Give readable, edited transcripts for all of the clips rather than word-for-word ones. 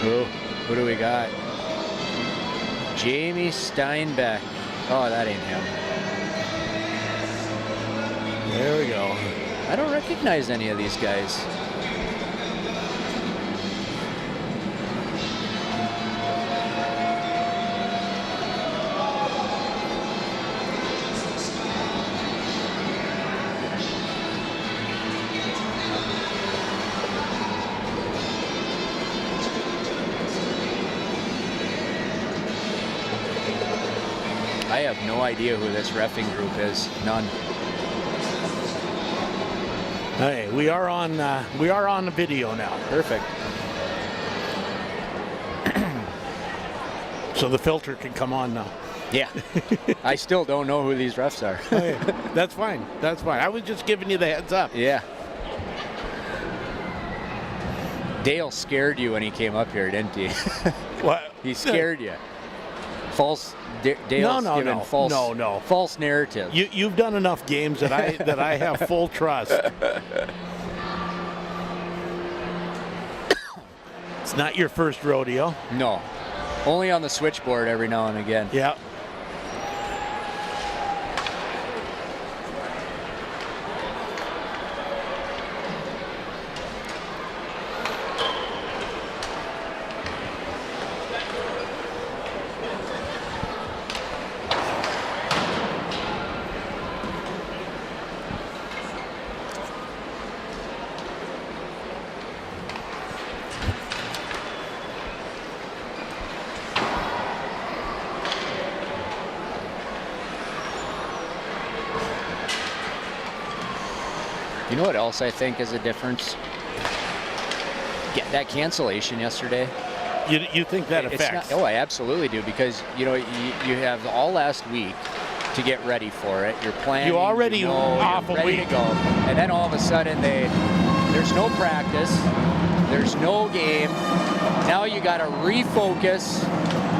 Who do we got? Jamie Steinbeck. Oh, that ain't him. There we go. I don't recognize any of these guys. I have no idea who this reffing group is. None. Hey, we are on the video now. Perfect. So the filter can come on now. Yeah. I still don't know who these refs are. Hey, that's fine. That's fine. I was just giving you the heads up. Yeah. Dale scared you when he came up here, didn't he? What? He scared you. False. Dale's given false narrative. You've done enough games that I have full trust. It's not your first rodeo. No. Only on the switchboard every now and again. Yeah. You know what else I think is a difference? Yeah, that cancellation yesterday. You think that affects? I absolutely do, because you have all last week to get ready for it. You're planning. You already off you're a ready week. to go, and then all of a sudden there's no practice, there's no game. Now you got to refocus.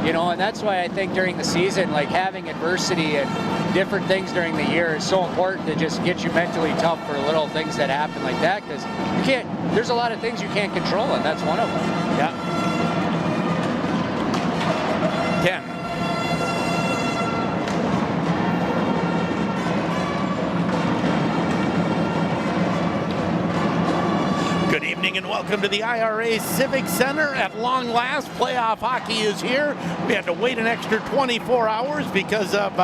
And that's why I think during the season, like having adversity and different things during the year is so important to just get you mentally tough for little things that happen like that, because there's a lot of things you can't control, and that's one of them. Yeah. 10. Good evening and welcome to the IRA Civic Center. At long last, playoff hockey is here. We had to wait an extra 24 hours because of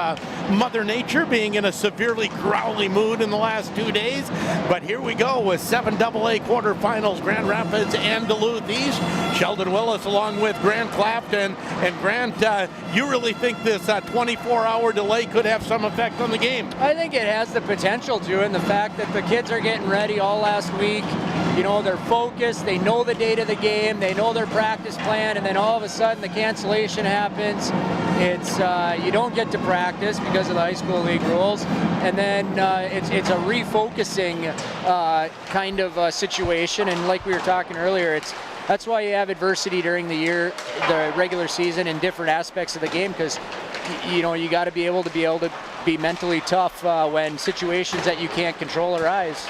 Mother Nature being in a severely growly mood in the last 2 days. But here we go with 7 AA quarterfinals, Grand Rapids and Duluth East. Sheldon Willis along with Grant Clapton. And Grant, you really think this 24-hour delay could have some effect on the game? I think it has the potential to, and the fact that the kids are getting ready all last week. They're focused, they know the date of the game, they know their practice plan, and then all of a sudden the cancellation happens. It's you don't get to practice because of the high school league rules, and then it's a refocusing kind of situation. And like we were talking earlier, that's why you have adversity during the year, the regular season, in different aspects of the game, because you got to be able to be mentally tough when situations that you can't control arise.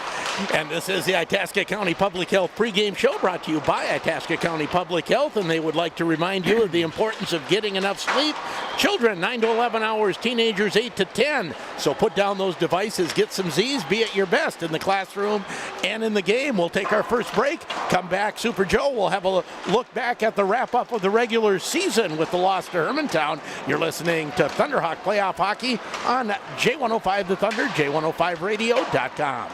And this is the Itasca County Public Health pregame show, brought to you by Itasca County Public Health, and they would like to remind you of the importance of getting enough sleep. Children 9 to 11 hours, teenagers 8 to 10. So put down those devices, get some Z's, be at your best in the classroom and in the game. We'll take our first break, come back. Super Joe will have a look back at the wrap-up of the regular season with the loss to Hermantown. You're listening to Thunderhawk Playoff Hockey on J105 The Thunder, J105radio.com.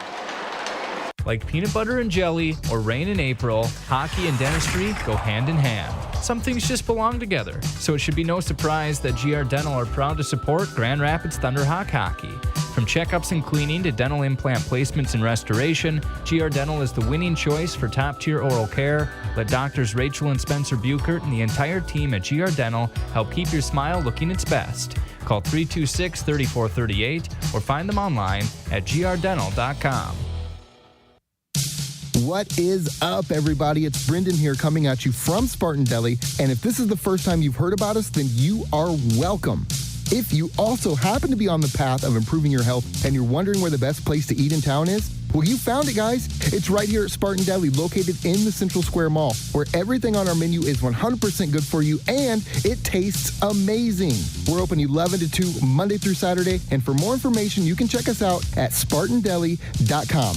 Like peanut butter and jelly or rain in April, hockey and dentistry go hand in hand. Some things just belong together, so it should be no surprise that GR Dental are proud to support Grand Rapids Thunderhawk hockey. From checkups and cleaning to dental implant placements and restoration, GR Dental is the winning choice for top-tier oral care. Let doctors Rachel and Spencer Buchert and the entire team at GR Dental help keep your smile looking its best. Call 326-3438 or find them online at grdental.com. What is up, everybody? It's Brendan here coming at you from Spartan Deli. And if this is the first time you've heard about us, then you are welcome. If you also happen to be on the path of improving your health and you're wondering where the best place to eat in town is, well, you found it, guys. It's right here at Spartan Deli, located in the Central Square Mall, where everything on our menu is 100% good for you and it tastes amazing. We're open 11 to 2 Monday through Saturday, and for more information, you can check us out at SpartanDeli.com.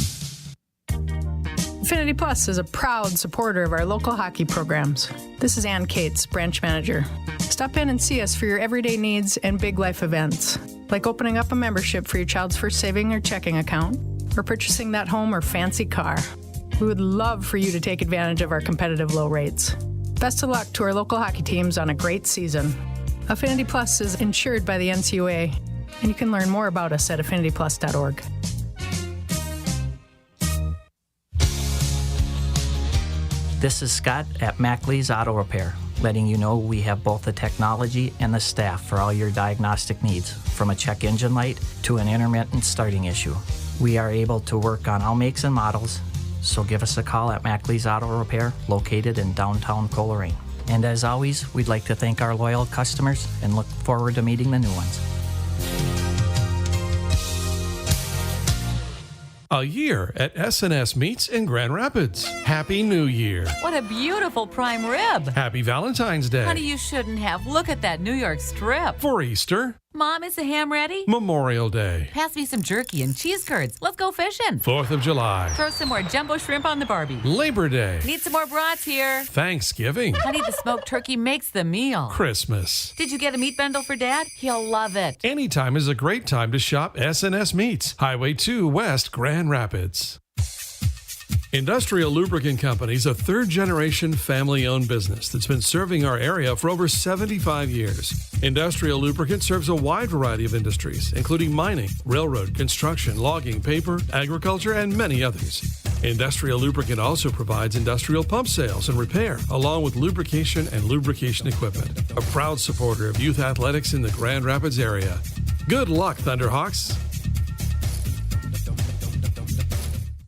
Affinity Plus is a proud supporter of our local hockey programs. This is Ann Cates, branch manager. Stop in and see us for your everyday needs and big life events, like opening up a membership for your child's first saving or checking account, or purchasing that home or fancy car. We would love for you to take advantage of our competitive low rates. Best of luck to our local hockey teams on a great season. Affinity Plus is insured by the NCUA, and you can learn more about us at affinityplus.org. This is Scott at Mackley's Auto Repair, letting you know we have both the technology and the staff for all your diagnostic needs, from a check engine light to an intermittent starting issue. We are able to work on all makes and models, so give us a call at Mackley's Auto Repair, located in downtown Coleraine. And as always, we'd like to thank our loyal customers and look forward to meeting the new ones. A year at S&S Meats in Grand Rapids. Happy New Year. What a beautiful prime rib. Happy Valentine's Day. Honey, you shouldn't have. Look at that New York strip. For Easter. Mom, is the ham ready? Memorial Day. Pass me some jerky and cheese curds. Let's go fishing. 4th of July. Throw some more jumbo shrimp on the Barbie. Labor Day. Need some more brats here. Thanksgiving. Honey, the smoked turkey makes the meal. Christmas. Did you get a meat bundle for Dad? He'll love it. Anytime is a great time to shop S&S Meats. Highway 2 West, Grand Rapids. Industrial Lubricant Company is a third-generation family-owned business that's been serving our area for over 75 years. Industrial Lubricant serves a wide variety of industries, including mining, railroad, construction, logging, paper, agriculture, and many others. Industrial Lubricant also provides industrial pump sales and repair, along with lubrication and lubrication equipment. A proud supporter of youth athletics in the Grand Rapids area. Good luck, Thunderhawks!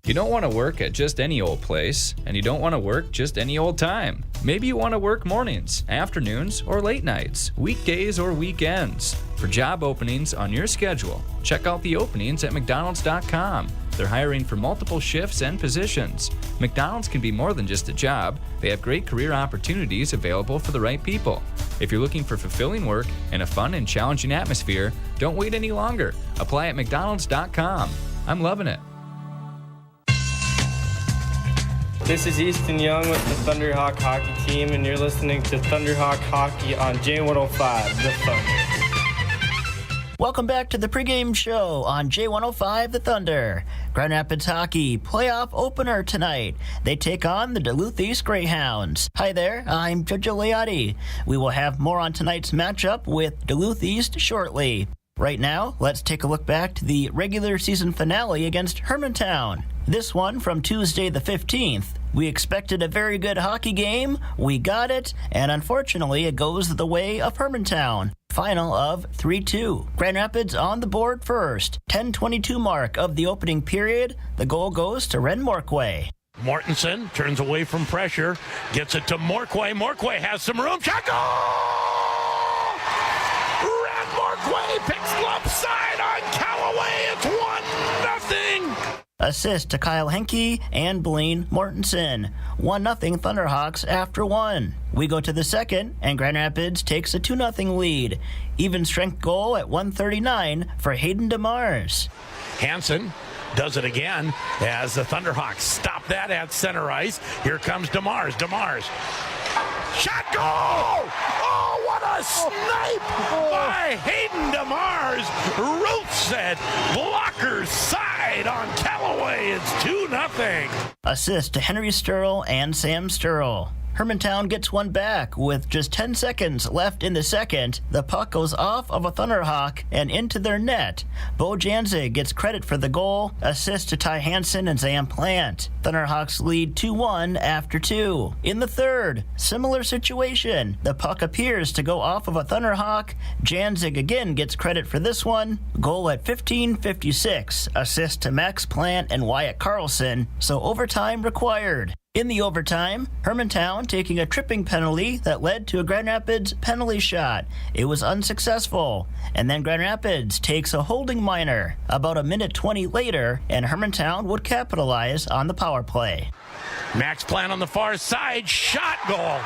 You don't want to work at just any old place, and you don't want to work just any old time. Maybe you want to work mornings, afternoons, or late nights, weekdays or weekends. For job openings on your schedule, check out the openings at McDonald's.com. They're hiring for multiple shifts and positions. McDonald's can be more than just a job. They have great career opportunities available for the right people. If you're looking for fulfilling work and a fun and challenging atmosphere, don't wait any longer. Apply at McDonald's.com. I'm loving it. This is Easton Young with the Thunderhawk hockey team, and you're listening to Thunderhawk Hockey on J105, The Thunder. Welcome back to the pregame show on J105, The Thunder. Grand Rapids Hockey playoff opener tonight. They take on the Duluth East Greyhounds. Hi there, I'm Jojo Leotti. We will have more on tonight's matchup with Duluth East shortly. Right now, let's take a look back to the regular season finale against Hermantown. This one from Tuesday the 15th. We expected a very good hockey game, we got it, and unfortunately it goes the way of Hermantown. Final of 3-2. Grand Rapids on the board first. 10:22 mark of the opening period. The goal goes to Ren Morquay. Mortensen turns away from pressure, gets it to Morquay. Morquay has some room. Shot goal! Ren Morquay picks left side on Callaway. It's 1-0. Assist to Kyle Henke and Blaine Mortensen. 1-0 Thunderhawks after one. We go to the second, and Grand Rapids takes a 2-0 lead. Even strength goal at 1:39 for Hayden DeMars. Hansen does it again as the Thunderhawks stop that at center ice. Here comes DeMars. DeMars. Shot goal! Oh, what a snipe by Hayden DeMars. Roots it. Blockers side on Callaway. It's 2-0. Assist to Henry Sturl and Sam Sturl. Hermantown gets one back with just 10 seconds left in the second. The puck goes off of a Thunderhawk and into their net. Bo Janzig gets credit for the goal. Assist to Ty Hansen and Zam Plant. Thunderhawks lead 2-1 after two. In the third, similar situation. The puck appears to go off of a Thunderhawk. Janzig again gets credit for this one. Goal at 15:56. Assist to Max Plant and Wyatt Carlson. So overtime required. In the overtime, Hermantown taking a tripping penalty that led to a Grand Rapids penalty shot. It was unsuccessful. And then Grand Rapids takes a holding minor about a minute 20 later, and Hermantown would capitalize on the power play. Max Plant on the far side, shot goal.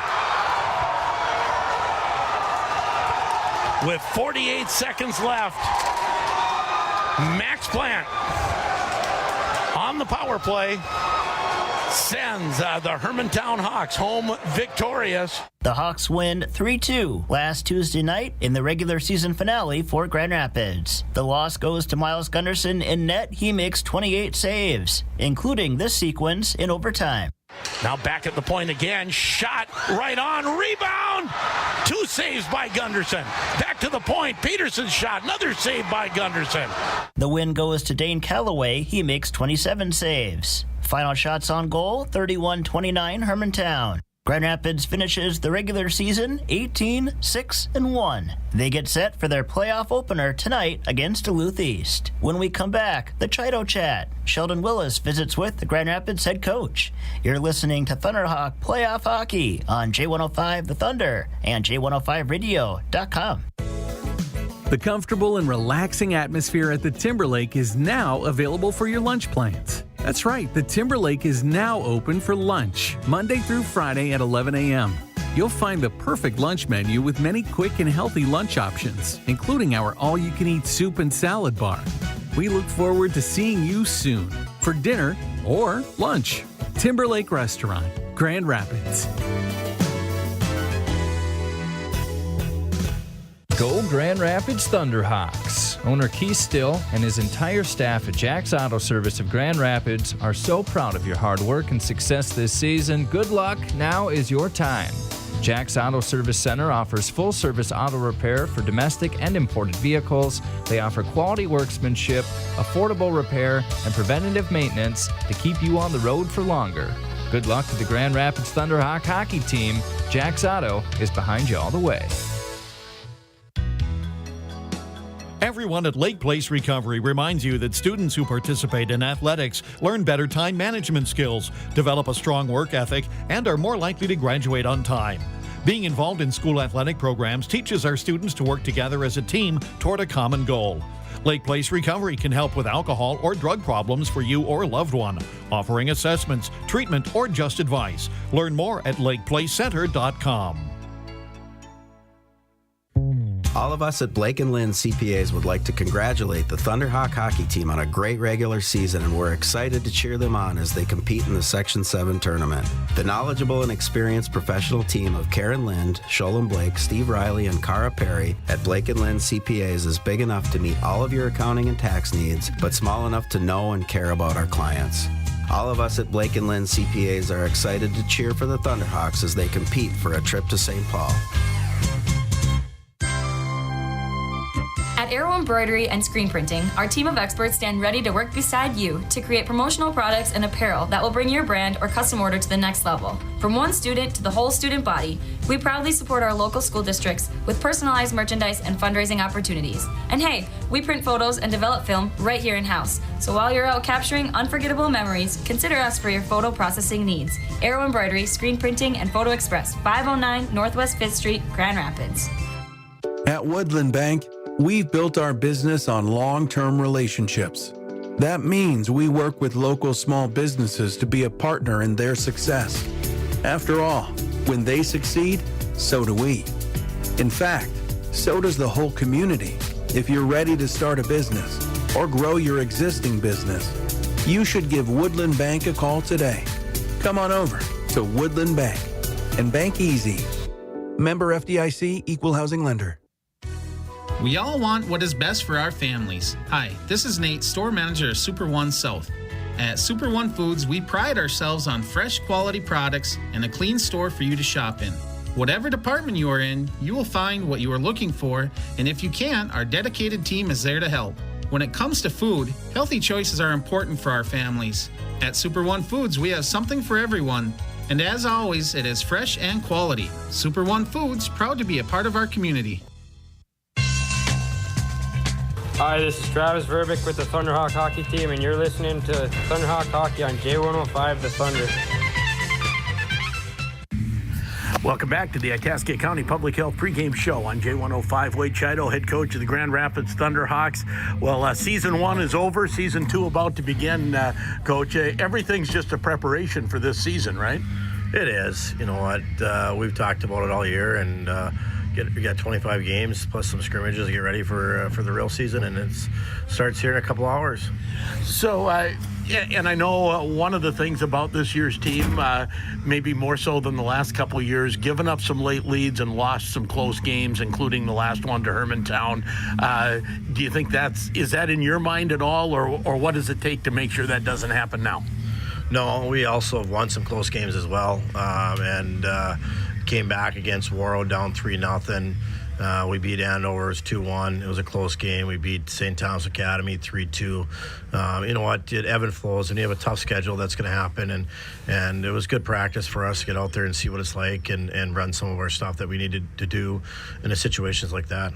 With 48 seconds left, Max Plant on the power play sends the Hermantown Hawks home victorious. The Hawks win 3-2 last Tuesday night in the regular season finale for Grand Rapids. The loss goes to Miles Gunderson in net. He makes 28 saves, including this sequence in overtime. Now back at the point again, shot right on, rebound! 2 saves by Gunderson. Back to the point, Peterson's shot, another save by Gunderson. The win goes to Dane Calloway. He makes 27 saves. Final shots on goal, 31-29 Hermantown. Grand Rapids finishes the regular season 18-6-1. They get set for their playoff opener tonight against Duluth East. When we come back, the Chido Chat. Sheldon Willis visits with the Grand Rapids head coach. You're listening to Thunderhawk Playoff Hockey on J105 The Thunder and J105radio.com. The comfortable and relaxing atmosphere at the Timberlake is now available for your lunch plans. That's right, the Timberlake is now open for lunch, Monday through Friday at 11 a.m. You'll find the perfect lunch menu with many quick and healthy lunch options, including our all-you-can-eat soup and salad bar. We look forward to seeing you soon for dinner or lunch. Timberlake Restaurant, Grand Rapids. Go Grand Rapids Thunderhawks. Owner Keith Still and his entire staff at Jack's Auto Service of Grand Rapids are so proud of your hard work and success this season. Good luck. Now is your time. Jack's Auto Service Center offers full-service auto repair for domestic and imported vehicles. They offer quality workmanship, affordable repair, and preventative maintenance to keep you on the road for longer. Good luck to the Grand Rapids Thunderhawk hockey team. Jack's Auto is behind you all the way. Everyone at Lake Place Recovery reminds you that students who participate in athletics learn better time management skills, develop a strong work ethic, and are more likely to graduate on time. Being involved in school athletic programs teaches our students to work together as a team toward a common goal. Lake Place Recovery can help with alcohol or drug problems for you or a loved one, offering assessments, treatment, or just advice. Learn more at lakeplacecenter.com. All of us at Blake & Lynn CPAs would like to congratulate the Thunderhawk hockey team on a great regular season, and we're excited to cheer them on as they compete in the Section 7 tournament. The knowledgeable and experienced professional team of Karen Lind, Sholem Blake, Steve Riley, and Cara Perry at Blake & Lynn CPAs is big enough to meet all of your accounting and tax needs, but small enough to know and care about our clients. All of us at Blake & Lynn CPAs are excited to cheer for the Thunderhawks as they compete for a trip to St. Paul. At Arrow Embroidery and Screen Printing, our team of experts stand ready to work beside you to create promotional products and apparel that will bring your brand or custom order to the next level. From one student to the whole student body, we proudly support our local school districts with personalized merchandise and fundraising opportunities. And hey, we print photos and develop film right here in-house. So while you're out capturing unforgettable memories, consider us for your photo processing needs. Arrow Embroidery, Screen Printing, and Photo Express, 509 Northwest 5th Street, Grand Rapids. At Woodland Bank, we've built our business on long-term relationships. That means we work with local small businesses to be a partner in their success. After all, when they succeed, so do we. In fact, so does the whole community. If you're ready to start a business or grow your existing business, you should give Woodland Bank a call today. Come on over to Woodland Bank and bank easy. Member FDIC, Equal Housing Lender. We all want what is best for our families. Hi, this is Nate, store manager of Super One South. At Super One Foods, we pride ourselves on fresh quality products and a clean store for you to shop in. Whatever department you are in, you will find what you are looking for, and if you can't, our dedicated team is there to help. When it comes to food, healthy choices are important for our families. At Super One Foods, we have something for everyone, and as always, it is fresh and quality. Super One Foods, proud to be a part of our community. Hi, this is Travis Verbick with the Thunderhawk hockey team, and you're listening to Thunderhawk Hockey on J105 The Thunder. Welcome back to the Itasca County Public Health pregame show on J105. Wade Chido, head coach of the Grand Rapids Thunderhawks. Well, season 1 is over. Season 2 about to begin, Coach. Everything's just a preparation for this season, right? It is. You know what? We've talked about it all year, and we got 25 games plus some scrimmages to get ready for the real season, and it starts here in a couple hours. So, and I know one of the things about this year's team, maybe more so than the last couple of years, given up some late leads and lost some close games, including the last one to Hermantown. Do you think is that in your mind at all, or what does it take to make sure that doesn't happen now? No, we also have won some close games as well, and came back against Warrow down 3-0. We beat Andover, it was 2-1. It was a close game. We beat St. Thomas Academy 3-2. You know what? Evan flows, and you have a tough schedule that's going to happen. And it was good practice for us to get out there and see what it's like and run some of our stuff that we needed to do in situations like that.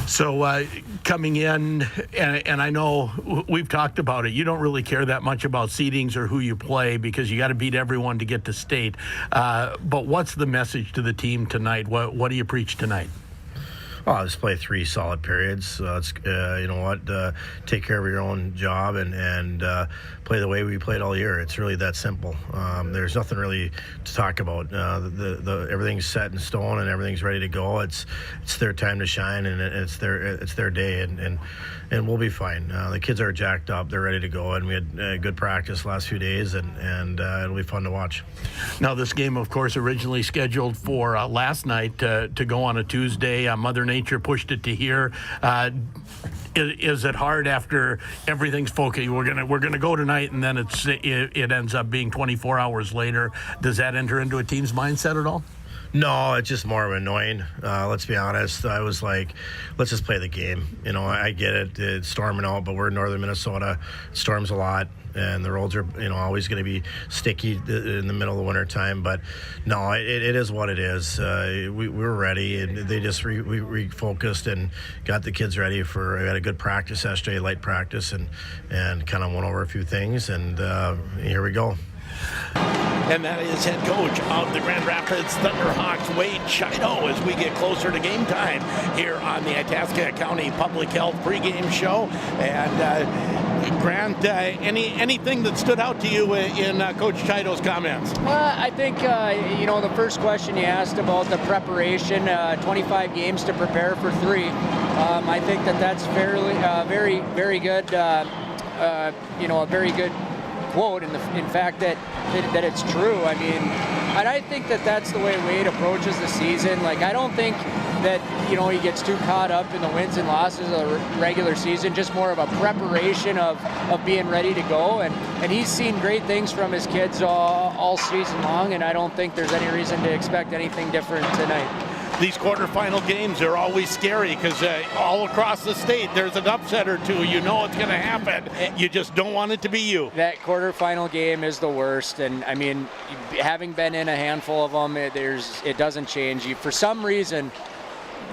So coming in, and I know we've talked about it, you don't really care that much about seedings or who you play because you got to beat everyone to get to state. But what's the message to the team tonight? What do you preach tonight? Well, just play 3 solid periods. It's, you know what, take care of your own job and play the way we played all year. It's really that simple. There's nothing really to talk about. Everything's set in stone and everything's ready to go. It's their time to shine, and it's their day, and we'll be fine. The kids are jacked up. They're ready to go, and we had good practice last few days, and it'll be fun to watch. Now, this game, of course, originally scheduled for last night to go on a Tuesday. Mother Nature pushed it to here. Is it hard after everything's focused? We're gonna go tonight, and then it ends up being 24 hours later. Does that enter into a team's mindset at all? No, it's just more annoying. Let's be honest. I was like, let's just play the game. You know, I get it. It's storming out, but we're in northern Minnesota. It storms a lot, and the roads are, always going to be sticky in the middle of the winter time. But no, it is what it is. We were ready, and they just we refocused and got the kids ready we had a good practice yesterday, light practice, and kind of went over a few things, and here we go. And that is head coach of the Grand Rapids Thunderhawks, Wade Chido, as we get closer to game time here on the Itasca County Public Health pregame show. And Grant, anything that stood out to you in Coach Chido's comments? I think, the first question you asked about the preparation, 25 games to prepare for 3. I think that's fairly, very, very good, a very good quote in fact that it's true. I mean, and I think that's the way Wade approaches the season. Like, I don't think that he gets too caught up in the wins and losses of the regular season, just more of a preparation of being ready to go, and he's seen great things from his kids all season long, and I don't think there's any reason to expect anything different tonight. These quarterfinal games are always scary because all across the state there's an upset or two. You know it's going to happen. You just don't want it to be you. That quarterfinal game is the worst, and I mean, having been in a handful of them, it doesn't change you. For some reason,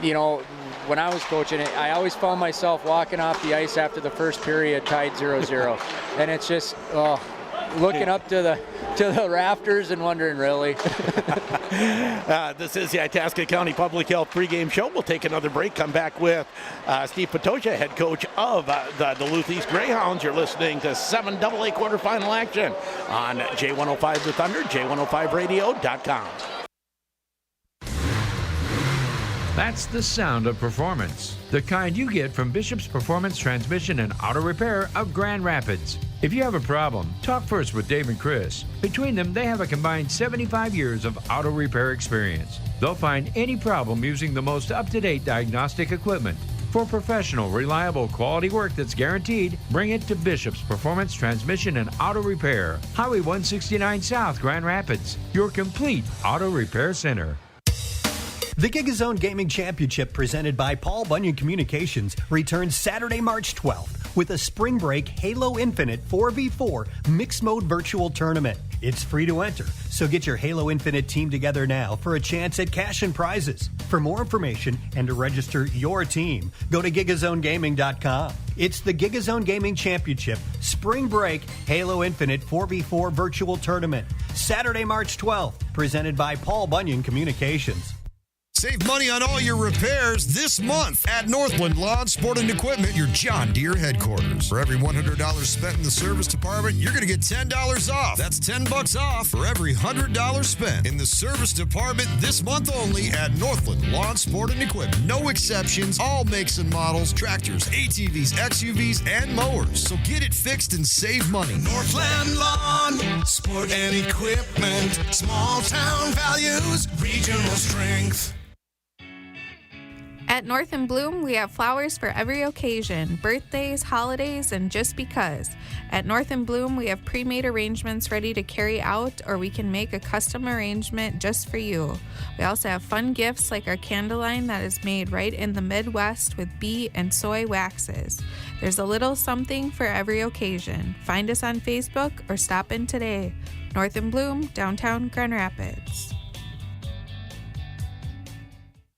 when I was coaching it, I always found myself walking off the ice after the first period tied 0-0, and it's just looking up to the rafters and wondering, really. This is the Itasca County Public Health pregame show. We'll take another break, come back with Steve Patoja, head coach of the Duluth East Greyhounds. You're listening to 7AA quarterfinal action on J105 The Thunder, J105radio.com. That's the sound of performance, the kind you get from Bishop's Performance Transmission and Auto Repair of Grand Rapids. If you have a problem, talk first with Dave and Chris. Between them, they have a combined 75 years of auto repair experience. They'll find any problem using the most up-to-date diagnostic equipment. For professional, reliable, quality work that's guaranteed, bring it to Bishop's Performance Transmission and Auto Repair, Highway 169 South, Grand Rapids, your complete auto repair center. The GigaZone Gaming Championship, presented by Paul Bunyan Communications, returns Saturday, March 12th with a Spring Break Halo Infinite 4v4 Mixed Mode Virtual Tournament. It's free to enter, so get your Halo Infinite team together now for a chance at cash and prizes. For more information and to register your team, go to GigaZoneGaming.com. It's the GigaZone Gaming Championship Spring Break Halo Infinite 4v4 Virtual Tournament. Saturday, March 12th, presented by Paul Bunyan Communications. Save money on all your repairs this month at Northland Lawn, Sport, and Equipment, your John Deere headquarters. For every $100 spent in the service department, you're going to get $10 off. That's $10 off for every $100 spent in the service department this month only at Northland Lawn, Sport, and Equipment. No exceptions, all makes and models, tractors, ATVs, XUVs, and mowers. So get it fixed and save money. Northland Lawn, Sport, and Equipment. Small town values, regional strength. At North and Bloom, we have flowers for every occasion, birthdays, holidays, and just because. At North and Bloom, we have pre-made arrangements ready to carry out, or we can make a custom arrangement just for you. We also have fun gifts like our candle line that is made right in the Midwest with bee and soy waxes. There's a little something for every occasion. Find us on Facebook or stop in today. North and Bloom, downtown Grand Rapids.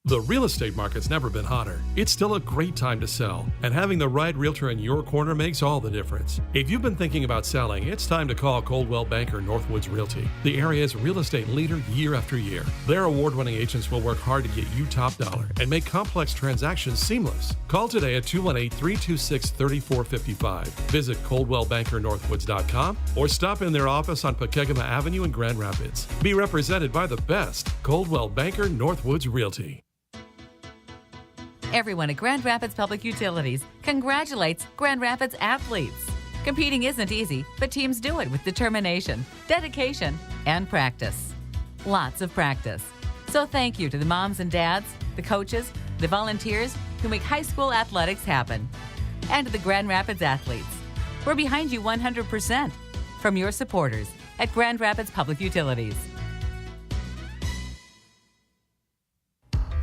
The real estate market's never been hotter. It's still a great time to sell, and having the right realtor in your corner makes all the difference. If you've been thinking about selling, it's time to call Coldwell Banker Northwoods Realty, the area's real estate leader year after year. Their award-winning agents will work hard to get you top dollar and make complex transactions seamless. Call today at 218-326-3455. Visit ColdwellBankerNorthwoods.com or stop in their office on Pregame Avenue in Grand Rapids. Be represented by the best, Coldwell Banker Northwoods Realty. Everyone at Grand Rapids Public Utilities congratulates Grand Rapids athletes. Competing isn't easy, but teams do it with determination, dedication, and practice. Lots of practice. So thank you to the moms and dads, the coaches, the volunteers who make high school athletics happen. And to the Grand Rapids athletes. We're behind you 100% from your supporters at Grand Rapids Public Utilities.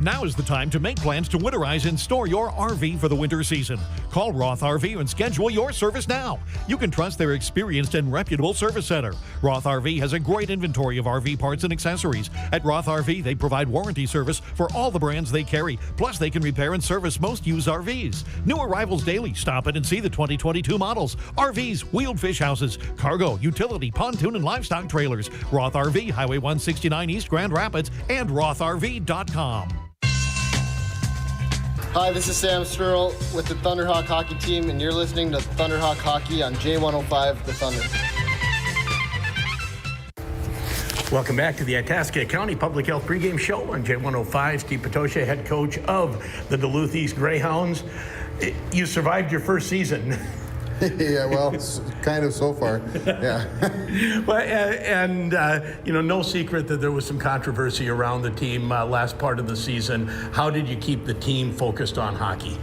Now is the time to make plans to winterize and store your RV for the winter season. Call Roth RV and schedule your service now. You can trust their experienced and reputable service center. Roth RV has a great inventory of RV parts and accessories. At Roth RV, they provide warranty service for all the brands they carry. Plus, they can repair and service most used RVs. New arrivals daily. Stop in and see the 2022 models. RVs, wheeled fish houses, cargo, utility, pontoon, and livestock trailers. Roth RV, Highway 169 East Grand Rapids, and RothRV.com. Hi, this is Sam Sturl with the Thunderhawk Hockey Team, and you're listening to Thunderhawk Hockey on J105 The Thunder. Welcome back to the Itasca County Public Health Pregame Show on J105. Steve Patosha, head coach of the Duluth East Greyhounds. You survived your first season. Yeah, well, kind of so far. Yeah. Well, no secret that there was some controversy around the team last part of the season. How did you keep the team focused on hockey?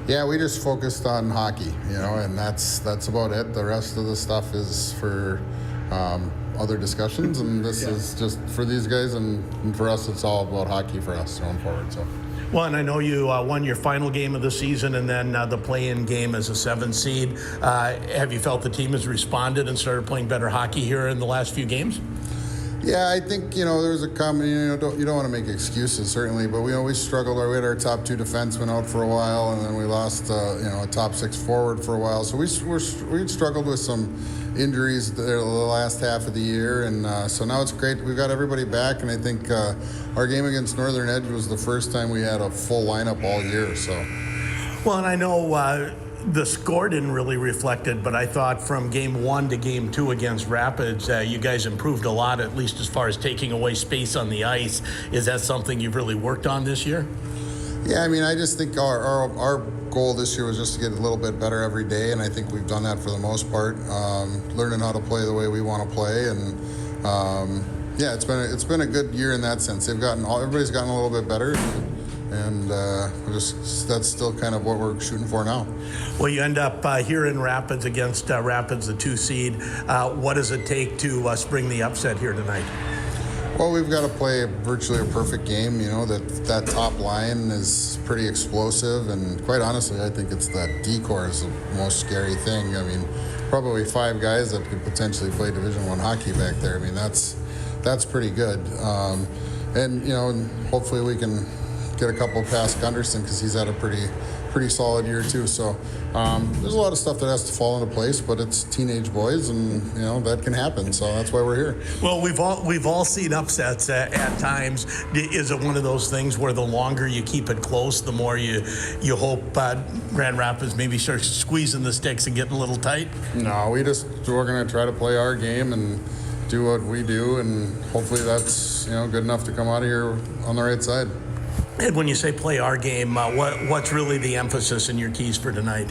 Yeah, we just focused on hockey, and that's about it. The rest of the stuff is for other discussions, and this is just for these guys, and for us, it's all about hockey for us going forward. So. Well, and I know you won your final game of the season and then the play-in game as a 7 seed. Have you felt the team has responded and started playing better hockey here in the last few games? Yeah, I think, there's a comment, you don't want to make excuses, certainly, but we struggled. We had our top 2 defensemen out for a while, and then we lost, a top 6 forward for a while. So we struggled with some injuries the last half of the year, and so now it's great. We've got everybody back, and I think our game against Northern Edge was the first time we had a full lineup all year. So, well, and I know the score didn't really reflect it, but I thought from game 1 to game 2 against Rapids, you guys improved a lot, at least as far as taking away space on the ice. Is that something you've really worked on this year? Yeah, I just think our goal this year was just to get a little bit better every day, and I think we've done that for the most part. Learning how to play the way we want to play, and it's been a good year in that sense. Everybody's gotten a little bit better, and that's still kind of what we're shooting for now. Well, you end up here in Rapids against Rapids, the 2 seed. What does it take to spring the upset here tonight? Well, we've got to play virtually a perfect game. That top line is pretty explosive, and quite honestly, I think it's that D-core is the most scary thing. Probably 5 guys that could potentially play Division I hockey back there. That's pretty good. And hopefully we can get a couple past Gunderson, because he's had a pretty pretty solid year too. So there's a lot of stuff that has to fall into place, but it's teenage boys, and that can happen. So that's why we're here. Well, we've all seen upsets at times. Is it one of those things where the longer you keep it close, the more you hope Grand Rapids maybe starts squeezing the sticks and getting a little tight? No, we're going to try to play our game and do what we do, and hopefully that's good enough to come out of here on the right side. And when you say play our game, what's really the emphasis and your keys for tonight?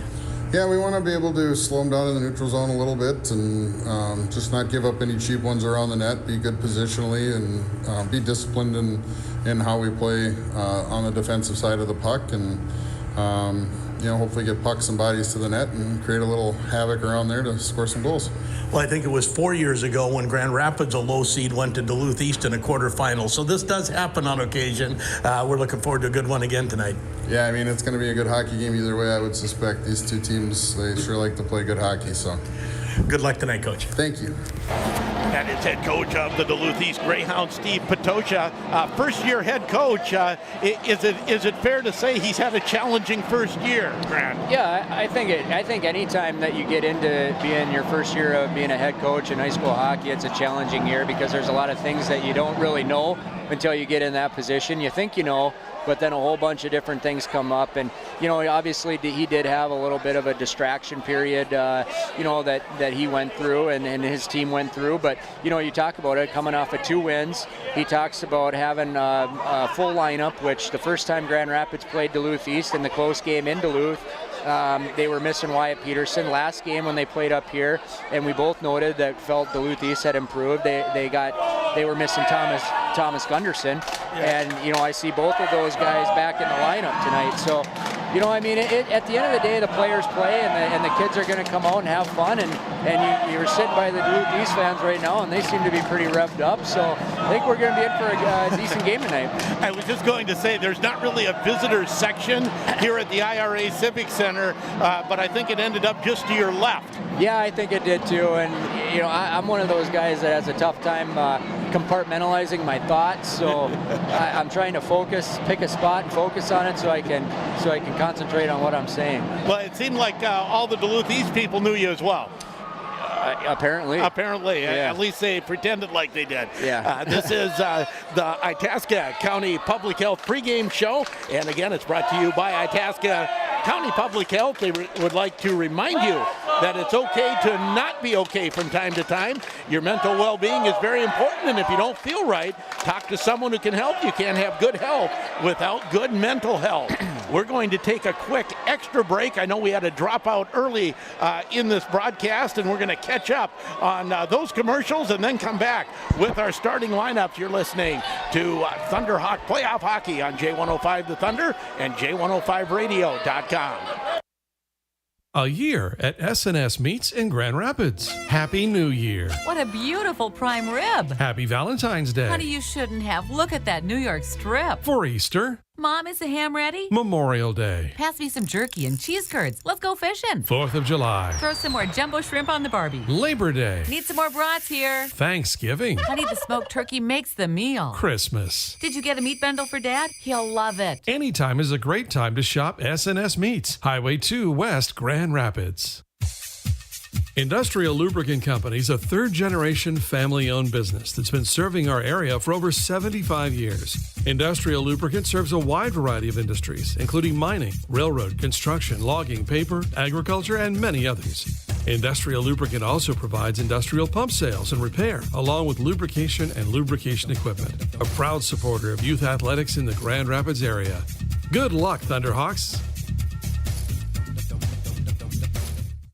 Yeah, we want to be able to slow them down in the neutral zone a little bit and just not give up any cheap ones around the net, be good positionally, and be disciplined in how we play on the defensive side of the puck, and hopefully get pucks and bodies to the net and create a little havoc around there to score some goals. Well, I think it was 4 years ago when Grand Rapids, a low seed, went to Duluth East in a quarterfinal. So this does happen on occasion. We're looking forward to a good one again tonight. Yeah, I mean, it's going to be a good hockey game either way, I would suspect. These two teams, they sure like to play good hockey. So good luck tonight, Coach. Thank you. That is head coach of the Duluth East Greyhounds, Steve Patosha. First-year head coach. Is it fair to say he's had a challenging first year, Grant? Yeah, I think any time that you get into being your first year of being a head coach in high school hockey, it's a challenging year because there's a lot of things that you don't really know until you get in that position. You think you know, but then a whole bunch of different things come up, and obviously he did have a little bit of a distraction period that he went through and his team went through. But you talk about it coming off of 2 wins. He talks about having a full lineup, which the first time Grand Rapids played Duluth East in the close game in Duluth, they were missing Wyatt Peterson. Last game when they played up here, and we both noted that felt Duluth East had improved. They were missing Thomas Gunderson, and I see both of those guys back in the lineup tonight. So at the end of the day, the players play, and the kids are going to come out and have fun. And you're sitting by the Duluth East fans right now, and they seem to be pretty revved up. So I think we're going to be in for a decent game tonight. I was just going to say, there's not really a visitor section here at the IRA Civic Center, but I think it ended up just to your left. Yeah, I think it did too. And I'm one of those guys that has a tough time compartmentalizing my thoughts. So I'm trying to pick a spot and focus on it so I can concentrate on what I'm saying. Well, it seemed like all the Duluth East people knew you as well. Apparently. Yeah. At least they pretended like they did. Yeah. This is the Itasca County Public Health pregame show. And again, it's brought to you by Itasca County Public Health. They would like to remind you that it's okay to not be okay from time to time. Your mental well-being is very important, and if you don't feel right, talk to someone who can help. You can't have good health without good mental health. We're going to take a quick extra break. I know we had a dropout early in this broadcast, and we're going to catch up on those commercials and then come back with our starting lineups. You're listening to Thunderhawk Playoff Hockey on J105 The Thunder and J105Radio.com. A year at SNS Meats in Grand Rapids. Happy New Year. What a beautiful prime rib. Happy Valentine's Day. Honey, you shouldn't have. Look at that New York strip. For Easter. Mom, is the ham ready? Memorial Day. Pass me some jerky and cheese curds. Let's go fishing. 4th of July. Throw some more jumbo shrimp on the Barbie. Labor Day. Need some more brats here. Thanksgiving. Honey, the smoked turkey makes the meal. Christmas. Did you get a meat bundle for Dad? He'll love it. Anytime is a great time to shop SNS Meats. Highway 2 West, Grand Rapids. Industrial Lubricant Company is a third-generation family-owned business that's been serving our area for over 75 years. Industrial Lubricant serves a wide variety of industries, including mining, railroad, construction, logging, paper, agriculture, and many others. Industrial Lubricant also provides industrial pump sales and repair, along with lubrication and lubrication equipment. A proud supporter of youth athletics in the Grand Rapids area. Good luck, Thunderhawks!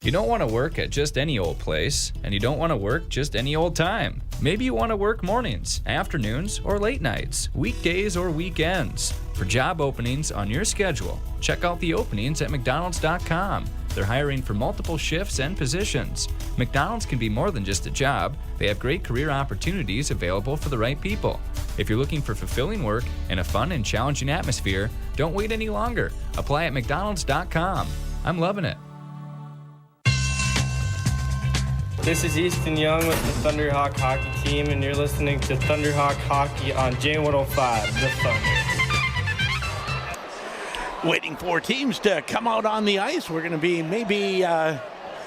You don't want to work at just any old place, and you don't want to work just any old time. Maybe you want to work mornings, afternoons, or late nights, weekdays or weekends. For job openings on your schedule, check out the openings at McDonald's.com. They're hiring for multiple shifts and positions. McDonald's can be more than just a job. They have great career opportunities available for the right people. If you're looking for fulfilling work and a fun and challenging atmosphere, don't wait any longer. Apply at McDonald's.com. I'm loving it. This is Easton Young with the Thunderhawk Hockey Team, and you're listening to Thunderhawk Hockey on J105, The Thunder. Waiting for teams to come out on the ice. We're going to be maybe, I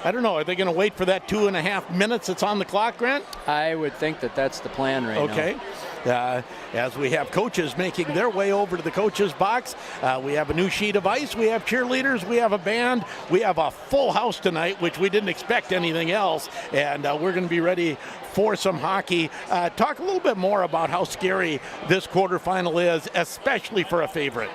don't know, are they going to wait for that 2.5 minutes that's on the clock, Grant? I would think that that's the plan right now. Okay. As we have coaches making their way over to the coaches' box, we have a new sheet of ice, we have cheerleaders, we have a band, we have a full house tonight, which we didn't expect anything else, and we're going to be ready for some hockey. Talk a little bit more about how scary this quarterfinal is, especially for a favorite.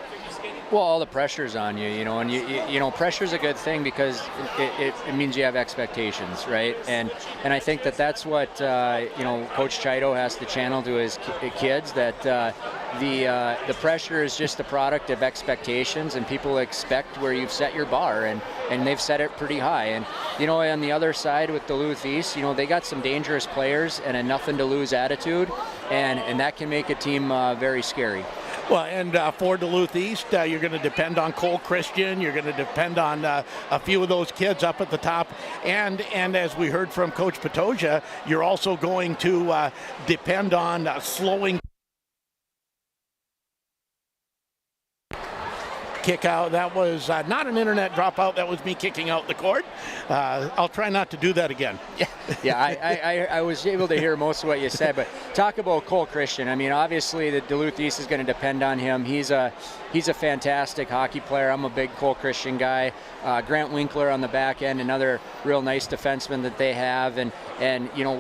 Well, all the pressure's on you, and you know, pressure's a good thing because it means you have expectations, right? And I think that's what Coach Chido has to channel to his kids, that the pressure is just a product of expectations, and people expect where you've set your bar, and they've set it pretty high. And on the other side with Duluth East, they got some dangerous players and a nothing to lose attitude, and that can make a team very scary. Well, and for Duluth East, you're going to depend on Cole Christian. You're going to depend on a few of those kids up at the top. And as we heard from Coach Patoja, you're also going to depend on slowing kick out. That was not an internet dropout. That was me kicking out the cord. I'll try not to do that again. Yeah, I was able to hear most of what you said, but talk about Cole Christian. I mean, obviously the Duluth East is going to depend on him. He's a fantastic hockey player. I'm a big Cole Christian guy. Grant Winkler on the back end, another real nice defenseman that they have, and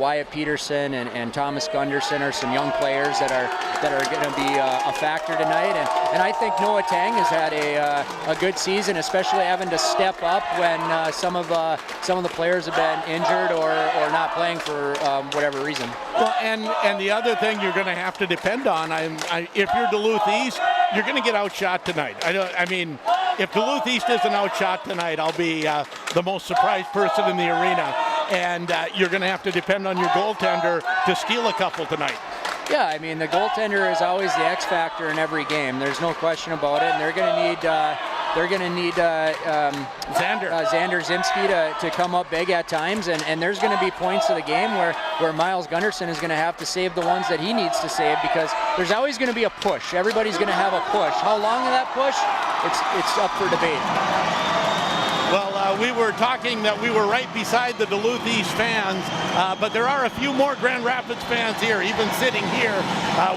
Wyatt Peterson and Thomas Gunderson are some young players that are going to be a factor tonight. And I think Noah Tang has had a good season, especially having to step up when some of the players have been injured or not playing for whatever reason. Well, and the other thing you're going to have to depend on, if you're Duluth East, you're going to get outshot tonight. If Duluth East isn't outshot tonight, I'll be the most surprised person in the arena. And you're going to have to depend on your goaltender to steal a couple tonight. Yeah, I mean, the goaltender is always the X factor in every game. There's no question about it, and they're going to need Xander Zimski to come up big at times, and there's going to be points of the game where Miles Gunderson is going to have to save the ones that he needs to save, because there's always going to be a push. Everybody's going to have a push. How long of that push? It's up for debate. Well, we were talking that we were right beside the Duluth East fans, but there are a few more Grand Rapids fans here. Even sitting here,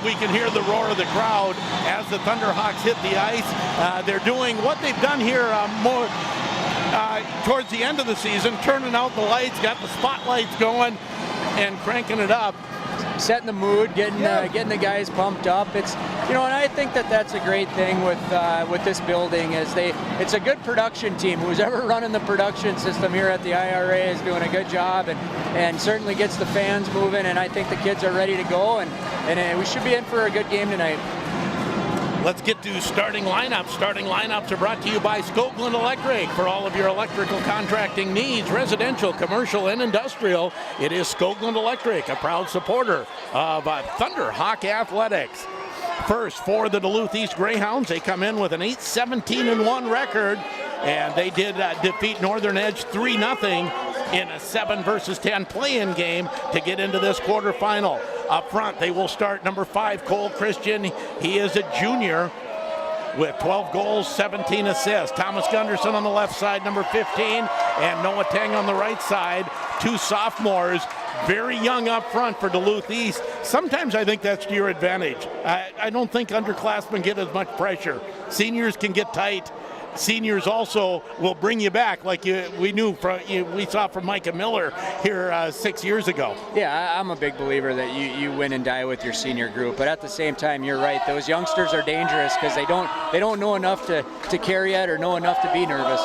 we can hear the roar of the crowd as the Thunderhawks hit the ice. They're doing what they've done here more towards the end of the season, turning out the lights, got the spotlights going, and cranking it up. Setting the mood, getting the guys pumped up. It's and I think that's a great thing with this building is it's a good production team. Who's ever running the production system here at the IRA is doing a good job and certainly gets the fans moving. And I think the kids are ready to go and we should be in for a good game tonight. Let's get to starting lineups. Starting lineups are brought to you by Skoglund Electric. For all of your electrical contracting needs, residential, commercial, and industrial, it is Skoglund Electric, a proud supporter of Thunderhawk Athletics. First, for the Duluth East Greyhounds, they come in with an 8-17-1 record, and they did defeat Northern Edge 3-0 in a 7-10 play-in game to get into this quarterfinal. Up front, they will start number 5, Cole Christian. He is a junior with 12 goals, 17 assists. Thomas Gunderson on the left side, number 15, and Noah Tang on the right side, 2 sophomores. Very young up front for Duluth East. Sometimes I think that's to your advantage. I don't think underclassmen get as much pressure. Seniors can get tight. Seniors also will bring you back, like we saw from Micah Miller here 6 years ago. Yeah, I'm a big believer that you win and die with your senior group, but at the same time, you're right. Those youngsters are dangerous because they don't know enough to carry it or know enough to be nervous.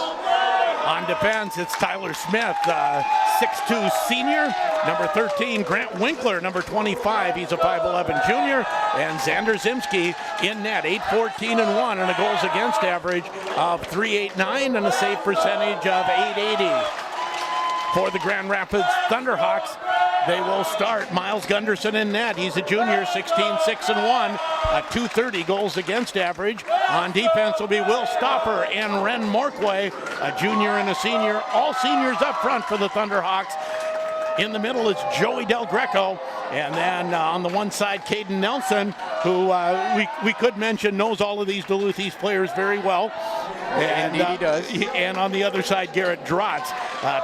On defense, it's Tyler Smith, 6'2 senior. Number 13, Grant Winkler, number 25. He's a 5'11 junior. And Xander Zimski in net, 8-14-1, and a goals against average of .389 and a save percentage of .880. For the Grand Rapids Thunderhawks, they will start Miles Gunderson in net. He's a junior, 16-6-1, a .230 goals against average. On defense will be Will Stopper and Ren Morquay, a junior and a senior. All seniors up front for the Thunderhawks. In the middle is Joey Del Greco. And then on the one side, Caden Nelson, who we could mention knows all of these Duluth East players very well. And Indeed he does. And on the other side, Garrett Drotz,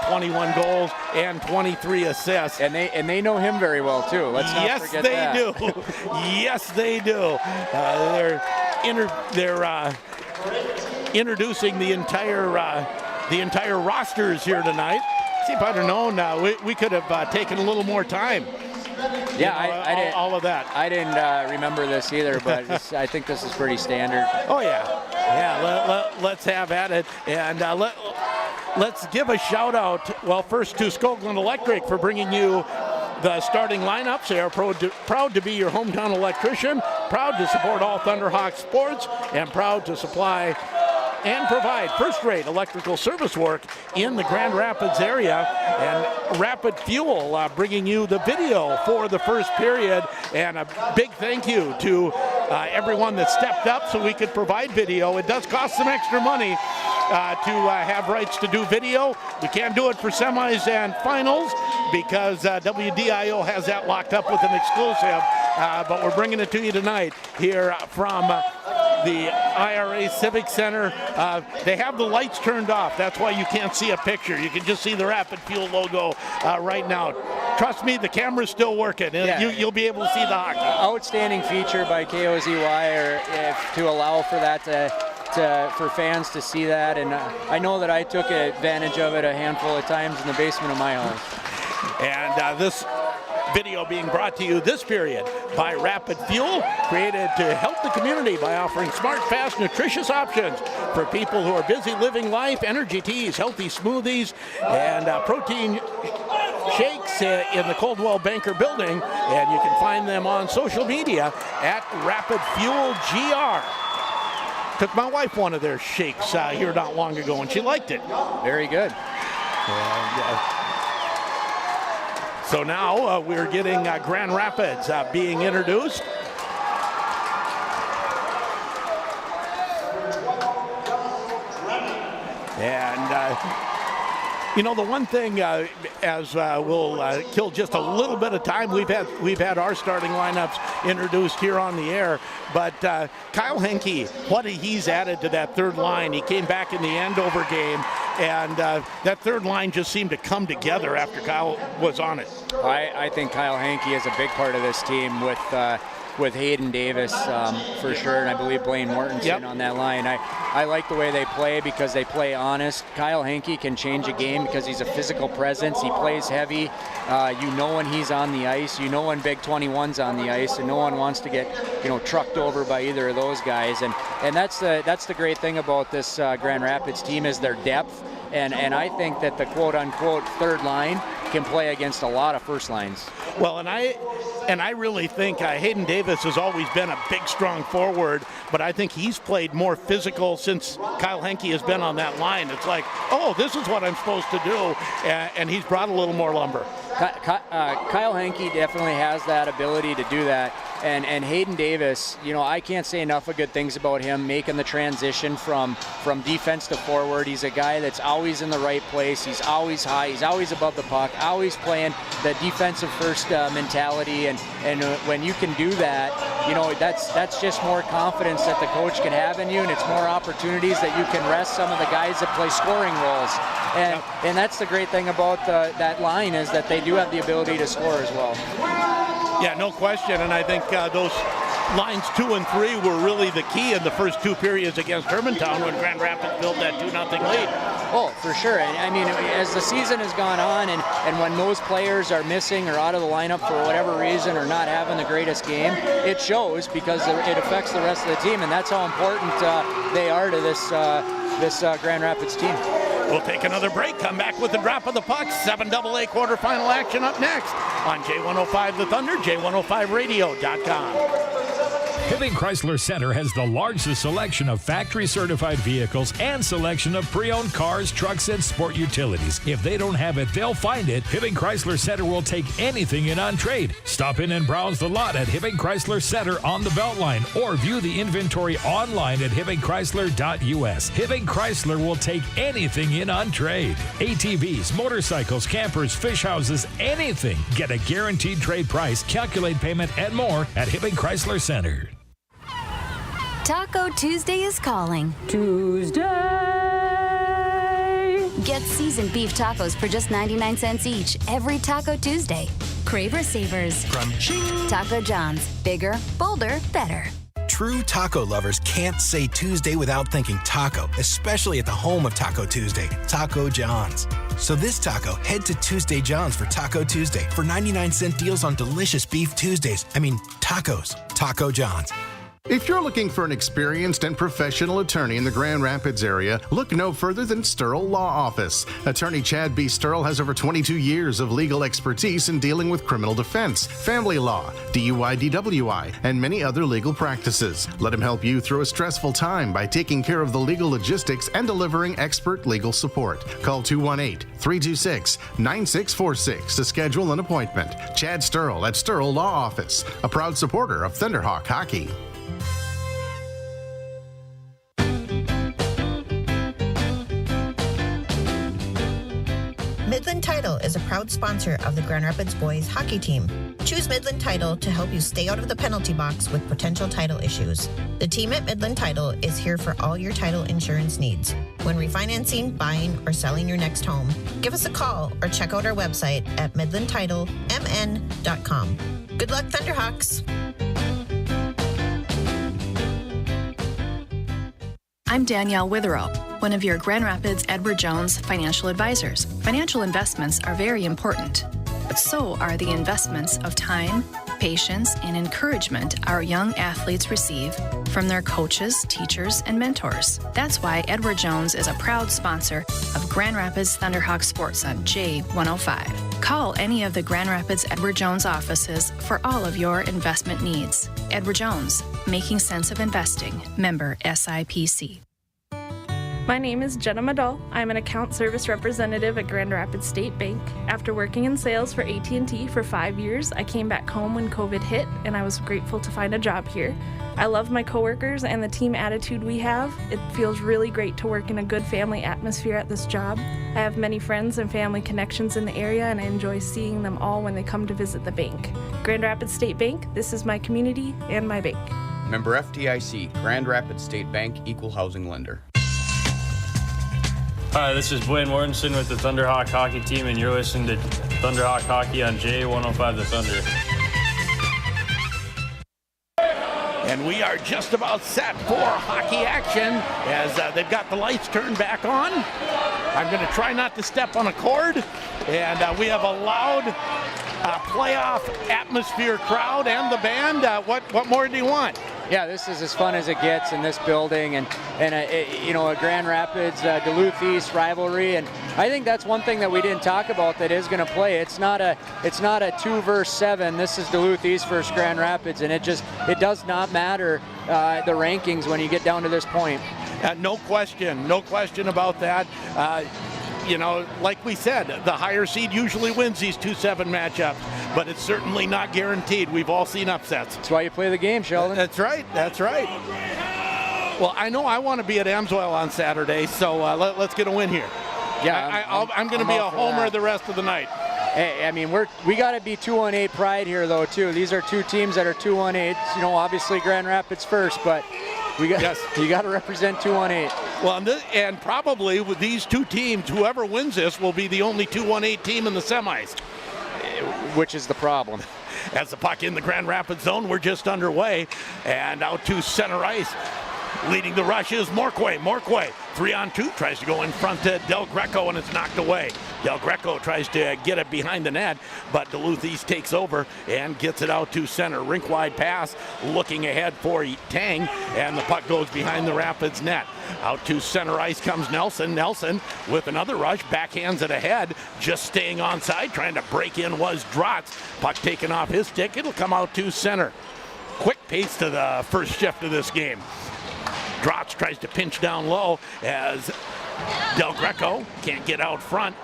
21 goals and 23 assists. And they know him very well too. Let's not forget that. Yes, they do. Yes, they do. They're introducing the entire rosters here tonight. See, if I'd have known, we could have taken a little more time. Yeah, I didn't. All of that. I didn't remember this either, but I think this is pretty standard. Oh yeah. Let's have at it, and let's give a shout out. Well, first to Skoglund Electric for bringing you the starting lineups. They are proud to be your hometown electrician, proud to support all Thunderhawk sports, and proud to supply and provide first-rate electrical service work in the Grand Rapids area. And Rapid Fuel bringing you the video for the first period. And a big thank you to everyone that stepped up so we could provide video. It does cost some extra money to have rights to do video. We can't do it for semis and finals because WDIO has that locked up with an exclusive. But we're bringing it to you tonight here from the IRA Civic Center. They have the lights turned off. That's why you can't see a picture. You can just see the Rapid Fuel logo right now. Trust me, the camera's still working. Yeah. You'll be able to see the hockey. Outstanding feature by KOZY to allow for that for fans to see that. And I know that I took advantage of it a handful of times in the basement of my house. And this video being brought to you this period by Rapid Fuel, created to help the community by offering smart, fast, nutritious options for people who are busy living life. Energy teas, healthy smoothies, and protein shakes in the Coldwell Banker building. And you can find them on social media at Rapid Fuel GR. Took my wife one of their shakes here not long ago, and she liked it. Very good. And, so now we're getting Grand Rapids being introduced. And, the one thing, as we'll kill just a little bit of time, we've had our starting lineups introduced here on the air, but Kyle Henke, what he's added to that third line. He came back in the Andover game, and that third line just seemed to come together after Kyle was on it. I think Kyle Henke is a big part of this team with Hayden Davis for sure, and I believe Blaine Mortensen on that line. I like the way they play because they play honest. Kyle Henke can change a game because he's a physical presence. He plays heavy. When he's on the ice. When Big 21's on the ice, and no one wants to get trucked over by either of those guys. And that's the great thing about this Grand Rapids team is their depth. And I think that the quote-unquote third line can play against a lot of first lines. Well, and I really think Hayden Davis has always been a big, strong forward, but I think he's played more physical since Kyle Henke has been on that line. It's like, oh, this is what I'm supposed to do, and he's brought a little more lumber. Kyle Henke definitely has that ability to do that. And Hayden Davis, I can't say enough of good things about him making the transition from defense to forward. He's a guy that's always in the right place. He's always high. He's always above the puck, always playing the defensive first mentality. And when you can do that, that's just more confidence that the coach can have in you, and it's more opportunities that you can rest some of the guys that play scoring roles. And that's the great thing about that line is that they do have the ability to score as well. Yeah, no question, and I think those lines 2 and 3 were really the key in the first two periods against Hermantown when Grand Rapids built that 2-0 lead. Oh, for sure. And I mean, as the season has gone on and when those players are missing or out of the lineup for whatever reason or not having the greatest game, it shows because it affects the rest of the team, and that's how important they are to this Grand Rapids team. We'll take another break, come back with the drop of the puck. 7AA quarterfinal action up next on J105 The Thunder, J105radio.com. Hibbing Chrysler Center has the largest selection of factory-certified vehicles and selection of pre-owned cars, trucks, and sport utilities. If they don't have it, they'll find it. Hibbing Chrysler Center will take anything in on trade. Stop in and browse the lot at Hibbing Chrysler Center on the Beltline or view the inventory online at hibbingchrysler.us. Hibbing Chrysler will take anything in on trade. ATVs, motorcycles, campers, fish houses, anything. Get a guaranteed trade price, calculate payment, and more at Hibbing Chrysler Center. Taco Tuesday is calling. Tuesday. Get seasoned beef tacos for just 99 cents each every Taco Tuesday. Craver Savers from Taco John's. Bigger, bolder, better. True taco lovers can't say Tuesday without thinking taco, especially at the home of Taco Tuesday, Taco John's. So this taco, head to Tuesday John's for Taco Tuesday for 99-cent deals on delicious beef Tuesdays. Tacos. Taco John's. If you're looking for an experienced and professional attorney in the Grand Rapids area, look no further than Sterl Law Office. Attorney Chad B. Sterl has over 22 years of legal expertise in dealing with criminal defense, family law, DUI, DWI, and many other legal practices. Let him help you through a stressful time by taking care of the legal logistics and delivering expert legal support. Call 218-326-9646 to schedule an appointment. Chad Sterl at Sterl Law Office, a proud supporter of Thunderhawk Hockey. Midland Title is a proud sponsor of the Grand Rapids boys hockey team. Choose Midland Title to help you stay out of the penalty box with potential title issues. The team at Midland Title is here for all your title insurance needs. When refinancing, buying, or selling your next home, give us a call or check out our website at midlandtitlemn.com. Good luck, Thunderhawks! I'm Danielle Witherow, one of your Grand Rapids Edward Jones financial advisors. Financial investments are very important, but so are the investments of time, patience, and encouragement our young athletes receive from their coaches, teachers, and mentors. That's why Edward Jones is a proud sponsor of Grand Rapids Thunderhawk Sports on J105. Call any of the Grand Rapids Edward Jones offices for all of your investment needs. Edward Jones, making sense of investing. Member SIPC. My name is Jenna Madal. I'm an account service representative at Grand Rapids State Bank. After working in sales for AT&T for 5 years, I came back home when COVID hit, and I was grateful to find a job here. I love my coworkers and the team attitude we have. It feels really great to work in a good family atmosphere at this job. I have many friends and family connections in the area, and I enjoy seeing them all when they come to visit the bank. Grand Rapids State Bank, this is my community and my bank. Member FDIC, Grand Rapids State Bank, Equal Housing Lender. Hi, this is Blaine Mortensen with the Thunderhawk Hockey Team, and you're listening to Thunderhawk Hockey on J105 The Thunder. And we are just about set for hockey action as they've got the lights turned back on. I'm going to try not to step on a cord, and we have a loud playoff atmosphere crowd and the band. What more do you want? Yeah, this is as fun as it gets in this building, and a Grand Rapids Duluth East rivalry, and I think that's one thing that we didn't talk about that is going to play. It's not a 2 versus 7. This is Duluth East versus Grand Rapids, and it does not matter the rankings when you get down to this point. No question about that. Like we said, the higher seed usually wins these 2-7 matchups, but it's certainly not guaranteed. We've all seen upsets. That's why you play the game, Sheldon. That's right. Well, I know I want to be at Amsoil on Saturday, so let's get a win here. Yeah, I'm going to be a homer the rest of the night. Hey, I mean, we got to be 2-1-8 pride here, though, too. These are two teams that are 2-1-8. Obviously Grand Rapids first, but you got to represent 2-1-8. Well, and probably with these two teams, whoever wins this will be the only 2-1-8 team in the semis. Which is the problem. As the puck in the Grand Rapids zone, we're just underway, and out to center ice. Leading the rush is Morquay. 3-on-2, tries to go in front to Del Greco, and it's knocked away. Del Greco tries to get it behind the net, but Duluth East takes over and gets it out to center. Rink-wide pass, looking ahead for Tang, and the puck goes behind the Rapids net. Out to center ice comes Nelson. Nelson with another rush, backhands it ahead, just staying onside, trying to break in was Drotz. Puck taken off his stick, it'll come out to center. Quick pace to the first shift of this game. Drotz tries to pinch down low as Del Greco can't get out front.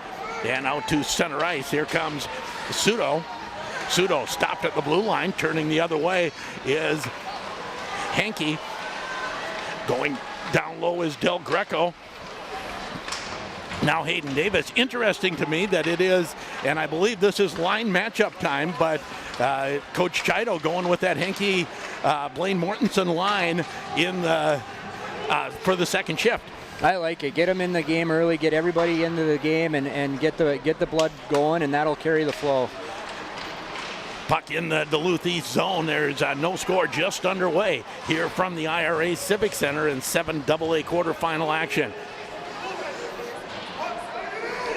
And out to center ice. Here comes Sudo. Sudo stopped at the blue line. Turning the other way is Hankey. Going down low is Del Greco. Now Hayden Davis. Interesting to me that it is, and I believe this is line matchup time, but Coach Chido going with that Hankey Blaine Mortensen line in the for the second shift. I like it. Get them in the game early, get everybody into the game, and get the blood going, and that'll carry the flow. Puck in the Duluth East zone. There's no score just underway here from the IRA Civic Center in 7AA quarterfinal action.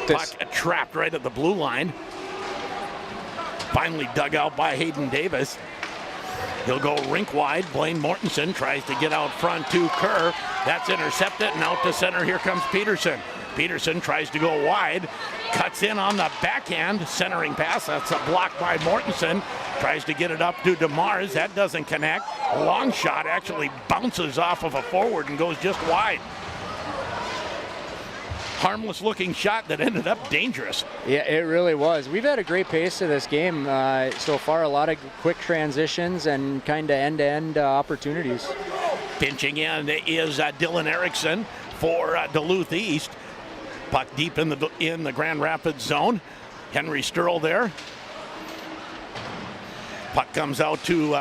Puck trapped right at the blue line. Finally dug out by Hayden Davis. He'll go rink wide. Blaine Mortensen tries to get out front to Kerr. That's intercepted, and out to center. Here comes Peterson. Peterson tries to go wide. Cuts in on the backhand. Centering pass. That's a block by Mortensen. Tries to get it up to DeMars. That doesn't connect. Long shot actually bounces off of a forward and goes just wide. Harmless looking shot that ended up dangerous. Yeah, it really was. We've had a great pace to this game so far. A lot of quick transitions and kind of end-to-end opportunities. Pinching in is Dylan Erickson for Duluth East. Puck deep in the Grand Rapids zone. Henry Sturl there. Puck comes out to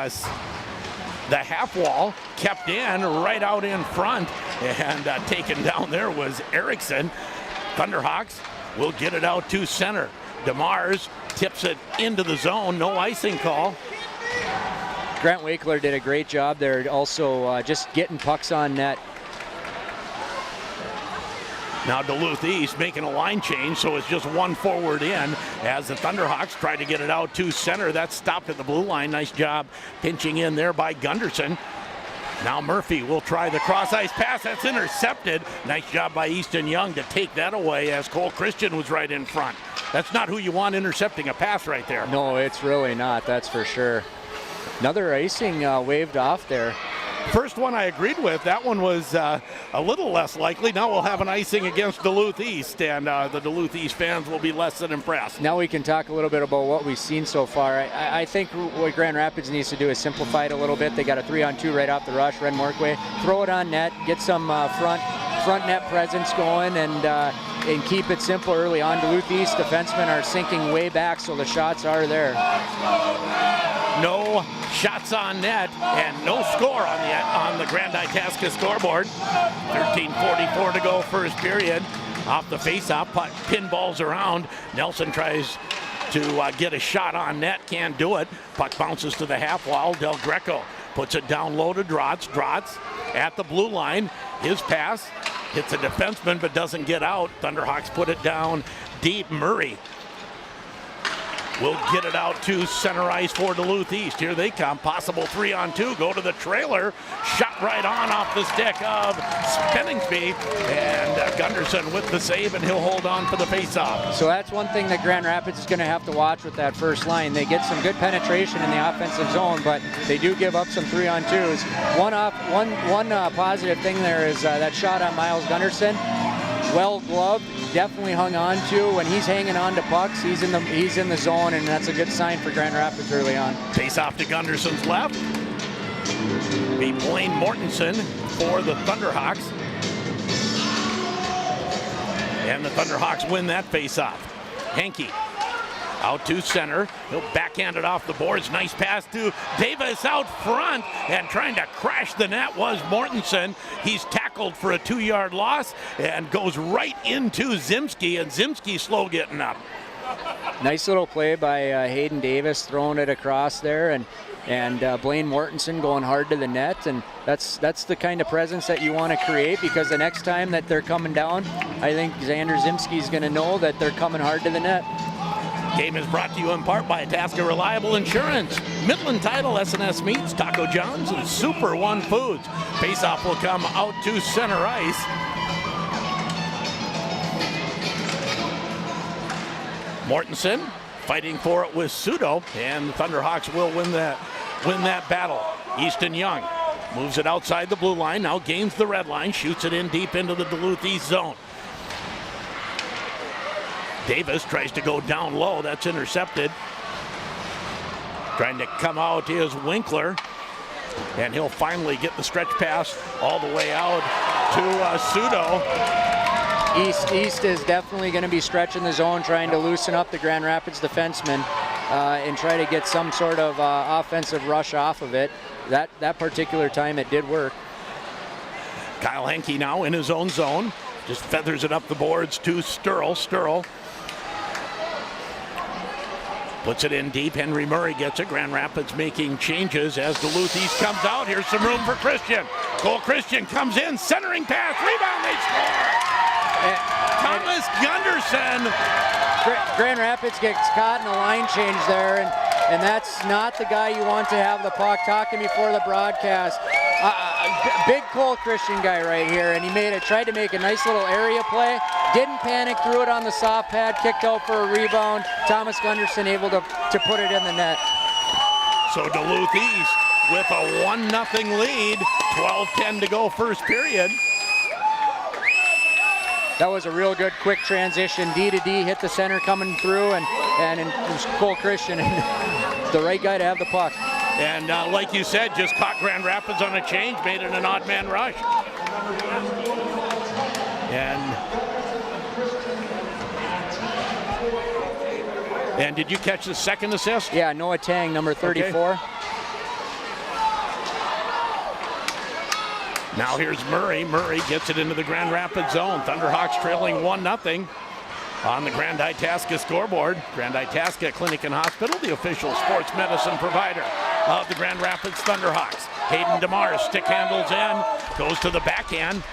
the half wall, kept in right out in front, and taken down there was Erickson. Thunderhawks will get it out to center. DeMars tips it into the zone. No icing call. Grant Wakeler did a great job there, also just getting pucks on net. Now Duluth East making a line change, so it's just one forward in as the Thunderhawks try to get it out to center. That's stopped at the blue line. Nice job pinching in there by Gunderson. Now Murphy will try the cross-ice pass. That's intercepted. Nice job by Easton Young to take that away as Cole Christian was right in front. That's not who you want intercepting a pass right there. No, it's really not. That's for sure. Another icing waved off there. First one I agreed with. That one was a little less likely. Now we'll have an icing against Duluth East, and the Duluth East fans will be less than impressed. Now we can talk a little bit about what we've seen so far. I think what Grand Rapids needs to do is simplify it a little bit. They got a 3-on-2 right off the rush. Ren Morkway, throw it on net, get some front net presence going, and keep it simple early on. Duluth East defensemen are sinking way back, so the shots are there. No shots on net and no score on the Grand Itasca scoreboard. 13:44 to go first period. Off the face-off, puck pinballs around. Nelson tries to get a shot on net, can't do it. Puck bounces to the half wall. Del Greco puts it down low to Drotz. Drotz at the blue line. His pass hits a defenseman but doesn't get out. Thunderhawks put it down deep. Murray will get it out to center ice for Duluth East. Here they come. Possible 3-on-2. Go to the trailer. Shot right on off the stick of Spinningsby. And Gunderson with the save, and he'll hold on for the faceoff. So that's one thing that Grand Rapids is going to have to watch with that first line. They get some good penetration in the offensive zone, but they do give up some 3-on-2s. One positive thing there is that shot on Miles Gunderson. Well gloved, definitely hung on to. When he's hanging on to pucks, he's in the zone, and that's a good sign for Grand Rapids early on. Face off to Gunderson's left. Be Blaine Mortensen for the Thunderhawks. And the Thunderhawks win that face-off. Henke out to center. He'll backhand it off the boards. Nice pass to Davis out front, and trying to crash the net was Mortensen. He's tackled for a 2-yard loss and goes right into Zimski, and Zimski slow getting up. Nice little play by Hayden Davis, throwing it across there, and Blaine Mortensen going hard to the net, and that's the kind of presence that you want to create, because the next time that they're coming down, I think Xander Zimski's going to know that they're coming hard to the net. Game is brought to you in part by Itasca Reliable Insurance, Midland Title, S&S Meats, Taco John's, and Super One Foods. Faceoff will come out to center ice. Mortensen fighting for it with Sudo, and the Thunderhawks will win that battle. Easton Young moves it outside the blue line, now gains the red line, shoots it in deep into the Duluth East zone. Davis tries to go down low. That's intercepted. Trying to come out is Winkler. And he'll finally get the stretch pass all the way out to Sudo. East is definitely going to be stretching the zone, trying to loosen up the Grand Rapids defenseman and try to get some sort of offensive rush off of it. That particular time it did work. Kyle Henke now in his own zone. Just feathers it up the boards to Sturl. Sturl puts it in deep. Henry Murray gets it. Grand Rapids making changes as Duluth East comes out. Here's some room for Christian. Cole Christian comes in. Centering pass. Rebound. They score. Thomas Gunderson. Grand Rapids gets caught in a line change there, and that's not the guy you want to have the puck. Talking before the broadcast. Big Cole Christian guy right here, and he tried to make a nice little area play. Didn't panic, threw it on the soft pad, kicked out for a rebound. Thomas Gunderson able to put it in the net. So Duluth East with a 1-0 lead, 12-10 to go first period. That was a real good quick transition. D to D, hit the center coming through, and it was Cole Christian, the right guy to have the puck. And like you said, just caught Grand Rapids on a change, made it an odd man rush. And did you catch the second assist? Yeah, Noah Tang, number 34. Okay. Now here's Murray. Murray gets it into the Grand Rapids zone. Thunderhawks trailing 1-0 on the Grand Itasca scoreboard. Grand Itasca Clinic and Hospital, the official sports medicine provider of the Grand Rapids Thunderhawks. Hayden DeMars stick handles in, goes to the backhand.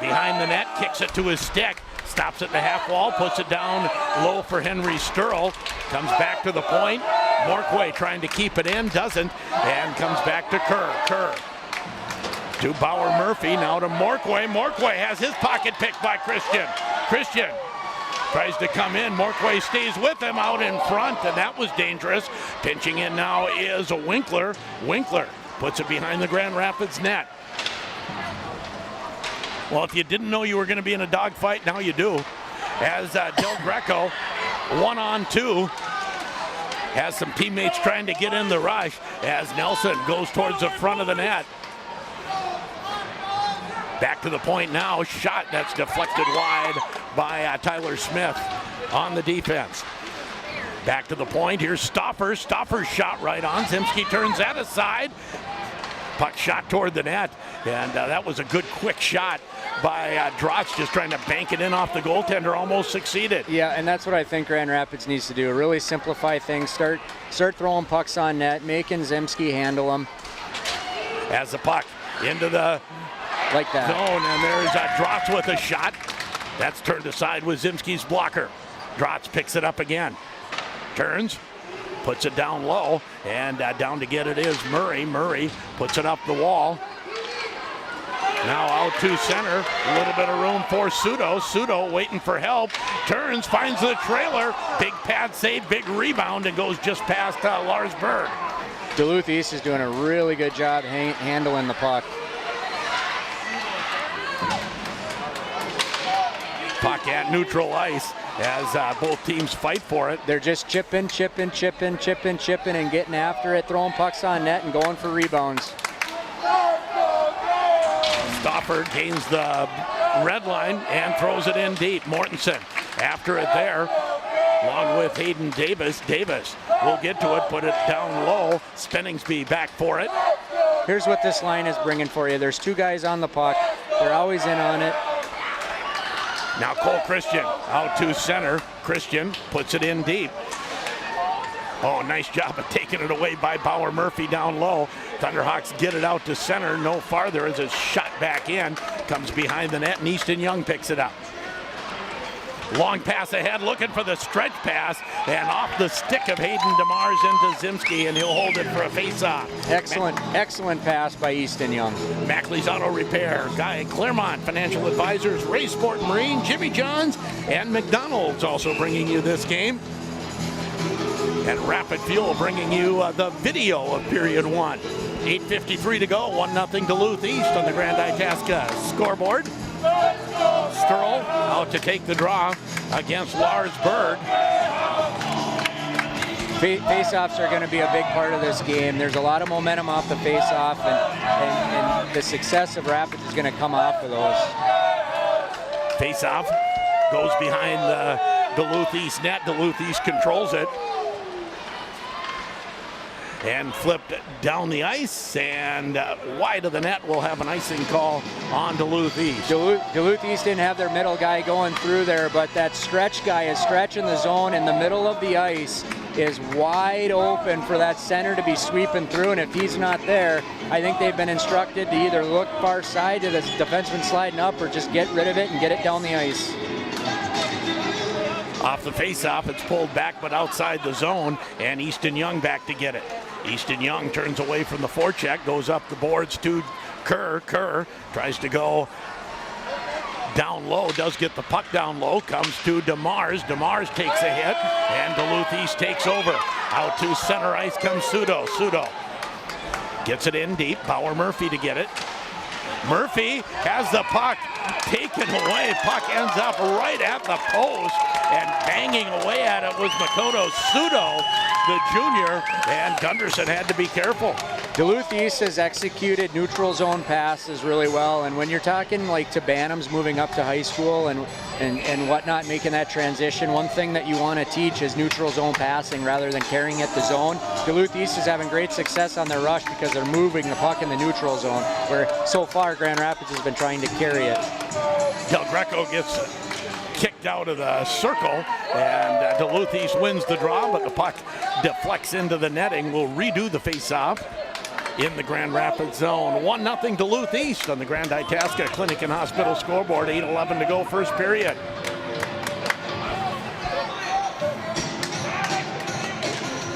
Behind the net, kicks it to his stick. Stops at the half wall, puts it down low for Henry Sturl. Comes back to the point. Morquay trying to keep it in, doesn't, and comes back to Kerr. Kerr to Bauer Murphy, now to Morquay. Morquay has his pocket picked by Christian. Christian tries to come in. Morquay stays with him out in front, and that was dangerous. Pinching in now is a Winkler. Winkler puts it behind the Grand Rapids net. Well, if you didn't know you were going to be in a dogfight, now you do. As Del Greco, 1-on-2, has some teammates trying to get in the rush as Nelson goes towards the front of the net. Back to the point now, shot that's deflected wide by Tyler Smith on the defense. Back to the point, here's Stoffer. Stoffer's shot right on. Zimski turns that aside. Puck shot toward the net, and that was a good quick shot by Drotz, just trying to bank it in off the goaltender, almost succeeded. Yeah, and that's what I think Grand Rapids needs to do, really simplify things, start throwing pucks on net, making Zimski handle them. As the puck into the like that zone, and there's Drotz with a shot. That's turned aside with Zimski's blocker. Drotz picks it up again. Turns, puts it down low, and down to get it is Murray. Murray puts it up the wall. Now out to center, a little bit of room for Sudo. Sudo waiting for help, turns, finds the trailer, big pad save, big rebound, and goes just past Lars Berg. Duluth East is doing a really good job handling the puck. Puck at neutral ice as both teams fight for it. They're just chipping, and getting after it, throwing pucks on net and going for rebounds. Stoffer gains the red line and throws it in deep. Mortensen after it there, along with Hayden Davis. Davis will get to it, put it down low. Spinningsby back for it. Here's what this line is bringing for you. There's two guys on the puck. They're always in on it. Now Cole Christian out to center. Christian puts it in deep. Oh, nice job of taking it away by Bauer Murphy down low. Thunderhawks get it out to center, no farther as it's shot back in. Comes behind the net and Easton Young picks it up. Long pass ahead, looking for the stretch pass, and off the stick of Hayden DeMars into Zimski, and he'll hold it for a face-off. Excellent pass by Easton Young. Mackley's Auto Repair, Guy Claremont Financial Advisors, Ray Sport Marine, Jimmy John's, and McDonald's also bringing you this game. And Rapid Fuel bringing you the video of period one. 8:53 to go, 1-0 Duluth East on the Grand Itasca scoreboard. Sturl out to take the draw against Lars Berg. Face-offs are going to be a big part of this game. There's a lot of momentum off the face-off, and the success of Rapids is going to come off of those. Face-off goes behind the Duluth East net. Duluth East controls it. and flipped down the ice, and wide of the net. We'll have an icing call on Duluth East. Duluth East didn't have their middle guy going through there, but that stretch guy is stretching the zone in the middle of the ice, is wide open for that center to be sweeping through, and if he's not there, I think they've been instructed to either look far side to the defenseman sliding up or just get rid of it and get it down the ice. Off the face-off, it's pulled back but outside the zone, and Easton Young back to get it. Easton Young turns away from the forecheck, goes up the boards to Kerr. Kerr tries to go down low, does get the puck down low, comes to DeMars. DeMars takes a hit, and Duluth East takes over. Out to center ice comes Sudo. Sudo gets it in deep. Bauer Murphy to get it. Murphy has the puck taken away. Puck ends up right at the post, and banging away at it was Makoto Sudo, the junior, and Gunderson had to be careful. Duluth East has executed neutral zone passes really well, and when you're talking like to Bantams moving up to high school and whatnot, making that transition, one thing that you want to teach is neutral zone passing rather than carrying it the zone. Duluth East is having great success on their rush because they're moving the puck in the neutral zone, where so far Grand Rapids has been trying to carry it. Del Greco gets kicked out of the circle, and Duluth East wins the draw, but the puck deflects into the netting. We'll redo the face-off in the Grand Rapids zone. 1-0 Duluth East on the Grand Itasca Clinic and Hospital scoreboard. 8:11 to go, first period.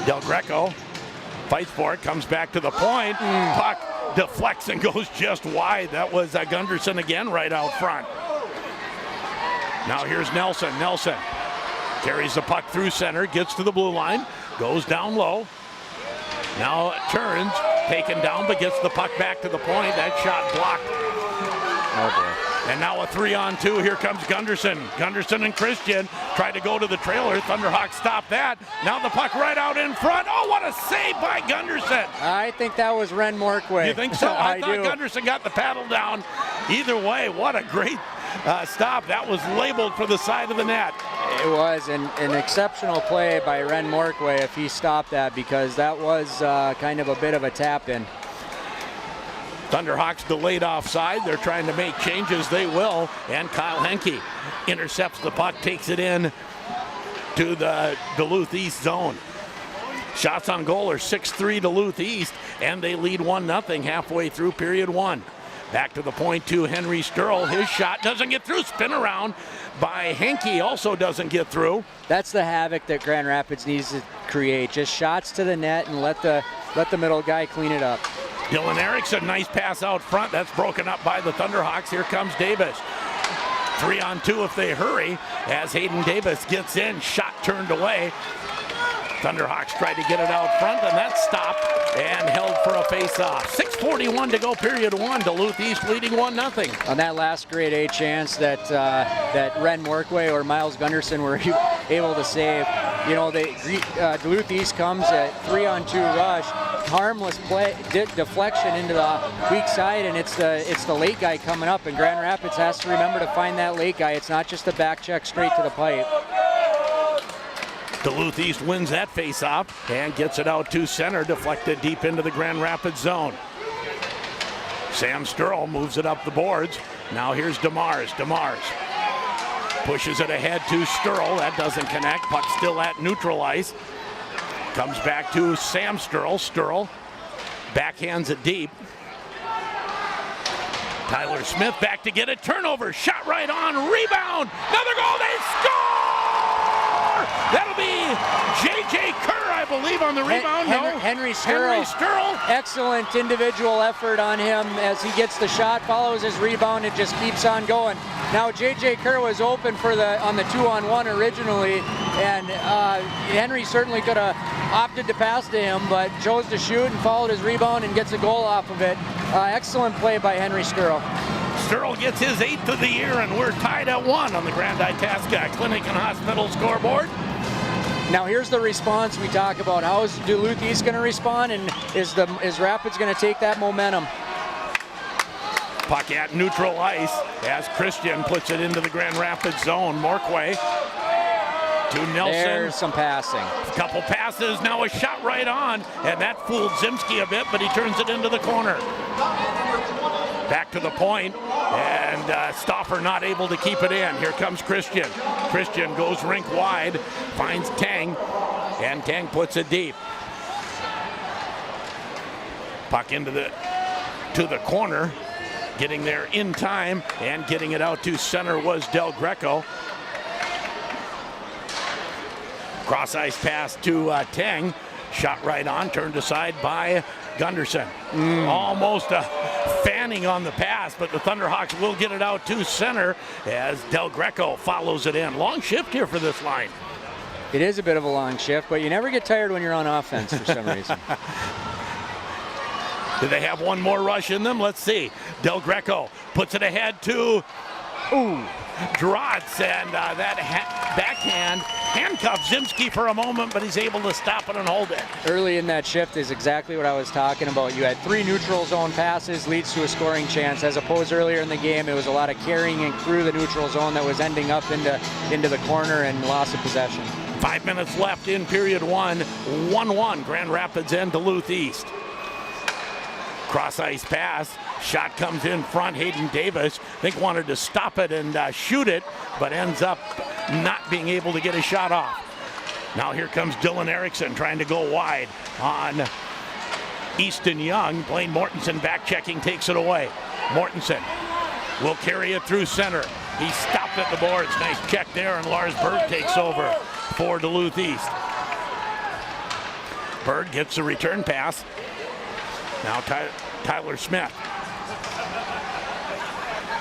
Del Greco fights for it, comes back to the point. Puck deflects and goes just wide. That was Gunderson again right out front. Now here's Nelson. Nelson carries the puck through center, gets to the blue line, goes down low. Now it turns, taken down, but gets the puck back to the point. That shot blocked. Oh boy. And now a 3-on-2. Here comes Gunderson. Gunderson and Christian try to go to the trailer. Thunderhawks stop that. Now the puck right out in front. Oh, what a save by Gunderson. I think that was Ren Morkway. You think so? I thought do. Gunderson got the paddle down. Either way, what a great stop. That was labeled for the side of the net. It was an exceptional play by Ren Morkway if he stopped that, because that was kind of a bit of a tap-in. Thunderhawks delayed offside. They're trying to make changes. They will. And Kyle Henke intercepts the puck, takes it in to the Duluth East zone. Shots on goal are 6-3 Duluth East, and they lead 1-0 halfway through period one. Back to the point to Henry Sturl. His shot doesn't get through. Spin around by Henke also doesn't get through. That's the havoc that Grand Rapids needs to create. Just shots to the net and let the middle guy clean it up. Dylan Erickson, nice pass out front. That's broken up by the Thunderhawks. Here comes Davis. 3-on-2 if they hurry, as Hayden Davis gets in. Shot turned away. Thunderhawks tried to get it out front, and that stopped and held for a face-off. 6:41 to go, period one. Duluth East leading 1-0. On that last grade A chance that Ren Morkway or Miles Gunderson were able to save, you know, Duluth East comes at 3-on-2 rush, harmless play, deflection into the weak side, and it's the late guy coming up, and Grand Rapids has to remember to find that late guy. It's not just a back check straight to the pipe. Duluth East wins that face-off and gets it out to center, deflected deep into the Grand Rapids zone. Sam Sturl moves it up the boards. Now here's DeMars. DeMars pushes it ahead to Sturl. That doesn't connect. Puck still at neutral ice. Comes back to Sam Sturl. Sturl backhands it deep. Tyler Smith back to get it. Turnover. Shot right on. Rebound. Another goal. They score! That'll be J.J. Kerr, I believe, on the rebound. Henry Sturl. Excellent individual effort on him as he gets the shot, follows his rebound, and just keeps on going. Now J.J. Kerr was open on the 2-on-1 originally, and Henry certainly could have opted to pass to him, but chose to shoot and followed his rebound and gets a goal off of it. Excellent play by Henry Sturl. Sturl gets his 8th of the year, and we're tied at 1 on the Grand Itasca Clinic and Hospital scoreboard. Now here's the response we talk about. How is Duluth East going to respond, and is Rapids going to take that momentum? Puck at neutral ice as Christian puts it into the Grand Rapids zone. Morkway to Nelson. There's some passing. A couple passes, now a shot shot right on, and that fooled Zimski a bit, but he turns it into the corner. Back to the point, and Stauffer not able to keep it in. Here comes Christian. Christian goes rink wide, finds Tang, and Tang puts it deep. Puck into the corner, getting there in time, and getting it out to center was Del Greco. Cross ice pass to Tang, shot right on, turned aside by Gunderson. Almost a fanning on the pass, but the Thunderhawks will get it out to center as Del Greco follows it in. Long shift here for this line. It is a bit of a long shift, but you never get tired when you're on offense for some reason. Do they have one more rush in them? Let's see. Del Greco puts it ahead to Drotz, and that backhand handcuffs Zimski for a moment, but he's able to stop it and hold it. Early in that shift is exactly what I was talking about. You had 3 neutral zone passes, leads to a scoring chance, as opposed earlier in the game, it was a lot of carrying through the neutral zone that was ending up into the corner and loss of possession. 5 minutes left in period 1, 1-1, Grand Rapids and Duluth East. Cross ice pass, shot comes in front. Hayden Davis, I think, wanted to stop it and shoot it, but ends up not being able to get a shot off. Now here comes Dylan Erickson trying to go wide on Easton Young. Blaine Mortensen back checking, takes it away. Mortensen will carry it through center. He stopped at the boards. Nice check there, and Lars Berg takes over for Duluth East. Berg gets the return pass. Now Tyler Smith.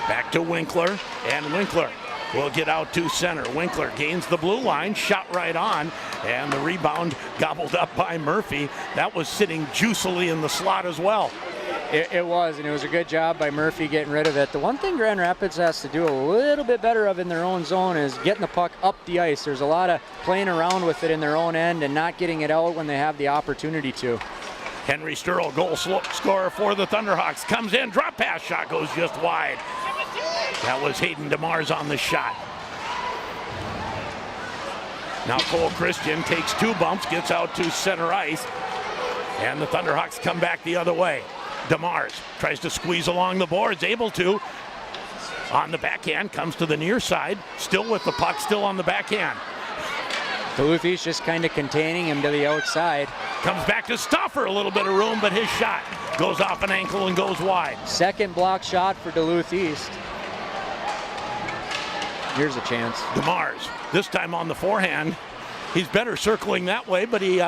Back to Winkler, and Winkler will get out to center. Winkler gains the blue line, shot right on, and the rebound gobbled up by Murphy. That was sitting juicily in the slot as well. It was, and it was a good job by Murphy getting rid of it. The one thing Grand Rapids has to do a little bit better of in their own zone is getting the puck up the ice. There's a lot of playing around with it in their own end and not getting it out when they have the opportunity to. Henry Sturl, goal scorer for the Thunderhawks, comes in, drop pass, shot goes just wide. That was Hayden DeMars on the shot. Now Cole Christian takes 2 bumps, gets out to center ice, and the Thunderhawks come back the other way. DeMars tries to squeeze along the boards, able to. On the backhand, comes to the near side, still with the puck, still on the backhand. Duluth East just kind of containing him to the outside. Comes back to Stauffer, a little bit of room, but his shot goes off an ankle and goes wide. Second block shot for Duluth East. Here's a chance. DeMars, this time on the forehand. He's better circling that way, but he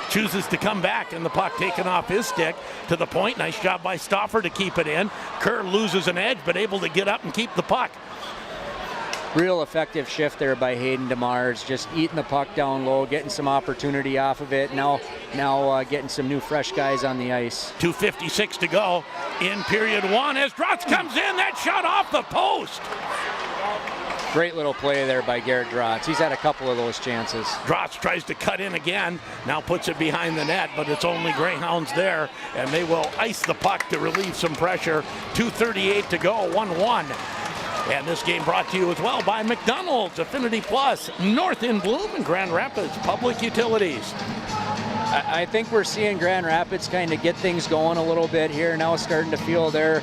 chooses to come back, and the puck taken off his stick to the point. Nice job by Stauffer to keep it in. Kerr loses an edge, but able to get up and keep the puck. Real effective shift there by Hayden DeMars, just eating the puck down low, getting some opportunity off of it. Now getting some new fresh guys on the ice. 2:56 to go in period 1 as Drotz comes in. That shot off the post. Great little play there by Garrett Drotz. He's had a couple of those chances. Drotz tries to cut in again, now puts it behind the net, but it's only Greyhounds there, and they will ice the puck to relieve some pressure. 2:38 to go, 1-1. And this game brought to you as well by McDonald's, Affinity Plus, North in Bloom, and Grand Rapids Public Utilities. I think we're seeing Grand Rapids kind of get things going a little bit here now, starting to feel their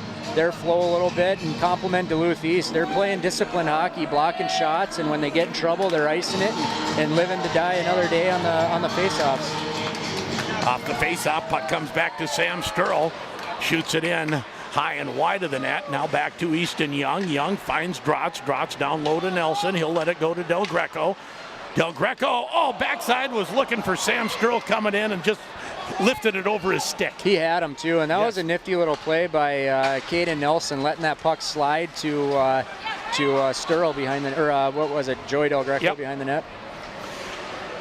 flow a little bit and complement Duluth East. They're playing disciplined hockey, blocking shots, and when they get in trouble, they're icing it and living to die another day on the faceoffs. Off the faceoff, puck comes back to Sam Sturl, shoots it in high and wide of the net. Now back to Easton Young. Young finds Drotz. Drotz down low to Nelson. He'll let it go to Del Greco. Del Greco, backside, was looking for Sam Sturl coming in and just lifted it over his stick. He had him too, and that was a nifty little play by Caden Nelson, letting that puck slide to Sturl behind the, Joey Del Greco behind the net.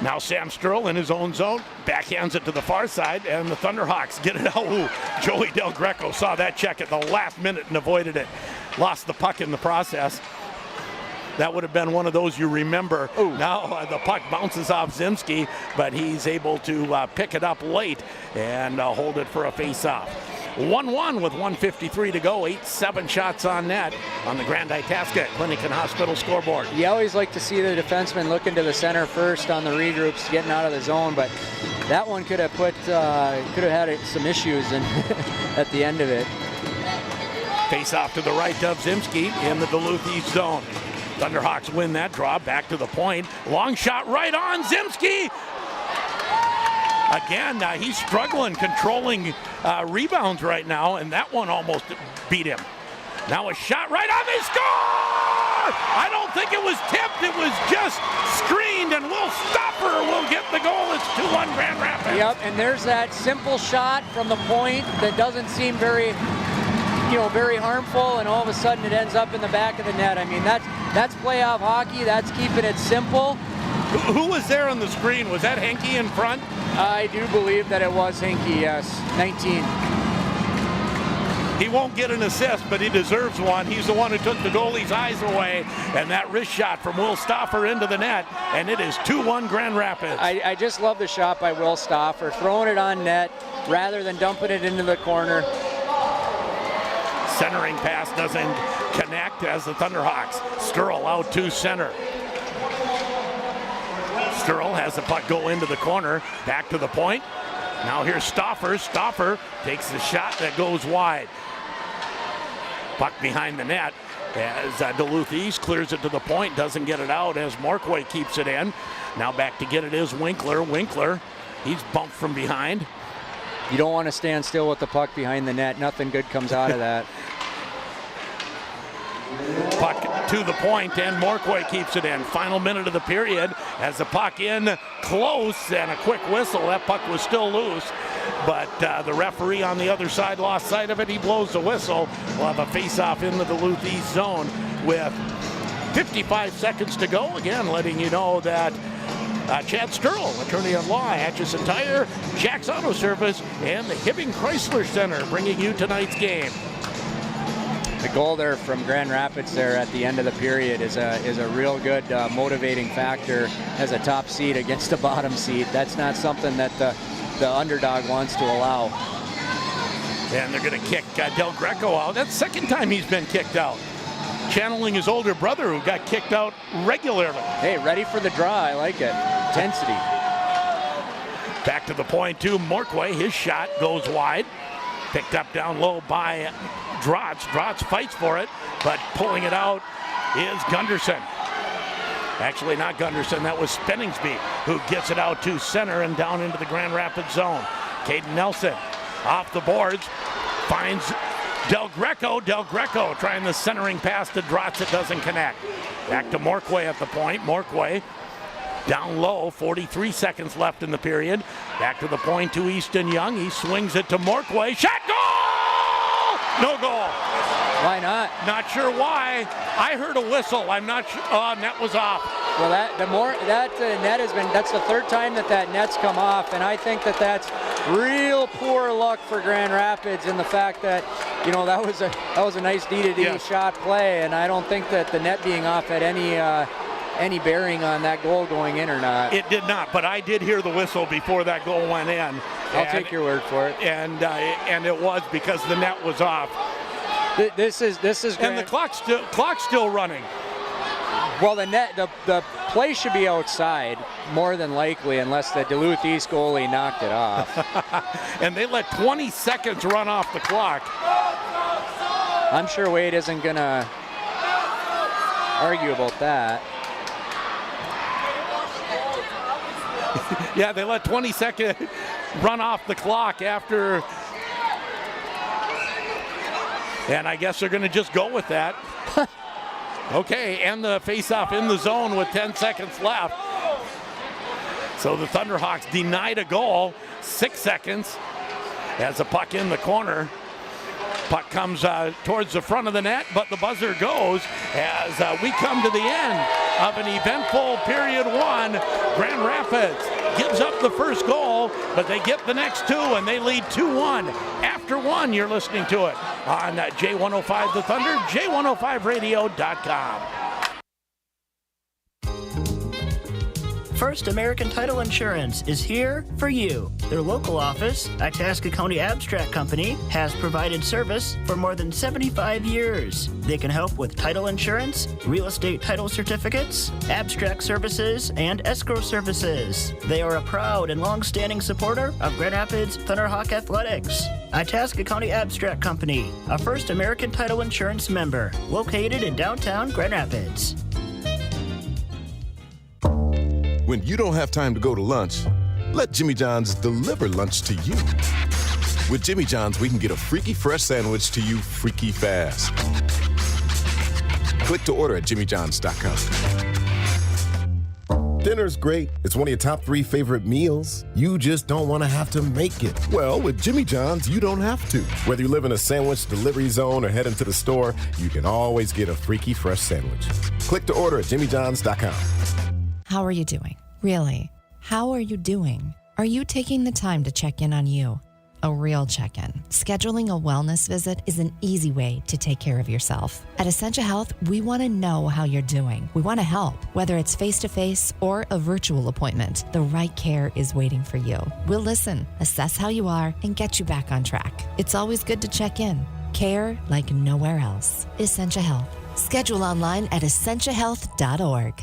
Now Sam Sturl in his own zone, backhands it to the far side, and the Thunderhawks get it out. Ooh, Joey Del Greco saw that check at the last minute and avoided it. Lost the puck in the process. That would have been one of those you remember. Ooh. Now the puck bounces off Zimski, but he's able to pick it up late and hold it for a face-off. 1-1 with 1:53 to go, 8-7 shots on net on the Grand Itasca Clinic and Hospital scoreboard. You always like to see the defenseman looking to the center first on the regroups, getting out of the zone, but that one could have had some issues in at the end of it. Face off to the right, Dovzimski in the Duluth East zone. Thunderhawks win that draw, back to the point. Long shot right on Zimski. Again, he's struggling controlling rebounds right now, and that one almost beat him. Now a shot right on, they score! I don't think it was tipped, it was just screened, and Will Stopper will get the goal. It's 2-1 Grand Rapids. Yep, and there's that simple shot from the point that doesn't seem very harmful, and all of a sudden it ends up in the back of the net. I mean, that's playoff hockey. That's keeping it simple. Who was there on the screen? Was that Henke in front? I do believe that it was Henke, yes. 19. He won't get an assist, but he deserves one. He's the one who took the goalie's eyes away, and that wrist shot from Will Stoffer into the net, and it is 2-1 Grand Rapids. I just love the shot by Will Stoffer, throwing it on net rather than dumping it into the corner. Centering pass doesn't connect as the Thunderhawks. Sturl out to center. Sturl has the puck go into the corner, back to the point. Now here's Stoffer. Stoffer takes the shot that goes wide. Puck behind the net as Duluth East clears it to the point, doesn't get it out as Morquay keeps it in. Now back to get it is Winkler. Winkler, he's bumped from behind. You don't want to stand still with the puck behind the net. Nothing good comes out of that. Puck to the point, and Morquay keeps it in. Final minute of the period as the puck in close, and a quick whistle. That puck was still loose, but the referee on the other side lost sight of it. He blows the whistle. We'll have a face-off in the Duluth East zone with 55 seconds to go. Again, letting you know that Chad Sturl, attorney at law, Atchison Tire, Jack's Auto Service, and the Hibbing Chrysler Center bringing you tonight's game. The goal there from Grand Rapids there at the end of the period is a real good motivating factor as a top seed against a bottom seed. That's not something that the underdog wants to allow. And they're going to kick Del Greco out. That's the second time he's been kicked out. Channeling his older brother who got kicked out regularly. Hey, ready for the draw. I like it. Intensity. Back to the point too. Morquay, his shot goes wide. Picked up down low by Drotz. Drotz fights for it, but pulling it out is Gunderson. Actually, not Gunderson. That was Spenningsby who gets it out to center and down into the Grand Rapids zone. Caden Nelson off the boards finds Del Greco. Del Greco trying the centering pass to Drotz. It doesn't connect. Back to Morquay at the point. Morquay down low, 43 seconds left in the period. Back to the point to Easton Young. He swings it to Morquay. Shot, goal! No goal. Why not? Not sure why. I heard a whistle. I'm not sure. Oh, net was off. Well, net has been. That's the third time that net's come off, and I think that's real poor luck for Grand Rapids in the fact that that was a nice D-to-D shot play, and I don't think that the net being off had any bearing on that goal going in or not. It did not, but I did hear the whistle before that goal went in. I'll take your word for it. And it was because the net was off. This is and the clock's still running. Well, the play should be outside more than likely, unless the Duluth East goalie knocked it off. And they let 20 seconds run off the clock. I'm sure Wade isn't gonna argue about that. Yeah, they let 20 seconds run off the clock after. And I guess they're going to just go with that. Okay, and the face-off in the zone with 10 seconds left. So the Thunderhawks denied a goal, 6 seconds, as the puck in the corner. Puck comes towards the front of the net, but the buzzer goes as we come to the end of an eventful period one. Grand Rapids gives up the first goal, but they get the next two, and they lead 2-1. After one, you're listening to it on J105 The Thunder, J105radio.com. First American Title Insurance is here for you. Their local office, Itasca County Abstract Company, has provided service for more than 75 years. They can help with title insurance, real estate title certificates, abstract services, and escrow services. They are a proud and long-standing supporter of Grand Rapids Thunderhawk Athletics. Itasca County Abstract Company, a First American Title Insurance member, located in downtown Grand Rapids. When you don't have time to go to lunch, let Jimmy John's deliver lunch to you. With Jimmy John's, we can get a freaky fresh sandwich to you freaky fast. Click to order at jimmyjohns.com. Dinner's great. It's one of your top 3 favorite meals. You just don't want to have to make it. Well, with Jimmy John's, you don't have to. Whether you live in a sandwich delivery zone or head into the store, you can always get a freaky fresh sandwich. Click to order at jimmyjohns.com. How are you doing? Really? How are you doing? Are you taking the time to check in on you? A real check-in. Scheduling a wellness visit is an easy way to take care of yourself. At Essentia Health, we want to know how you're doing. We want to help. Whether it's face-to-face or a virtual appointment, the right care is waiting for you. We'll listen, assess how you are, and get you back on track. It's always good to check in. Care like nowhere else. Essentia Health. Schedule online at essentiahealth.org.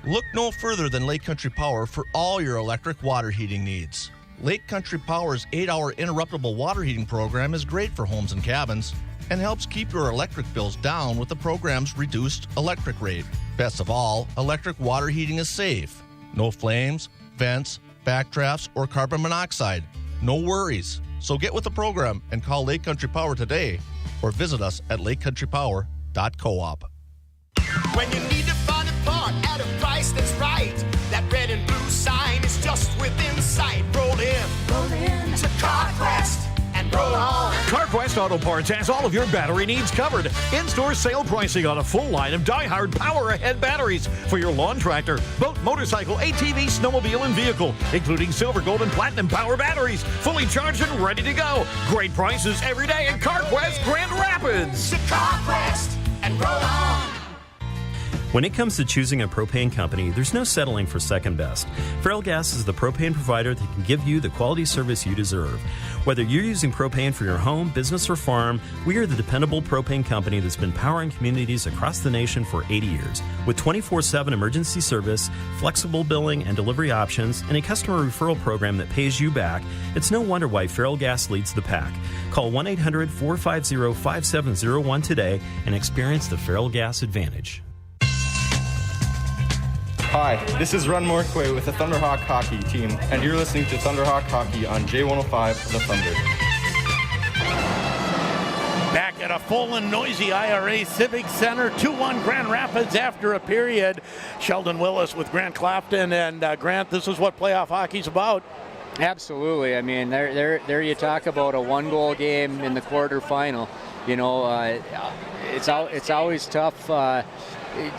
Look no further than Lake Country Power for all your electric water heating needs. Lake Country Power's 8-hour interruptible water heating program is great for homes and cabins and helps keep your electric bills down with the program's reduced electric rate. Best of all, electric water heating is safe. No flames, vents, backdrafts, or carbon monoxide. No worries. So get with the program and call Lake Country Power today or visit us at lakecountrypower.coop. When you need to find a part at a price that's right, that red and blue sign is just within sight. Roll in to CarQuest and roll on. CarQuest Auto Parts has all of your battery needs covered. In-store sale pricing on a full line of die-hard Power Ahead batteries for your lawn tractor, boat, motorcycle, ATV, snowmobile, and vehicle, including silver, gold, and platinum power batteries, fully charged and ready to go. Great prices every day at CarQuest Grand Rapids. To CarQuest and roll on. When it comes to choosing a propane company, there's no settling for second best. Feral Gas is the propane provider that can give you the quality service you deserve. Whether you're using propane for your home, business, or farm, we are the dependable propane company that's been powering communities across the nation for 80 years. With 24/7 emergency service, flexible billing and delivery options, and a customer referral program that pays you back, it's no wonder why Feral Gas leads the pack. Call 1-800-450-5701 today and experience the Feral Gas advantage. Hi, this is Ron Morquay with the Thunderhawk Hockey Team, and you're listening to Thunderhawk Hockey on J105 The Thunder. Back at a full and noisy IRA Civic Center, 2-1 Grand Rapids after a period. Sheldon Willis with Grant Clapton, and Grant, this is what playoff hockey's about. Absolutely. I mean, there you talk about a one-goal game in the quarterfinal. You know, it's always tough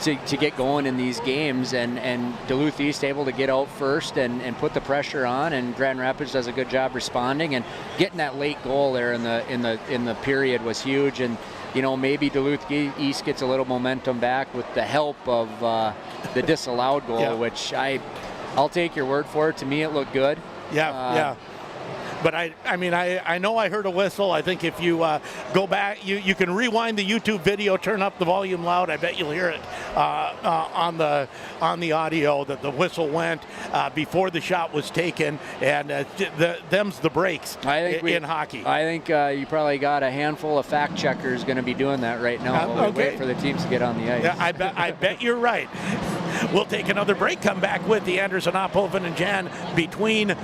to get going in these games, and Duluth East able to get out first and put the pressure on, and Grand Rapids does a good job responding, and getting that late goal there in the period was huge. And you know, maybe Duluth East gets a little momentum back with the help of the disallowed goal, which I'll take your word for it. To me, it looked good. Yeah. But I mean, I know I heard a whistle. I think if you go back, you can rewind the YouTube video, turn up the volume loud. I bet you'll hear it on the audio that the whistle went before the shot was taken, and them's the breaks in hockey. I think you probably got a handful of fact checkers going to be doing that right now while we wait for the teams to get on the ice. Yeah, I bet you're right. We'll take another break. Come back with the Anderson, Ophoven, and Jan between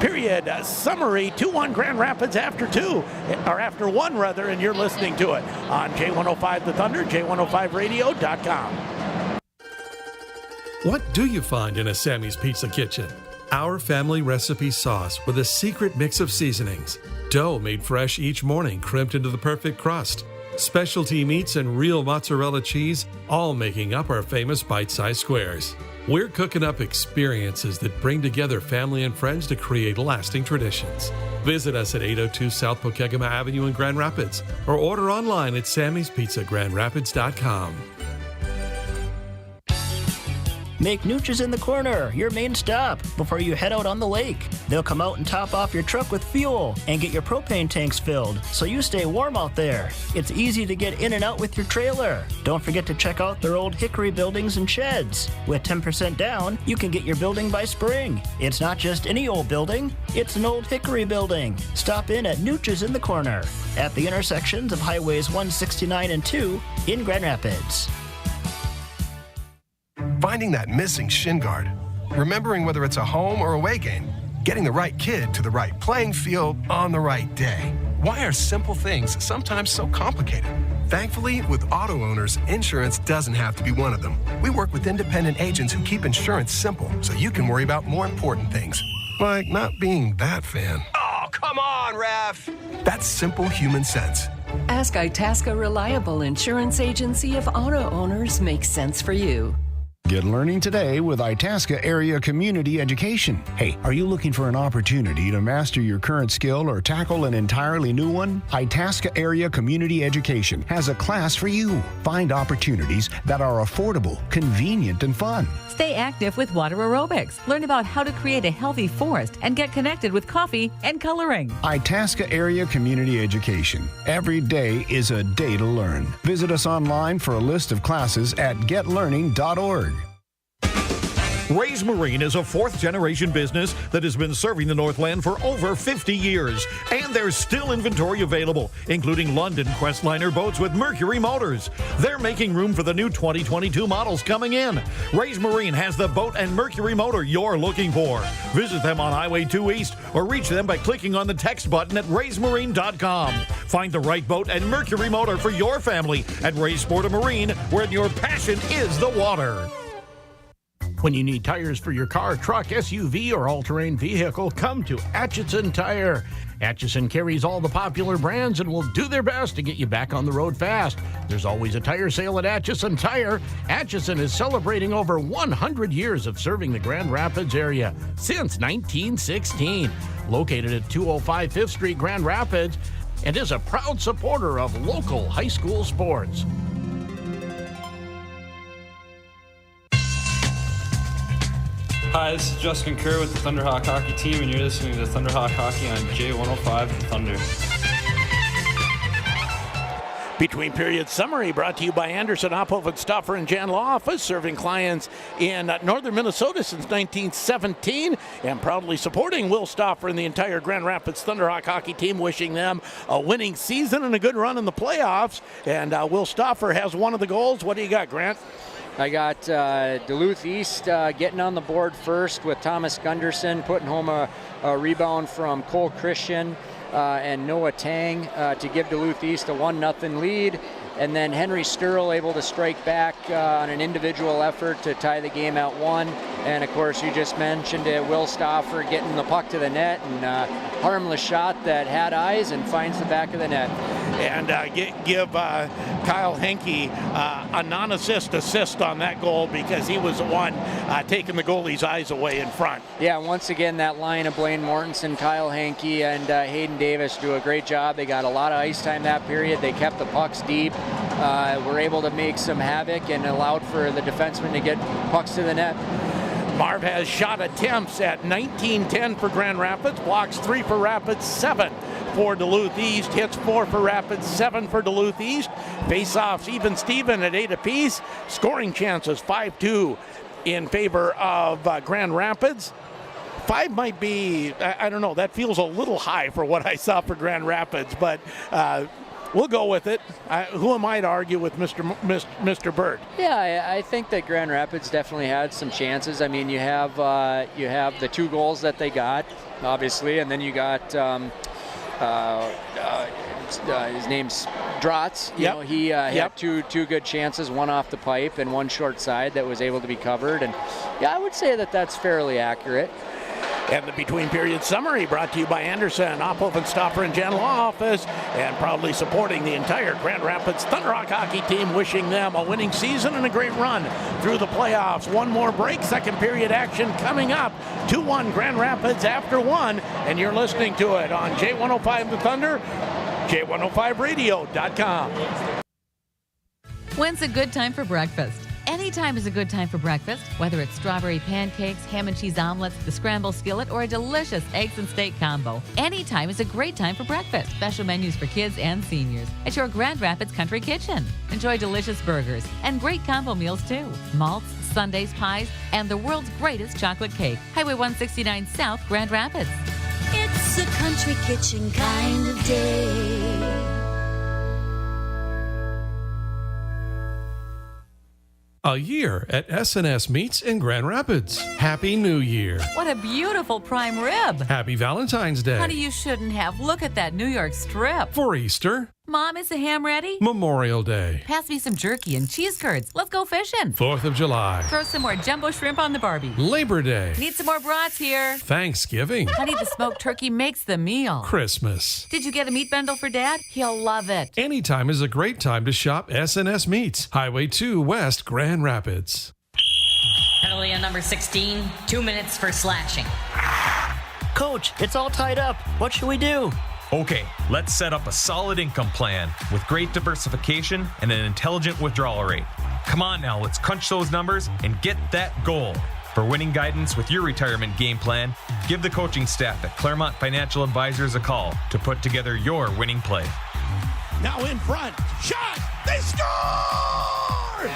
period summary. 2-1 Grand Rapids after one, and you're listening to it on J105 The Thunder, J105radio.com. What do you find in a Sammy's Pizza Kitchen? Our family recipe sauce with a secret mix of seasonings. Dough made fresh each morning, crimped into the perfect crust. Specialty meats and real mozzarella cheese, all making up our famous bite-sized squares. We're cooking up experiences that bring together family and friends to create lasting traditions. Visit us at 802 South Pokegama Avenue in Grand Rapids, or order online at sammyspizzagrandrapids.com. Make Nooch's in the Corner your main stop before you head out on the lake. They'll come out and top off your truck with fuel and get your propane tanks filled so you stay warm out there. It's easy to get in and out with your trailer. Don't forget to check out their old hickory buildings and sheds. With 10% down, you can get your building by spring. It's not just any old building, it's an old hickory building. Stop in at Nooch's in the Corner at the intersections of Highways 169 and 2 in Grand Rapids. Finding that missing shin guard, remembering whether it's a home or away game, getting the right kid to the right playing field on the right day. Why are simple things sometimes so complicated? Thankfully, with auto owners, insurance doesn't have to be one of them. We work with independent agents who keep insurance simple so you can worry about more important things, like not being that fan. Oh, come on, Ref. That's simple human sense. Ask Itasca Reliable Insurance Agency if auto owners make sense for you. Get learning today with Itasca Area Community Education. Hey, are you looking for an opportunity to master your current skill or tackle an entirely new one? Itasca Area Community Education has a class for you. Find opportunities that are affordable, convenient, and fun. Stay active with water aerobics. Learn about how to create a healthy forest and get connected with coffee and coloring. Itasca Area Community Education. Every day is a day to learn. Visit us online for a list of classes at getlearning.org. Ray's Marine is a fourth-generation business that has been serving the Northland for over 50 years. And there's still inventory available, including London Questliner boats with Mercury motors. They're making room for the new 2022 models coming in. Ray's Marine has the boat and Mercury motor you're looking for. Visit them on Highway 2 East or reach them by clicking on the text button at raysmarine.com. Find the right boat and Mercury motor for your family at Ray's Sport Marine, where your passion is the water. When you need tires for your car, truck, SUV, or all-terrain vehicle, come to Atchison Tire. Atchison carries all the popular brands and will do their best to get you back on the road fast. There's always a tire sale at Atchison Tire. Atchison is celebrating over 100 years of serving the Grand Rapids area since 1916. Located at 205 5th Street, Grand Rapids, and is a proud supporter of local high school sports. Hi, this is Justin Kerr with the Thunderhawk Hockey Team, and you're listening to Thunderhawk Hockey on J105 The Thunder. Between Period Summary brought to you by Anderson, Ophoven, Stauffer, and Jan Law Office, serving clients in northern Minnesota since 1917 and proudly supporting Will Stauffer and the entire Grand Rapids Thunderhawk Hockey Team, wishing them a winning season and a good run in the playoffs. And Will Stauffer has one of the goals. What do you got, Grant? I got Duluth East getting on the board first with Thomas Gunderson putting home a rebound from Cole Christian and Noah Tang to give Duluth East a 1-0 lead. And then Henry Sturl able to strike back on an individual effort to tie the game at 1. And of course, you just mentioned it, Will Stauffer getting the puck to the net, and harmless shot that had eyes and finds the back of the net. And give Kyle Henke a non-assist on that goal, because he was the one taking the goalie's eyes away in front. Yeah, once again, that line of Blaine Mortensen, Kyle Henke, and Hayden Davis do a great job. They got a lot of ice time that period. They kept the pucks deep. Were able to make some havoc and allowed for the defensemen to get pucks to the net. Marv has shot attempts at 19-10 for Grand Rapids, blocks 3 for Rapids, 7 for Duluth East, hits 4 for Rapids, 7 for Duluth East. Face-offs even Steven at 8 apiece. Scoring chances 5-2 in favor of Grand Rapids. 5 might be, I don't know, that feels a little high for what I saw for Grand Rapids, but we'll go with it. Who am I to argue with Mr. Bird? Yeah, I think that Grand Rapids definitely had some chances. I mean, you have the 2 goals that they got, obviously, and then you got his name's Drotz. You know, he had two good chances, one off the pipe and one short side that was able to be covered. And yeah, I would say that that's fairly accurate. And the Between Period Summary brought to you by Anderson, Ophoven, Stauffer, and Jan Law Office, and proudly supporting the entire Grand Rapids Thunderhawk Hockey Team, wishing them a winning season and a great run through the playoffs. One more break, second period action coming up. 2-1 Grand Rapids after 1, and you're listening to it on J105 The Thunder, J105radio.com. When's a good time for breakfast? Anytime is a good time for breakfast, whether it's strawberry pancakes, ham and cheese omelets, the scrambled skillet, or a delicious eggs and steak combo. Anytime is a great time for breakfast. Special menus for kids and seniors at your Grand Rapids Country Kitchen. Enjoy delicious burgers and great combo meals too. Malts, sundaes, pies, and the world's greatest chocolate cake. Highway 169 South, Grand Rapids. It's a country kitchen kind of day. A year at S&S Meats in Grand Rapids. Happy New Year. What a beautiful prime rib. Happy Valentine's Day. Honey, you shouldn't have. Look at that New York strip. For Easter. Mom, is the ham ready? Memorial Day. Pass me some jerky and cheese curds. Let's go fishing. 4th of July. Throw some more jumbo shrimp on the Barbie. Labor Day. Need some more brats here. Thanksgiving. Honey, the smoked turkey makes the meal. Christmas. Did you get a meat bundle for Dad? He'll love it. Anytime is a great time to shop S&S Meats. Highway 2 West, Grand Rapids. Penalty on number 16, 2 minutes for slashing. Coach, it's all tied up. What should we do? Okay, let's set up a solid income plan with great diversification and an intelligent withdrawal rate. Come on now, let's crunch those numbers and get that goal. For winning guidance with your retirement game plan, give the coaching staff at Claremont Financial Advisors a call to put together your winning play. Now in front, shot, they score!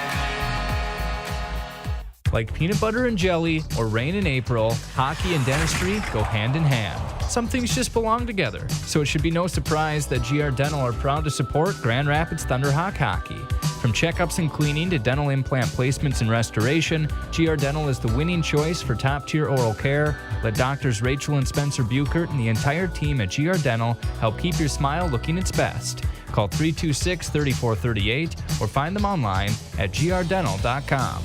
Like peanut butter and jelly or rain in April, hockey and dentistry go hand in hand. Some things just belong together, so it should be no surprise that GR Dental are proud to support Grand Rapids Thunderhawk Hockey. From checkups and cleaning to dental implant placements and restoration, GR Dental is the winning choice for top-tier oral care. Let doctors Rachel and Spencer Buchert and the entire team at GR Dental help keep your smile looking its best. Call 326-3438 or find them online at grdental.com.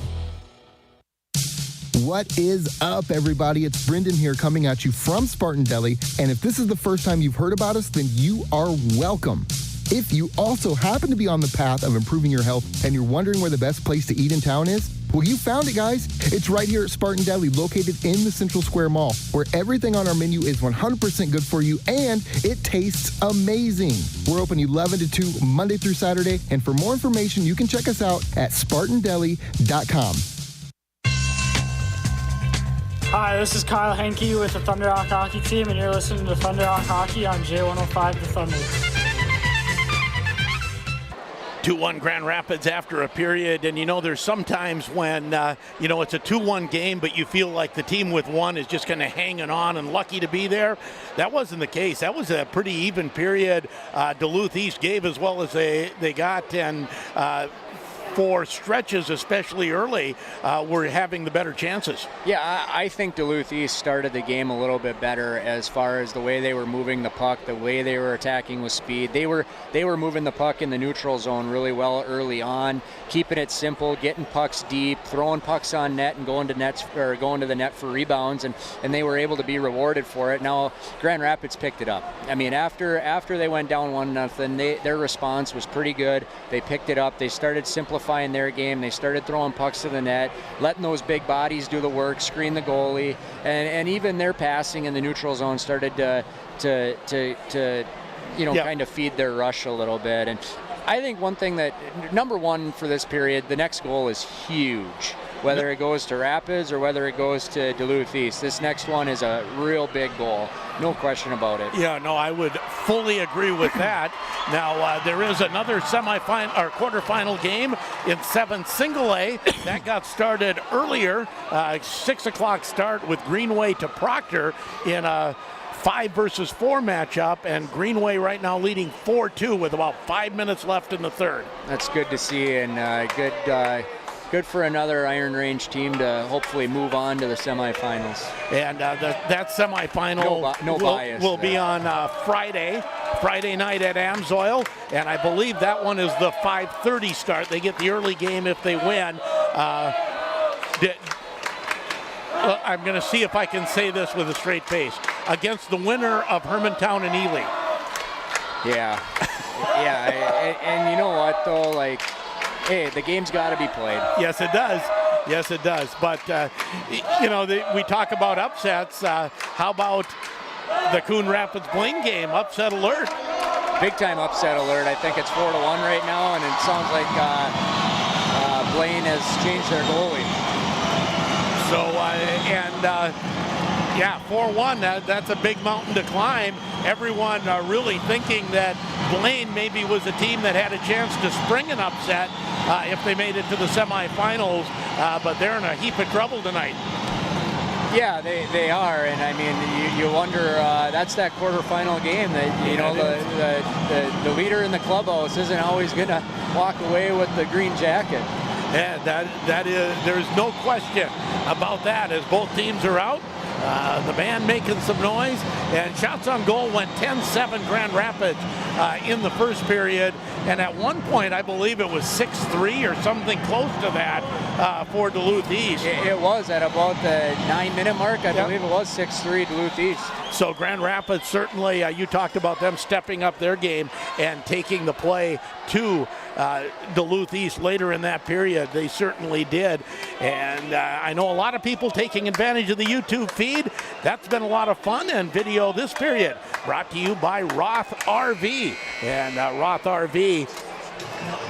What is up, everybody? It's Brendan here coming at you from Spartan Deli. And if this is the first time you've heard about us, then you are welcome. If you also happen to be on the path of improving your health and you're wondering where the best place to eat in town is, well, you found it, guys. It's right here at Spartan Deli, located in the Central Square Mall, where everything on our menu is 100% good for you and it tastes amazing. We're open 11 to 2 Monday through Saturday. And for more information, you can check us out at spartandeli.com. Hi, this is Kyle Henke with the Thunderhawk Hockey Team, and you're listening to Thunderhawk Hockey on J105 The Thunder. 2-1 Grand Rapids after a period, and there's sometimes when it's a 2-1 game, but you feel like the team with one is just kind of hanging on and lucky to be there. That wasn't the case. That was a pretty even period. Duluth East gave as well as they got, and for stretches, especially early, were having the better chances. Yeah, I think Duluth East started the game a little bit better as far as the way they were moving the puck, the way they were attacking with speed. They were moving the puck in the neutral zone really well early on, keeping it simple, getting pucks deep, throwing pucks on net and going to the net for rebounds, and they were able to be rewarded for it. Now Grand Rapids picked it up. I mean, after they went down 1-0, their response was pretty good. They picked it up. They started simplifying their game. They started throwing pucks to the net, letting those big bodies do the work, screen the goalie, and even their passing in the neutral zone started to kind of feed their rush a little bit. And I think one thing that, number one for this period, the next goal is huge. Whether it goes to Rapids or whether it goes to Duluth East, this next one is a real big goal. No question about it. Yeah, no, I would fully agree with that. Now, there is another semifinal or quarterfinal game in 7 single A. That got started earlier, 6 o'clock start with Greenway to Proctor in a 5 versus 4 matchup, and Greenway right now leading 4-2 with about 5 minutes left in the third. That's good to see, and good for another Iron Range team to hopefully move on to the semifinals. And that semifinal will be on Friday night at Amsoil, and I believe that one is the 5:30 start. They get the early game if they win. I'm going to see if I can say this with a straight face. Against the winner of Hermantown and Ely. Yeah. And you know what, though? Like, hey, the game's got to be played. Yes, it does. Yes, it does. But, we talk about upsets. How about the Coon Rapids Blaine game? Upset alert. Big time upset alert. I think it's 4-1 right now, and it sounds like Blaine has changed their goalie. So, 4-1, that's a big mountain to climb. Everyone really thinking that Blaine maybe was a team that had a chance to spring an upset if they made it to the semifinals, but they're in a heap of trouble tonight. Yeah, they are, and I mean, you wonder, that's that quarterfinal game that, the leader in the clubhouse isn't always going to walk away with the green jacket. Yeah, that is, there's no question about that as both teams are out. The band making some noise, and shots on goal went 10-7 Grand Rapids in the first period, and at one point I believe it was 6-3 or something close to that for Duluth East. It was at about the 9-minute mark. I believe it was 6-3 Duluth East. So Grand Rapids certainly, you talked about them stepping up their game and taking the play to Duluth East later in that period. They certainly did. And I know a lot of people taking advantage of the YouTube feed. That's been a lot of fun and video this period. Brought to you by Roth RV. And Roth RV,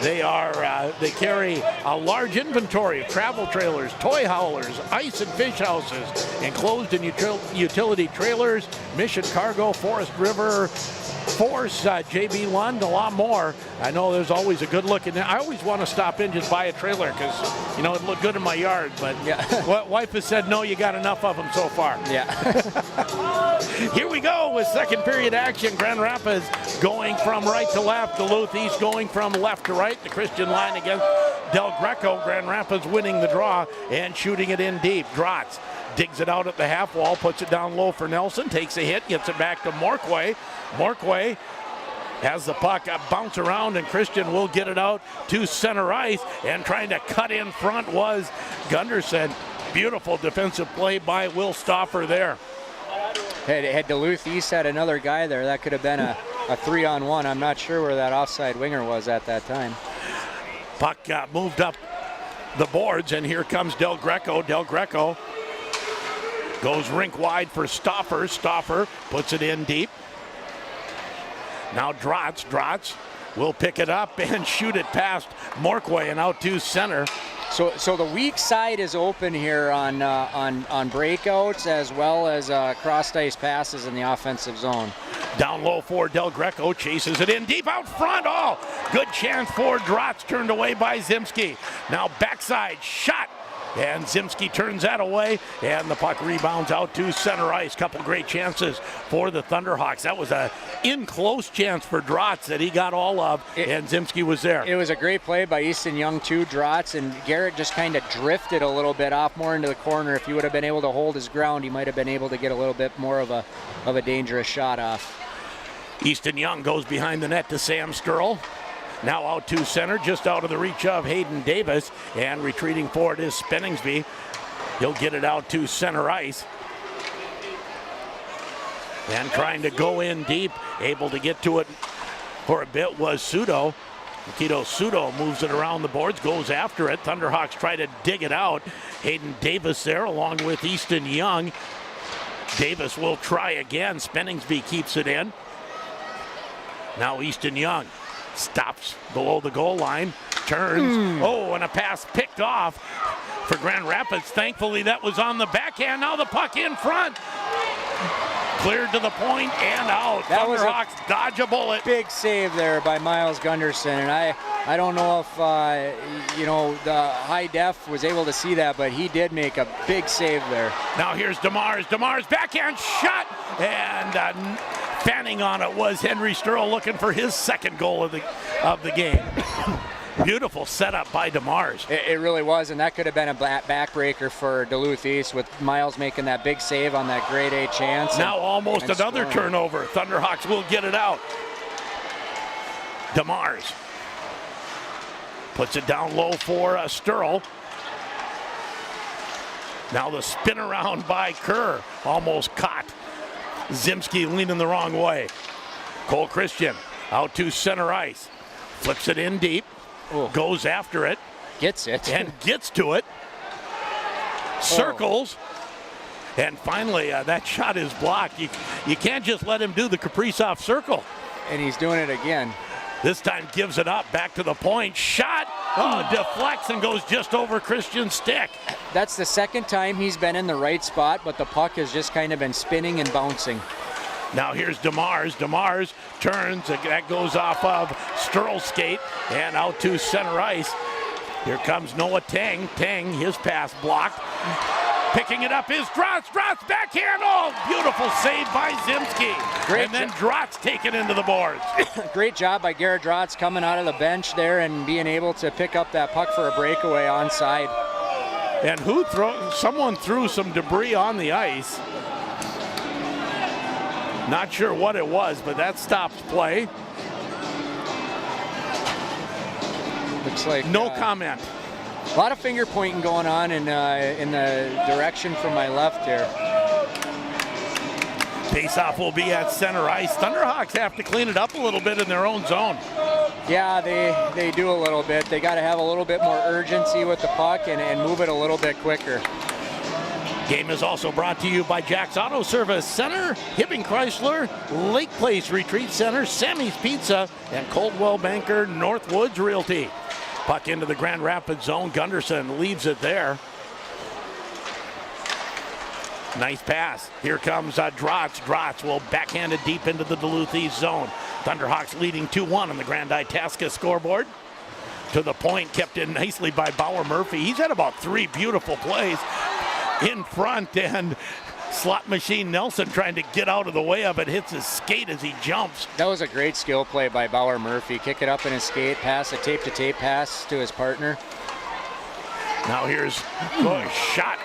they carry a large inventory of travel trailers, toy haulers, ice and fish houses, enclosed and utility trailers, Mission Cargo, Forest River, Force, JB Lund, a lot more. I know there's always a good look in there. I always want to stop in, just buy a trailer because, it looked good in my yard. But wife has said, no, you got enough of them so far. Yeah. Here we go with second period action. Grand Rapids going from right to left. Duluth East going from left to right. The Christian line against Del Greco. Grand Rapids winning the draw and shooting it in deep. Drotz digs it out at the half wall, puts it down low for Nelson, takes a hit, gets it back to Morquay. Morquay has the puck bounce around, and Christian will get it out to center ice, and trying to cut in front was Gunderson. Beautiful defensive play by Will Stauffer there. Had Duluth East had another guy there, that could have been a 3-on-1. I'm not sure where that offside winger was at that time. Puck moved up the boards, and here comes Del Greco. Del Greco goes rink wide for Stauffer. Stauffer puts it in deep. Now Drotz. Drotz will pick it up and shoot it past Morquay and out to center. So the weak side is open here on breakouts as well as crossed ice passes in the offensive zone. Down low for Del Greco, chases it in deep out front. Oh, good chance for Drotz, turned away by Zimski. Now backside shot. And Zimski turns that away, and the puck rebounds out to center ice. Couple great chances for the Thunderhawks. That was a in-close chance for Drotz that he got all of, and Zimski was there. It was a great play by Easton Young too, Drotz, and Garrett just kind of drifted a little bit off more into the corner. If he would have been able to hold his ground, he might have been able to get a little bit more of a dangerous shot off. Easton Young goes behind the net to Sam Sturl. Now out to center, just out of the reach of Hayden Davis, and retreating forward is Spinningsby. He'll get it out to center ice. And trying to go in deep, able to get to it for a bit was Sudo. Nikito Sudo moves it around the boards, goes after it. Thunderhawks try to dig it out. Hayden Davis there along with Easton Young. Davis will try again. Spinningsby keeps it in. Now Easton Young stops below the goal line, turns, and a pass picked off for Grand Rapids. Thankfully that was on the backhand. Now the puck in front. Cleared to the point and out. Thunderhawks dodge a bullet. Big save there by Miles Gunderson, and I don't know if the high def was able to see that, but he did make a big save there. Now here's DeMars. DeMars backhand shot, and fanning on it was Henry Sturl, looking for his second goal of the game. Beautiful setup by DeMars. It really was, and that could have been a backbreaker for Duluth East with Miles making that big save on that grade A chance. Now almost another turnover. Thunderhawks will get it out. DeMars puts it down low for Sturl. Now the spin around by Kerr, almost caught. Zimski leaning the wrong way. Cole Christian out to center ice. Flips it in deep. Goes after it. Gets it. And gets to it. Circles. And finally, that shot is blocked. You can't just let him do the Kaprizov circle. And he's doing it again. This time gives it up. Back to the point. Shot. Oh, deflects and goes just over Christian's stick. That's the second time he's been in the right spot, but the puck has just kind of been spinning and bouncing. Now here's DeMars. DeMars turns. That goes off of Sterl's skate and out to center ice. Here comes Noah Tang. Tang, his pass blocked. Picking it up is Drotz. Drotz backhand. Oh, beautiful save by Zimski. And then Drotz taken into the boards. Great job by Garrett Drotz coming out of the bench there and being able to pick up that puck for a breakaway onside. And someone threw some debris on the ice. Not sure what it was, but that stops play. Looks like no comment. A lot of finger pointing going on in the direction from my left here. Faceoff will be at center ice. Thunderhawks have to clean it up a little bit in their own zone. Yeah, they do a little bit. They got to have a little bit more urgency with the puck and move it a little bit quicker. Game is also brought to you by Jack's Auto Service Center, Hibbing Chrysler, Lake Place Retreat Center, Sammy's Pizza, and Coldwell Banker Northwoods Realty. Puck into the Grand Rapids zone. Gunderson leaves it there. Nice pass. Here comes Drotz. Drotz will backhand it deep into the Duluth East zone. Thunderhawks leading 2-1 on the Grand Itasca scoreboard. To the point, kept in nicely by Bauer Murphy. He's had about 3 beautiful plays in front, and slot machine Nelson trying to get out of the way of it, hits his skate as he jumps. That was a great skill play by Bauer Murphy. Kick it up in his skate, pass a tape-to-tape pass to his partner. Now here's a shot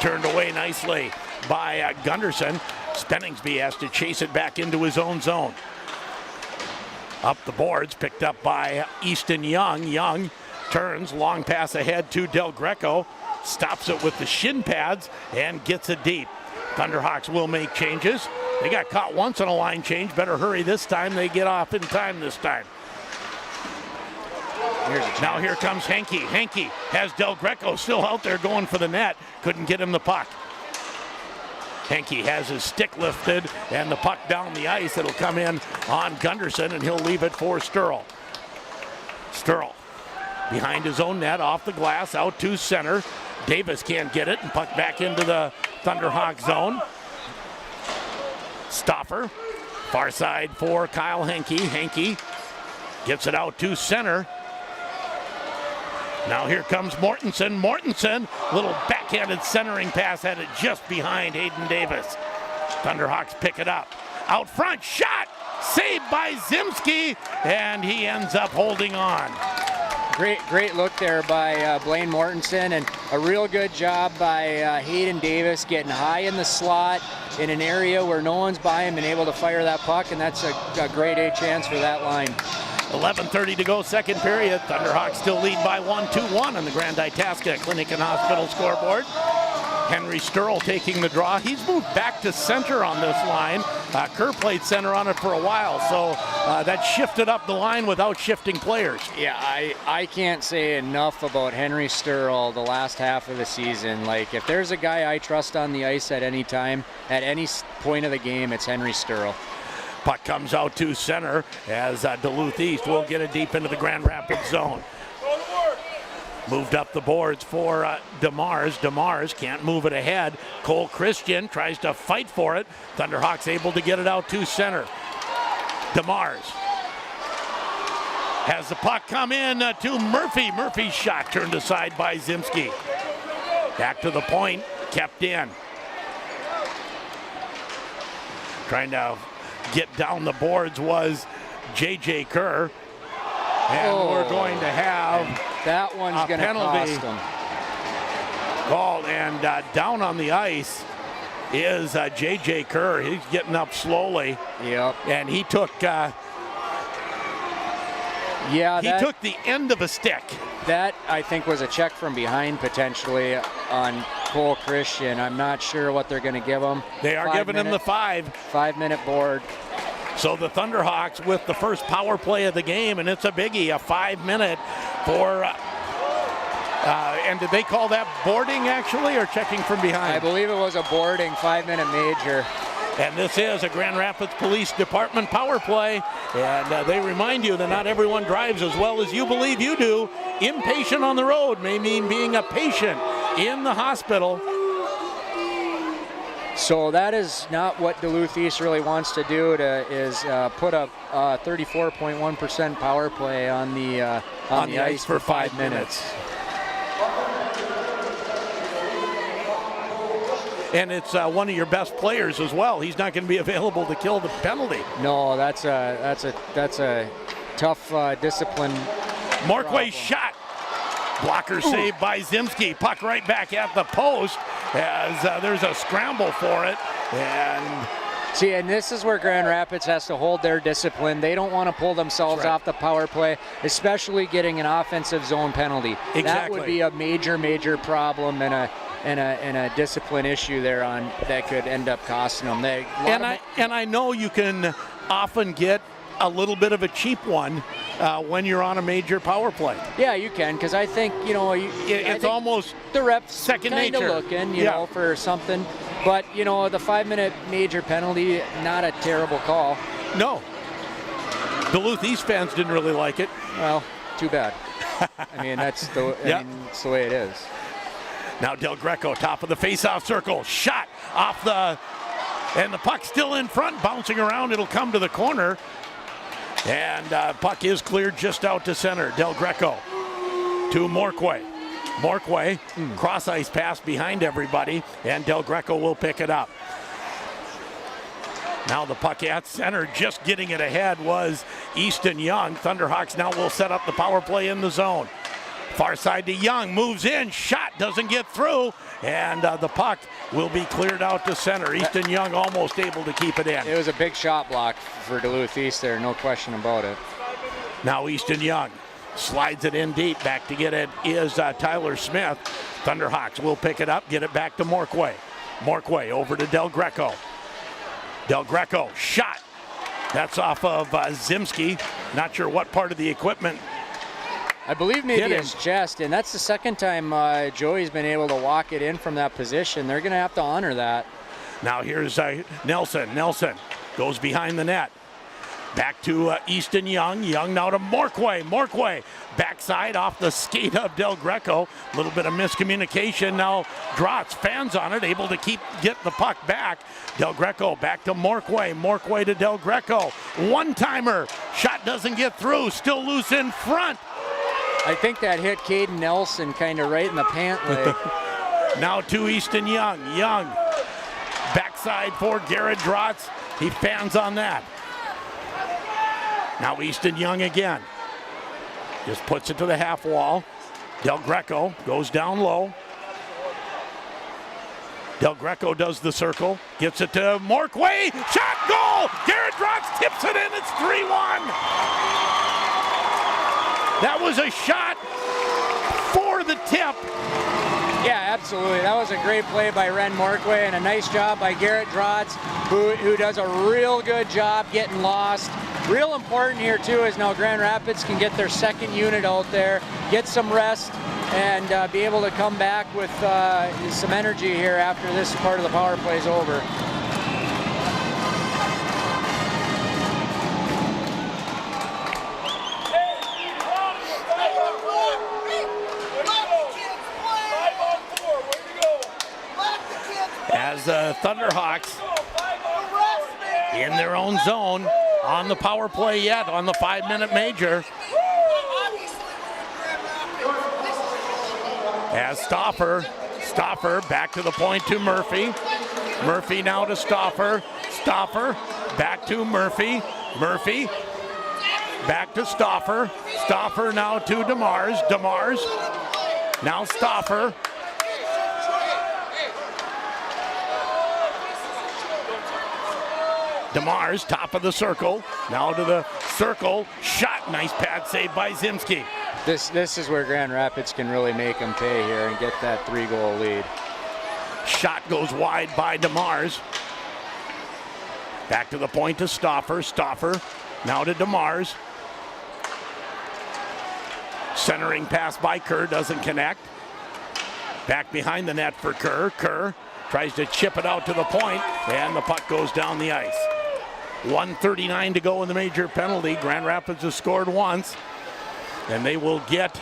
turned away nicely by Gunderson. Spenningsby has to chase it back into his own zone. Up the boards, picked up by Easton Young. Young turns, long pass ahead to Del Greco. Stops it with the shin pads and gets it deep. Thunderhawks will make changes. They got caught once on a line change. Better hurry this time. They get off in time this time. Now here comes Henke. Henke has Del Greco still out there going for the net. Couldn't get him the puck. Henke has his stick lifted and the puck down the ice. It'll come in on Gunderson and he'll leave it for Sterl. Sterl behind his own net, off the glass, out to center. Davis can't get it and puck back into the Thunderhawk zone. Stoffer, far side for Kyle Henke. Henke gets it out to center. Now here comes Mortensen. Mortensen, little backhanded centering pass, had it just behind Hayden Davis. Thunderhawks pick it up. Out front, shot! Saved by Zimski, and he ends up holding on. Great look there by Blaine Mortensen, and a real good job by Hayden Davis getting high in the slot in an area where no one's by him and able to fire that puck, and that's a grade A chance for that line. 11:30 to go, second period. Thunderhawks still lead by 1-2-1 on the Grand Itasca Clinic and Hospital scoreboard. Henry Sterl taking the draw. He's moved back to center on this line. Kerr played center on it for a while, so that shifted up the line without shifting players. Yeah, I can't say enough about Henry Sterl the last half of the season. Like, if there's a guy I trust on the ice at any time, at any point of the game, it's Henry Sterl. Puck comes out to center as Duluth East will get it deep into the Grand Rapids zone. Moved up the boards for DeMars. DeMars can't move it ahead. Cole Christian tries to fight for it. Thunderhawks able to get it out to center. DeMars has the puck come in to Murphy. Murphy's shot turned aside by Zimski. Back to the point, kept in. Trying to get down the boards was J.J. Kerr. And we're going to have that one's going to penalty cost them. Called, and down on the ice is J.J. Kerr. He's getting up slowly. Yep. And he took took the end of a stick. That, I think, was a check from behind potentially on Cole Christian. I'm not sure what they're going to give him. They are giving him the 5-minute board. So the Thunderhawks with the first power play of the game, and it's a biggie, a 5-minute for, and did they call that boarding actually, or checking from behind? I believe it was a boarding 5-minute major. And this is a Grand Rapids Police Department power play. And they remind you that not everyone drives as well as you believe you do. Inpatient on the road may mean being a patient in the hospital. So that is not what Duluth East really wants to do, is put a 34.1% power play on the ice for 5 minutes. And it's one of your best players as well. He's not going to be available to kill the penalty. No, that's a tough discipline. Morquay's shot. Blocker saved by Zimski. Puck right back at the post as there's a scramble for it. And see, and this is where Grand Rapids has to hold their discipline. They don't want to pull themselves off the power play, especially getting an offensive zone penalty. Exactly. That would be a major problem and a discipline issue there that could end up costing them. And I know you can often get a little bit of a cheap one when you're on a major power play. Yeah, you can, because I think, it's almost the reps second nature. Kind of looking, you know, for something. But, the 5-minute major penalty, not a terrible call. No. Duluth East fans didn't really like it. Well, too bad. I mean, it's the way it is. Now Del Greco, top of the face-off circle. Shot off and the puck still in front, bouncing around. It'll come to the corner. And puck is cleared just out to center. Del Greco to Morquay. Morquay, cross-ice pass behind everybody, and Del Greco will pick it up. Now the puck at center, just getting it ahead was Easton Young. Thunderhawks now will set up the power play in the zone. Far side to Young, moves in, shot doesn't get through, and the puck will be cleared out to center. Easton Young almost able to keep it in. It was a big shot block for Duluth East there, no question about it. Now Easton Young slides it in deep. Back to get it is Tyler Smith. Thunderhawks will pick it up, get it back to Morquay. Morquay over to Del Greco. Del Greco, shot. That's off of Zimski. Not sure what part of the equipment. I believe maybe his chest, and that's the second time Joey's been able to walk it in from that position. They're going to have to honor that. Now here's Nelson. Nelson goes behind the net. Back to Easton Young. Young now to Morquay. Morquay backside off the skate of Del Greco. A little bit of miscommunication. Now Drotz fans on it, able to get the puck back. Del Greco back to Morquay. Morquay to Del Greco. One-timer. Shot doesn't get through. Still loose in front. I think that hit Caden Nelson kind of right in the pant leg. Now to Easton Young. Young backside for Garrett Drotz. He fans on that. Now Easton Young again. Just puts it to the half wall. Del Greco goes down low. Del Greco does the circle. Gets it to Morquay. Shot, goal! Garrett Drotz tips it in. It's 3-1. That was a shot for the tip. Yeah, absolutely. That was a great play by Ren Morquay and a nice job by Garrett Drotz, who does a real good job getting lost. Real important here, too, is now Grand Rapids can get their second unit out there, get some rest, and be able to come back with some energy here after this part of the power play is over. As Thunderhawks in their own zone on the power play yet on the 5-minute major. As Stauffer back to the point to Murphy. Murphy now to Stauffer. Stauffer back to Murphy. Murphy back to Stauffer. Stauffer now to DeMars. DeMars now Stauffer. DeMars, top of the circle. Now to the circle. Shot. Nice pad save by Zimski. This is where Grand Rapids can really make them pay here and get that 3-goal lead. Shot goes wide by DeMars. Back to the point to Stauffer. Stauffer now to DeMars. Centering pass by Kerr doesn't connect. Back behind the net for Kerr. Kerr tries to chip it out to the point, and the puck goes down the ice. 1:39 to go in the major penalty. Grand Rapids has scored once, and they will get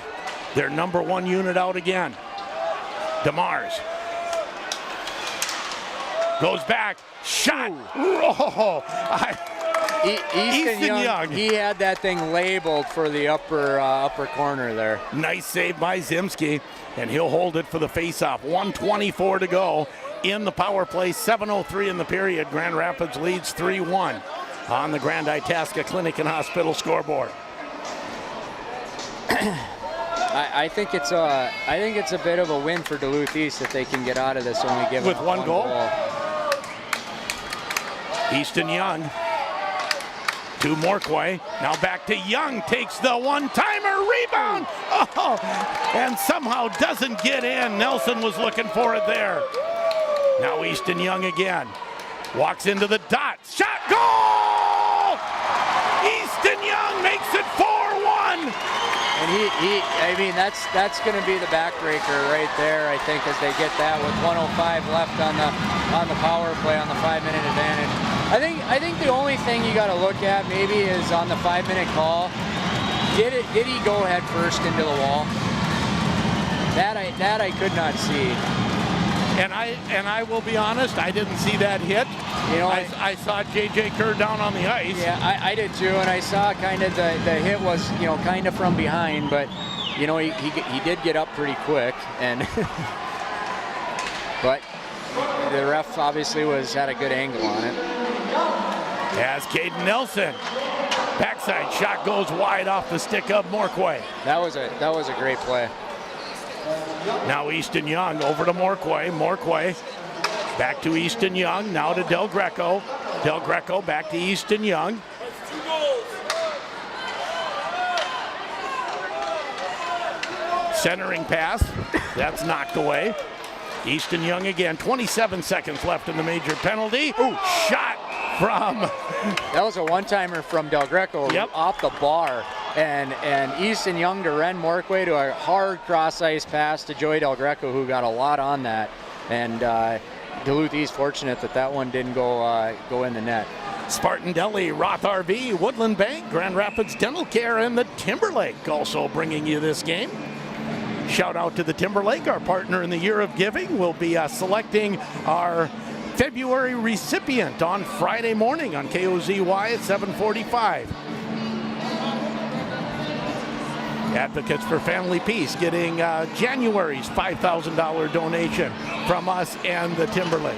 their number 1 unit out again. DeMars goes back, shot. Oh, Easton Young, he had that thing labeled for the upper corner there. Nice save by Zimski, and he'll hold it for the faceoff. 1:24 to go in the power play. 7:03 in the period. Grand Rapids leads 3-1 on the Grand Itasca Clinic and Hospital scoreboard. I think it's a bit of a win for Duluth East if they can get out of this only giving with up one goal. goal. Easton Young to Morquay. Now back to Young. Takes the one-timer. Rebound. Oh, and somehow doesn't get in. Nelson was looking for it there. Now Easton Young again. Walks into the dot. Shot. Goal! Easton Young makes it 4-1. And I mean, that's going to be the backbreaker right there, I think, as they get that with 1:05 left on the power play on the 5-minute advantage. I think the only thing you got to look at maybe is on the 5-minute call. Did he go head first into the wall? That I could not see. And I will be honest, I didn't see that hit. You know, I saw J.J. Kerr down on the ice. Yeah, I did too, and I saw kind of the hit was, you know, kind of from behind, but, you know, he did get up pretty quick, and but the ref obviously had a good angle on it. As Caden Nelson, backside shot goes wide off the stick of Morquay. That was a great play. Now Easton Young over to Morquay. Morquay back to Easton Young. Now to Del Greco. Del Greco back to Easton Young. Centering pass. That's knocked away. Easton Young again. 27 seconds left in the major penalty. Ooh, shot from. That was a one-timer from Del Greco. Yep. Off the bar. And Easton Young to Ren Morquay to a hard cross-ice pass to Joey Del Greco, who got a lot on that. And Duluth East fortunate that one didn't go in the net. Spartan Deli, Roth RV, Woodland Bank, Grand Rapids Dental Care, and the Timberlake also bringing you this game. Shout out to the Timberlake, our partner in the Year of Giving. We'll be selecting our February recipient on Friday morning on KOZY at 7:45. Advocates for Family Peace getting January's $5,000 donation from us and the Timberlake.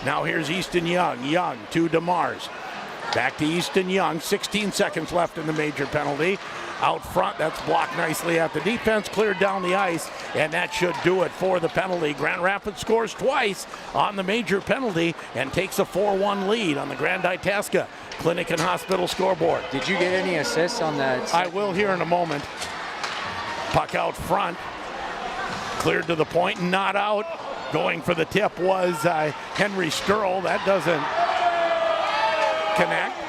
Now here's Easton Young. Young to DeMars. Back to Easton Young. 16 seconds left in the major penalty. Out front, that's blocked nicely at the defense, cleared down the ice, and that should do it for the penalty. Grand Rapids scores twice on the major penalty and takes a 4-1 lead on the Grand Itasca Clinic and Hospital scoreboard. Did you get any assists on that? I will here in a moment. Puck out front, cleared to the point, not out. Going for the tip was Henry Sturl. That doesn't connect.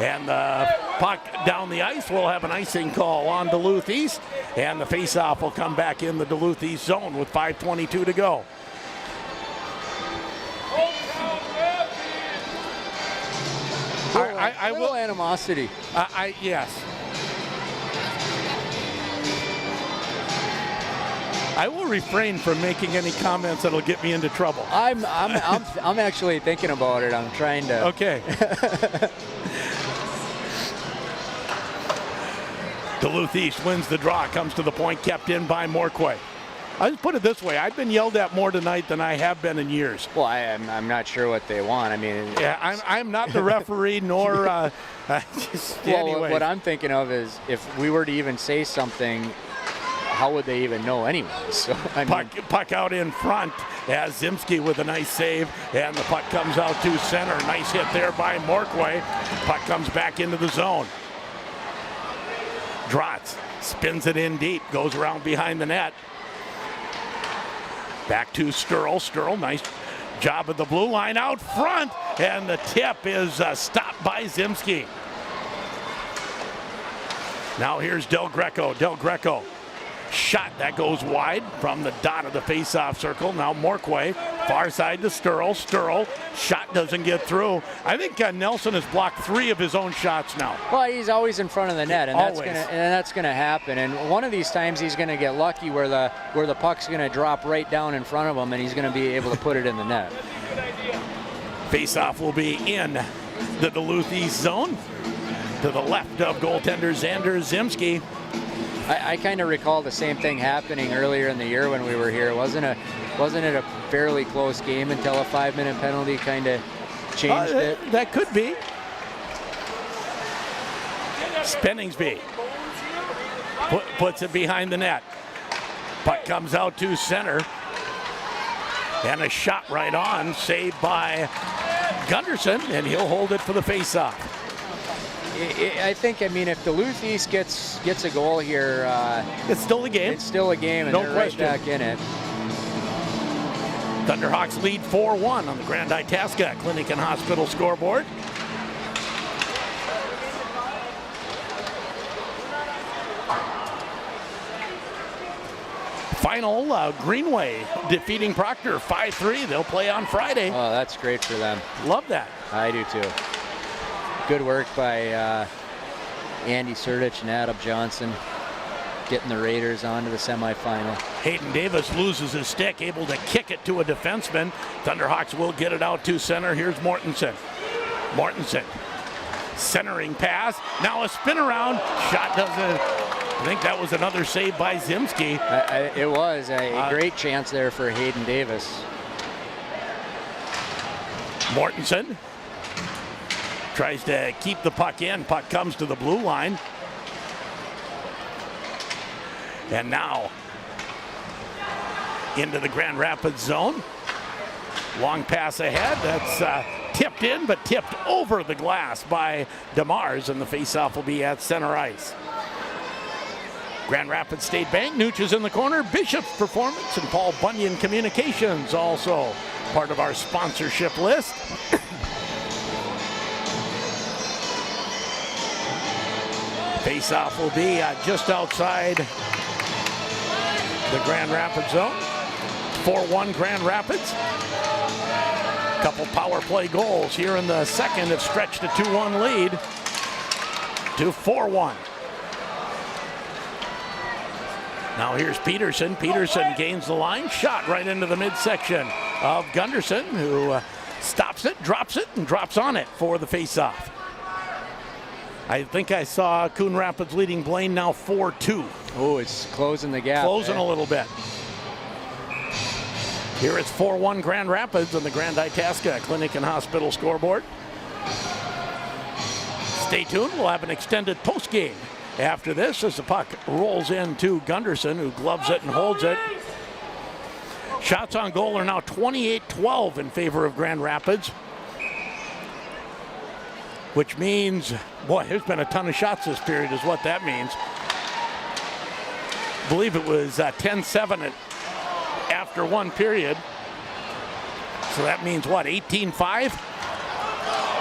And the puck down the ice will have an icing call on Duluth East, and the faceoff will come back in the Duluth East zone with 5:22 to go. I will animosity. Yes. I will refrain from making any comments that'll get me into trouble. I'm actually thinking about it. I'm trying to. Okay. Duluth East wins the draw, comes to the point, kept in by Morquay. I'll just put it this way, I've been yelled at more tonight than I have been in years. Well, I'm not sure what they want. I mean, yeah, I'm not the referee, nor anyway. What I'm thinking of is if we were to even say something, how would they even know anyway? So puck out in front as Zimski with a nice save, and the puck comes out to center. Nice hit there by Morquay. Puck comes back into the zone. Drotz spins it in deep, goes around behind the net. Back to Sturl. Sturl, nice job at the blue line out front, and the tip is stopped by Zimski. Now here's Del Greco. Del Greco Shot that goes wide from the dot of the face-off circle. Now Morquay, far side to Sturl. Sturl, shot doesn't get through. I think Nelson has blocked 3 of his own shots now. Well, he's always in front of the net, and Always. that's gonna happen. And one of these times he's gonna get lucky where the puck's gonna drop right down in front of him, and he's gonna be able to put it in the net. Face-off will be in the Duluth East zone to the left of goaltender Xander Zimski. I kind of recall the same thing happening earlier in the year when we were here. Wasn't it a fairly close game until a 5-minute penalty kind of changed it? That could be. Spenningsby puts it behind the net. Puck comes out to center. And a shot right on, saved by Gunderson, and he'll hold it for the face-off. I think, if Duluth East gets a goal here, it's still a game. It's still a game, and no they're question. right back in it. Thunderhawks lead 4-1 on the Grand Itasca Clinic and Hospital scoreboard. Final, Greenway defeating Proctor 5-3. They'll play on Friday. Oh, that's great for them. Love that. I do too. Good work by Andy Surdich and Adam Johnson getting the Raiders on to the semifinal. Hayden Davis loses his stick, able to kick it to a defenseman. Thunderhawks will get it out to center. Here's Mortensen. Mortensen, centering pass. Now a spin around. Shot doesn't. I think that was another save by Zimski. It was a great chance there for Hayden Davis. Mortensen tries to keep the puck in. Puck comes to the blue line. And now into the Grand Rapids zone. Long pass ahead. That's tipped in, but tipped over the glass by DeMars, and the faceoff will be at center ice. Grand Rapids State Bank, Nooch is in the corner. Bishop's Performance and Paul Bunyan Communications also part of our sponsorship list. Face-off will be just outside the Grand Rapids zone. 4-1 Grand Rapids. Couple power play goals here in the second have stretched a 2-1 lead to 4-1. Now here's Peterson. Peterson gains the line. Shot right into the midsection of Gunderson, who stops it, and drops on it for the face-off. I think I saw Coon Rapids leading Blaine now 4-2. Oh, it's closing the gap. Closing a little bit. Here it's 4-1 Grand Rapids on the Grand Itasca Clinic and Hospital scoreboard. Stay tuned. We'll have an extended postgame after this as the puck rolls into Gunderson, who gloves it and holds it. Shots on goal are now 28-12 in favor of Grand Rapids, which means, boy, there's been a ton of shots this period is what that means. I believe it was 10-7 after one period. So that means what, 18-5?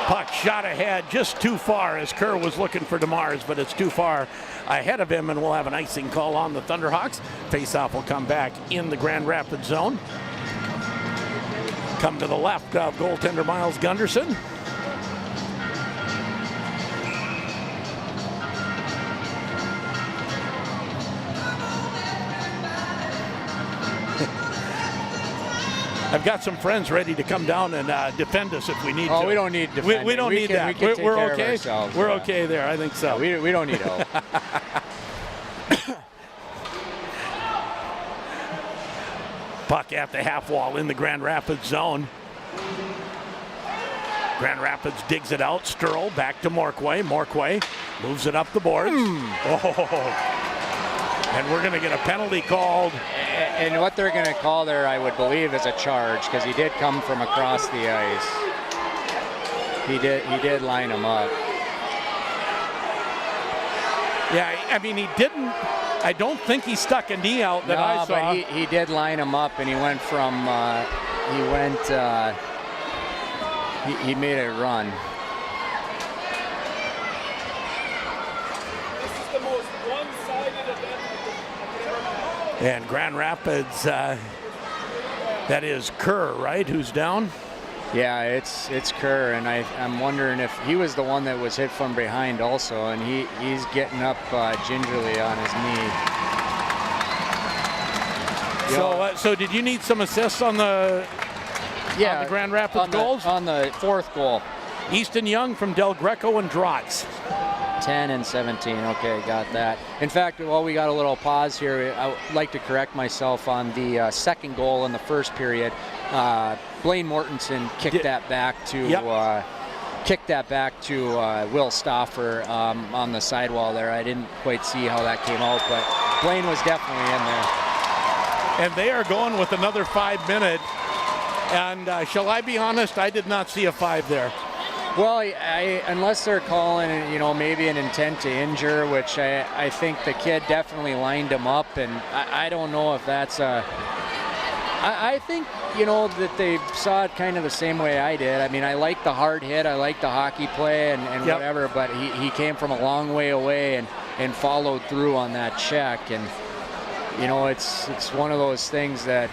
Puck shot ahead just too far as Kerr was looking for DeMars, but it's too far ahead of him, and we'll have an icing call on the Thunderhawks. Face-off will come back in the Grand Rapids zone. Come to the left of goaltender Miles Gunderson. I've got some friends ready to come down and defend us if we need to. Oh, we don't need defending. We don't need that. We're okay. We're okay there. I think so. Yeah, we don't need help. Puck at the half wall in the Grand Rapids zone. Grand Rapids digs it out. Sturl back to Morquay. Morquay moves it up the boards. Oh. And we're going to get a penalty called. And what they're going to call there, I would believe, is a charge, because he did come from across the ice. He did line him up. Yeah, I mean, he didn't. I don't think he stuck a knee out that I saw. But he did line him up, and he went from. He made a run. And Grand Rapids, that is Kerr, right, who's down? Yeah, it's Kerr, and I'm wondering if he was the one that was hit from behind also, and he's getting up gingerly on his knee. So did you need some assists on the Grand Rapids goals? On the fourth goal. Easton Young from Del Greco and Drotz. 10 and 17. Okay, got that. In fact, while we got a little pause here, I would like to correct myself on the second goal in the first period. Blaine Mortensen kicked that back to Will Stauffer on the sidewall there. I didn't quite see how that came out, but Blaine was definitely in there. And they are going with another 5 minute. And shall I be honest, I did not see a 5 there. Well, unless they're calling, maybe an intent to injure, which I think the kid definitely lined him up, and I don't know if that's I think, that they saw it kind of the same way I did. I mean, I like the hard hit, I like the hockey play and whatever, but he came from a long way away and followed through on that check, and it's one of those things that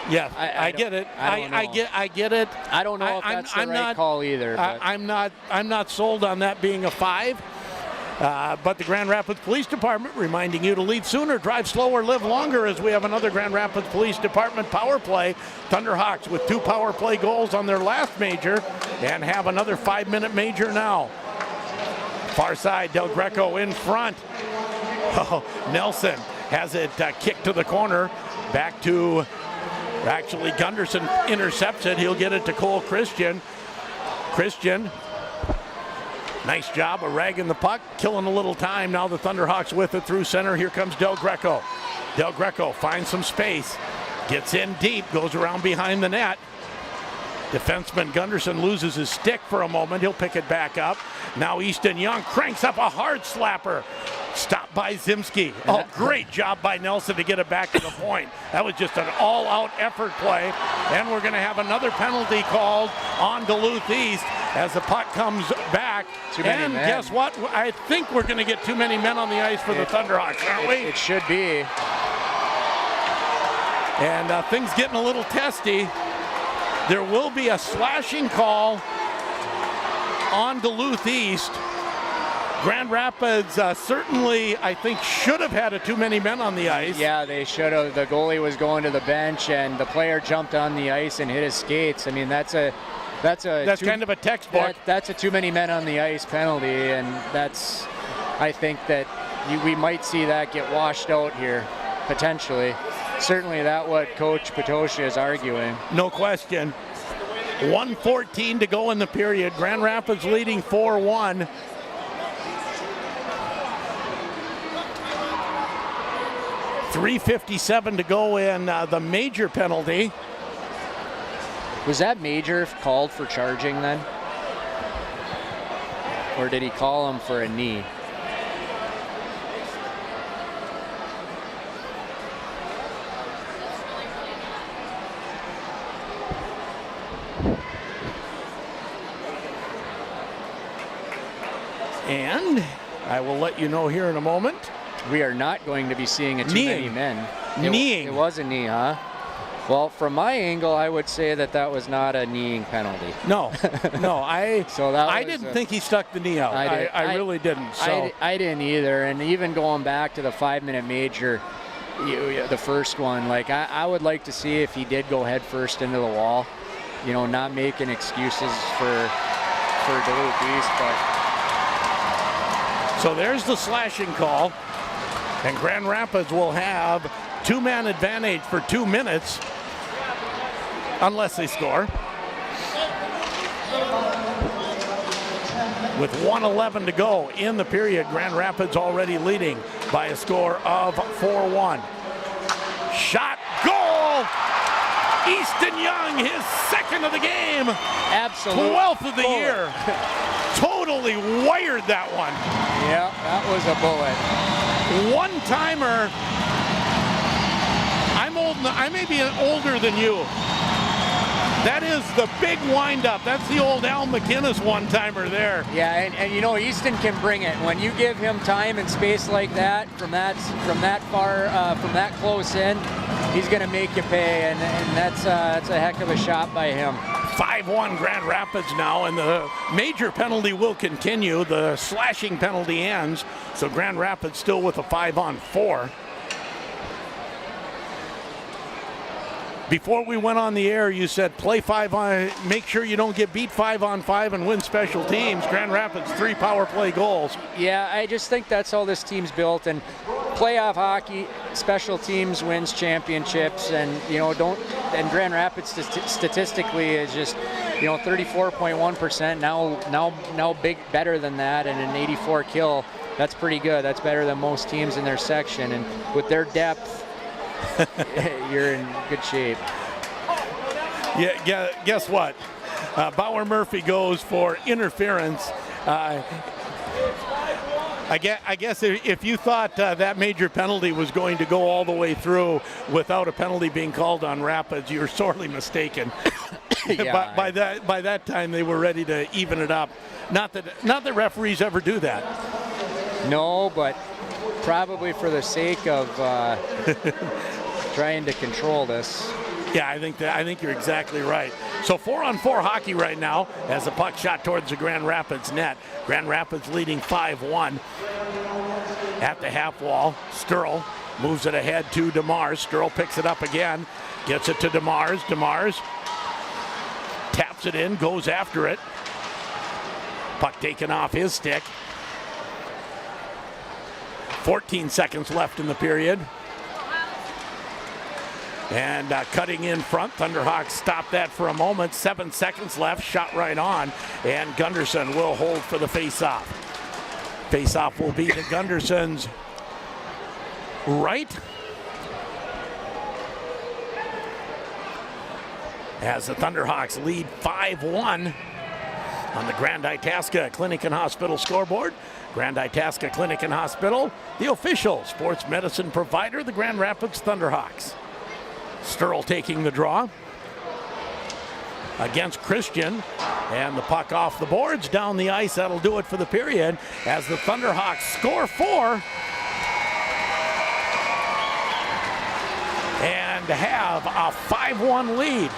I get it. I get it. I don't know if that's the right call either. But. I'm not sold on that being a 5. But the Grand Rapids Police Department reminding you to lead sooner, drive slower, live longer, as we have another Grand Rapids Police Department power play. Thunderhawks with 2 power play goals on their last major and have another 5-minute major now. Far side, Del Greco in front. Oh, Nelson has it kicked to the corner. Back to... Actually, Gunderson intercepts it. He'll get it to Cole Christian. Christian, nice job of ragging the puck, killing a little time. Now the Thunderhawks with it through center. Here comes Del Greco. Del Greco finds some space, gets in deep, goes around behind the net. Defenseman Gunderson loses his stick for a moment. He'll pick it back up. Now Easton Young cranks up a hard slapper. Stopped by Zimski. Oh, great job by Nelson to get it back to the point. That was just an all-out effort play. And we're going to have another penalty called on Duluth East as the puck comes back. And guess what? I think we're going to get too many men on the ice for the Thunderhawks, aren't we? It should be. And things getting a little testy. There will be a slashing call on Duluth East. Grand Rapids certainly, I think, should have had too many men on the ice. Yeah, they should have. The goalie was going to the bench, and the player jumped on the ice and hit his skates. I mean, that's kind of a textbook. That's a too many men on the ice penalty, and I think that we might see that get washed out here, potentially. Certainly that's what Coach Potosha is arguing. No question. 1:14 to go in the period. Grand Rapids leading 4-1. .357 to go in the major penalty. Was that major called for charging then? Or did he call him for a knee? And I will let you know here in a moment. We are not going to be seeing too many men. Kneeing. It was a knee, huh? Well, from my angle, I would say that was not a kneeing penalty. No, I didn't think he stuck the knee out. I really didn't. So. I didn't either. And even going back to the 5-minute major, the first one, I would like to see if he did go head first into the wall. Not making excuses for Duluth East, but. So there's the slashing call. And Grand Rapids will have 2-man advantage for 2 minutes, unless they score. With 1:11 to go in the period, Grand Rapids already leading by a score of 4-1. Shot, goal! Easton Young, his second of the game. Absolutely. 12th of the year. Totally wired that one. Yeah, that was a bullet. One-timer. I'm old. I may be older than you. That is the big windup. That's the old Al McInnes one-timer there. Yeah, and you know, Easton can bring it. When you give him time and space like that, from that close in, he's going to make you pay, and that's a heck of a shot by him. 5-1 Grand Rapids now, and the major penalty will continue. The slashing penalty ends, so Grand Rapids still with a 5-on-4. Before we went on the air, you said play 5-on, make sure you don't get beat 5-on-5 and win special teams. Grand Rapids 3 power play goals. Yeah, I just think that's how this team's built, and playoff hockey, special teams wins championships, and you know, and Grand Rapids statistically is just, you know, 34.1%, now big better than that, and an 84 kill. That's pretty good. That's better than most teams in their section, and with their depth, you're in good shape. Yeah, guess what? Bauer Murphy goes for interference. I guess if you thought that major penalty was going to go all the way through without a penalty being called on Rapids, you're sorely mistaken. Yeah, by that time, they were ready to even it up. Not that referees ever do that. No, but probably for the sake of trying to control this. Yeah, I think you're exactly right. So 4-on-4 hockey right now as the puck shot towards the Grand Rapids net. Grand Rapids leading 5-1 at the half wall. Sturl moves it ahead to DeMars. Sturl picks it up again, gets it to DeMars. DeMars taps it in, goes after it. Puck taken off his stick. 14 seconds left in the period. And cutting in front, Thunderhawks stop that for a moment. 7 seconds left, shot right on. And Gunderson will hold for the face-off. Face-off will be to Gunderson's right. As the Thunderhawks lead 5-1 on the Grand Itasca Clinic and Hospital scoreboard. Grand Itasca Clinic and Hospital, the official sports medicine provider, the Grand Rapids Thunderhawks. Sturl taking the draw against Christian, and the puck off the boards down the ice. That'll do it for the period as the Thunderhawks score 4 and have a 5-1 lead.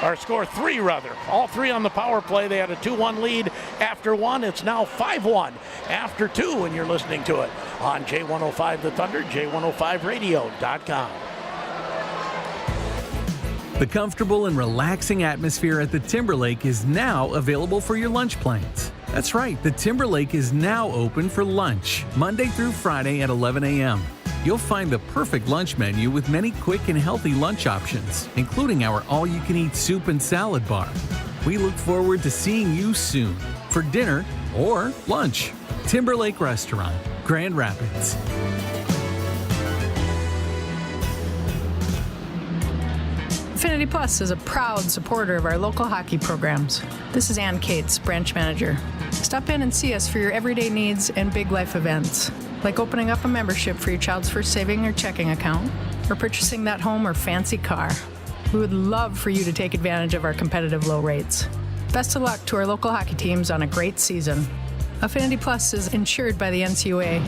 Or score 3 rather. All 3 on the power play. They had a 2-1 lead after 1. It's now 5-1 after 2, and you're listening to it on J105 The Thunder, J105radio.com. The comfortable and relaxing atmosphere at the Timberlake is now available for your lunch plans. That's right, the Timberlake is now open for lunch, Monday through Friday at 11 a.m. You'll find the perfect lunch menu with many quick and healthy lunch options, including our all-you-can-eat soup and salad bar. We look forward to seeing you soon for dinner or lunch. Timberlake Restaurant, Grand Rapids. Affinity Plus is a proud supporter of our local hockey programs. This is Ann Cates, branch manager. Stop in and see us for your everyday needs and big life events, like opening up a membership for your child's first saving or checking account, or purchasing that home or fancy car. We would love for you to take advantage of our competitive low rates. Best of luck to our local hockey teams on a great season. Affinity Plus is insured by the NCUA,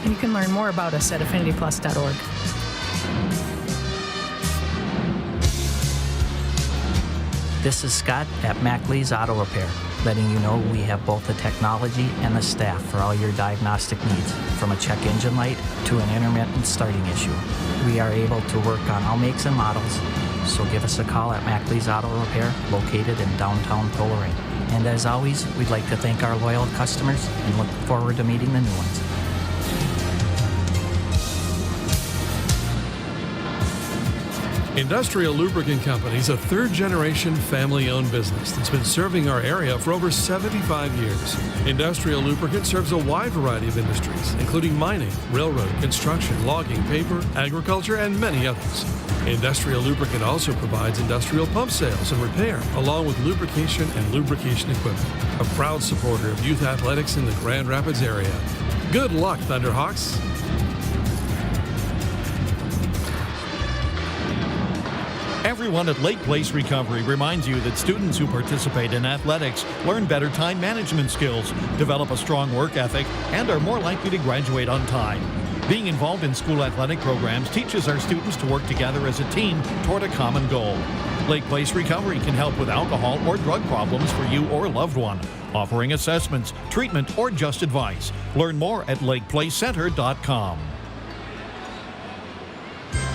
and you can learn more about us at affinityplus.org. This is Scott at Mackley's Auto Repair, letting you know we have both the technology and the staff for all your diagnostic needs, from a check engine light to an intermittent starting issue. We are able to work on all makes and models, so give us a call at Mackley's Auto Repair, located in downtown Coleraine. And as always, we'd like to thank our loyal customers and look forward to meeting the new ones. Industrial Lubricant Company is a third-generation family-owned business that's been serving our area for over 75 years. Industrial Lubricant serves a wide variety of industries, including mining, railroad, construction, logging, paper, agriculture, and many others. Industrial Lubricant also provides industrial pump sales and repair, along with lubrication and lubrication equipment. A proud supporter of youth athletics in the Grand Rapids area. Good luck, Thunderhawks! Everyone at Lake Place Recovery reminds you that students who participate in athletics learn better time management skills, develop a strong work ethic, and are more likely to graduate on time. Being involved in school athletic programs teaches our students to work together as a team toward a common goal. Lake Place Recovery can help with alcohol or drug problems for you or a loved one, offering assessments, treatment, or just advice. Learn more at lakeplacecenter.com.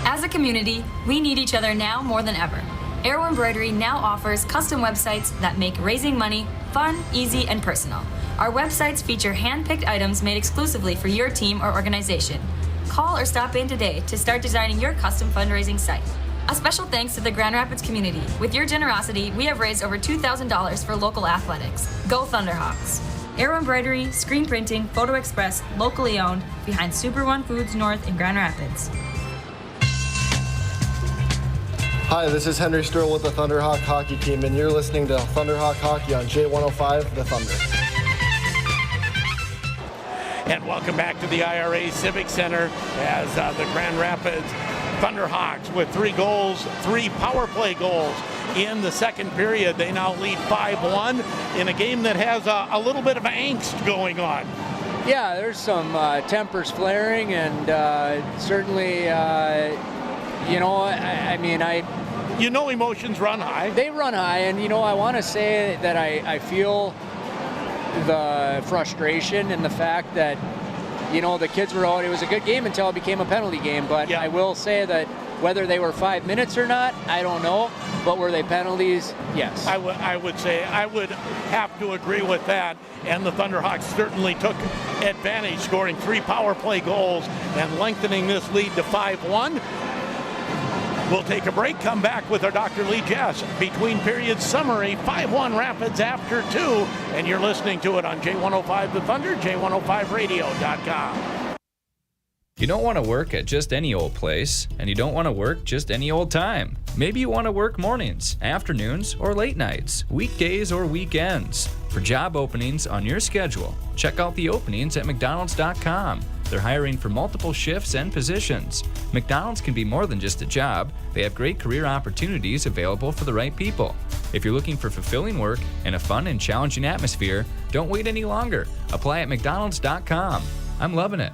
As a community, we need each other now more than ever. Arrow Embroidery now offers custom websites that make raising money fun, easy, and personal. Our websites feature hand-picked items made exclusively for your team or organization. Call or stop in today to start designing your custom fundraising site. A special thanks to the Grand Rapids community. With your generosity, we have raised over $2,000 for local athletics. Go Thunderhawks! Arrow Embroidery, Screen Printing, Photo Express, locally owned, behind Super One Foods North in Grand Rapids. Hi, this is Henry Sturl with the Thunderhawk hockey team, and you're listening to Thunderhawk Hockey on J105, The Thunder. And welcome back to the IRA Civic Center as the Grand Rapids Thunderhawks with 3 goals, 3 power play goals in the second period. They now lead 5-1 in a game that has a little bit of angst going on. Yeah, there's some tempers flaring, and certainly, emotions run high. They run high, and I want to say that I feel the frustration and the fact that the kids were out. It was a good game until it became a penalty game, but I will say that whether they were 5 minutes or not, I don't know, but were they penalties? Yes. I would say I would have to agree with that, and the Thunderhawks certainly took advantage, scoring 3 power play goals and lengthening this lead to 5-1. We'll take a break, come back with our Dr. Lee Jess between periods summary, 5-1 Rapids after 2, and you're listening to it on J105 The Thunder, J105radio.com. You don't want to work at just any old place, and you don't want to work just any old time. Maybe you want to work mornings, afternoons, or late nights, weekdays or weekends. For job openings on your schedule, check out the openings at McDonald's.com. They're hiring for multiple shifts and positions. McDonald's can be more than just a job. They have great career opportunities available for the right people. If you're looking for fulfilling work and a fun and challenging atmosphere, don't wait any longer. Apply at McDonald's.com. I'm loving it.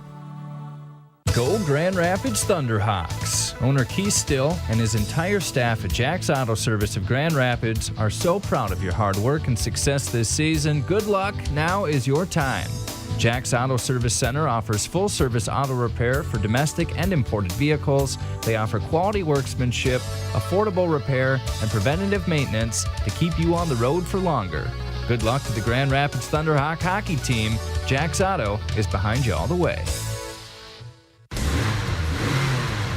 Go Grand Rapids Thunderhawks. Owner Keith Still and his entire staff at Jack's Auto Service of Grand Rapids are so proud of your hard work and success this season. Good luck. Now is your time. Jack's Auto Service Center offers full-service auto repair for domestic and imported vehicles. They offer quality workmanship, affordable repair, and preventative maintenance to keep you on the road for longer. Good luck to the Grand Rapids Thunderhawk hockey team. Jack's Auto is behind you all the way.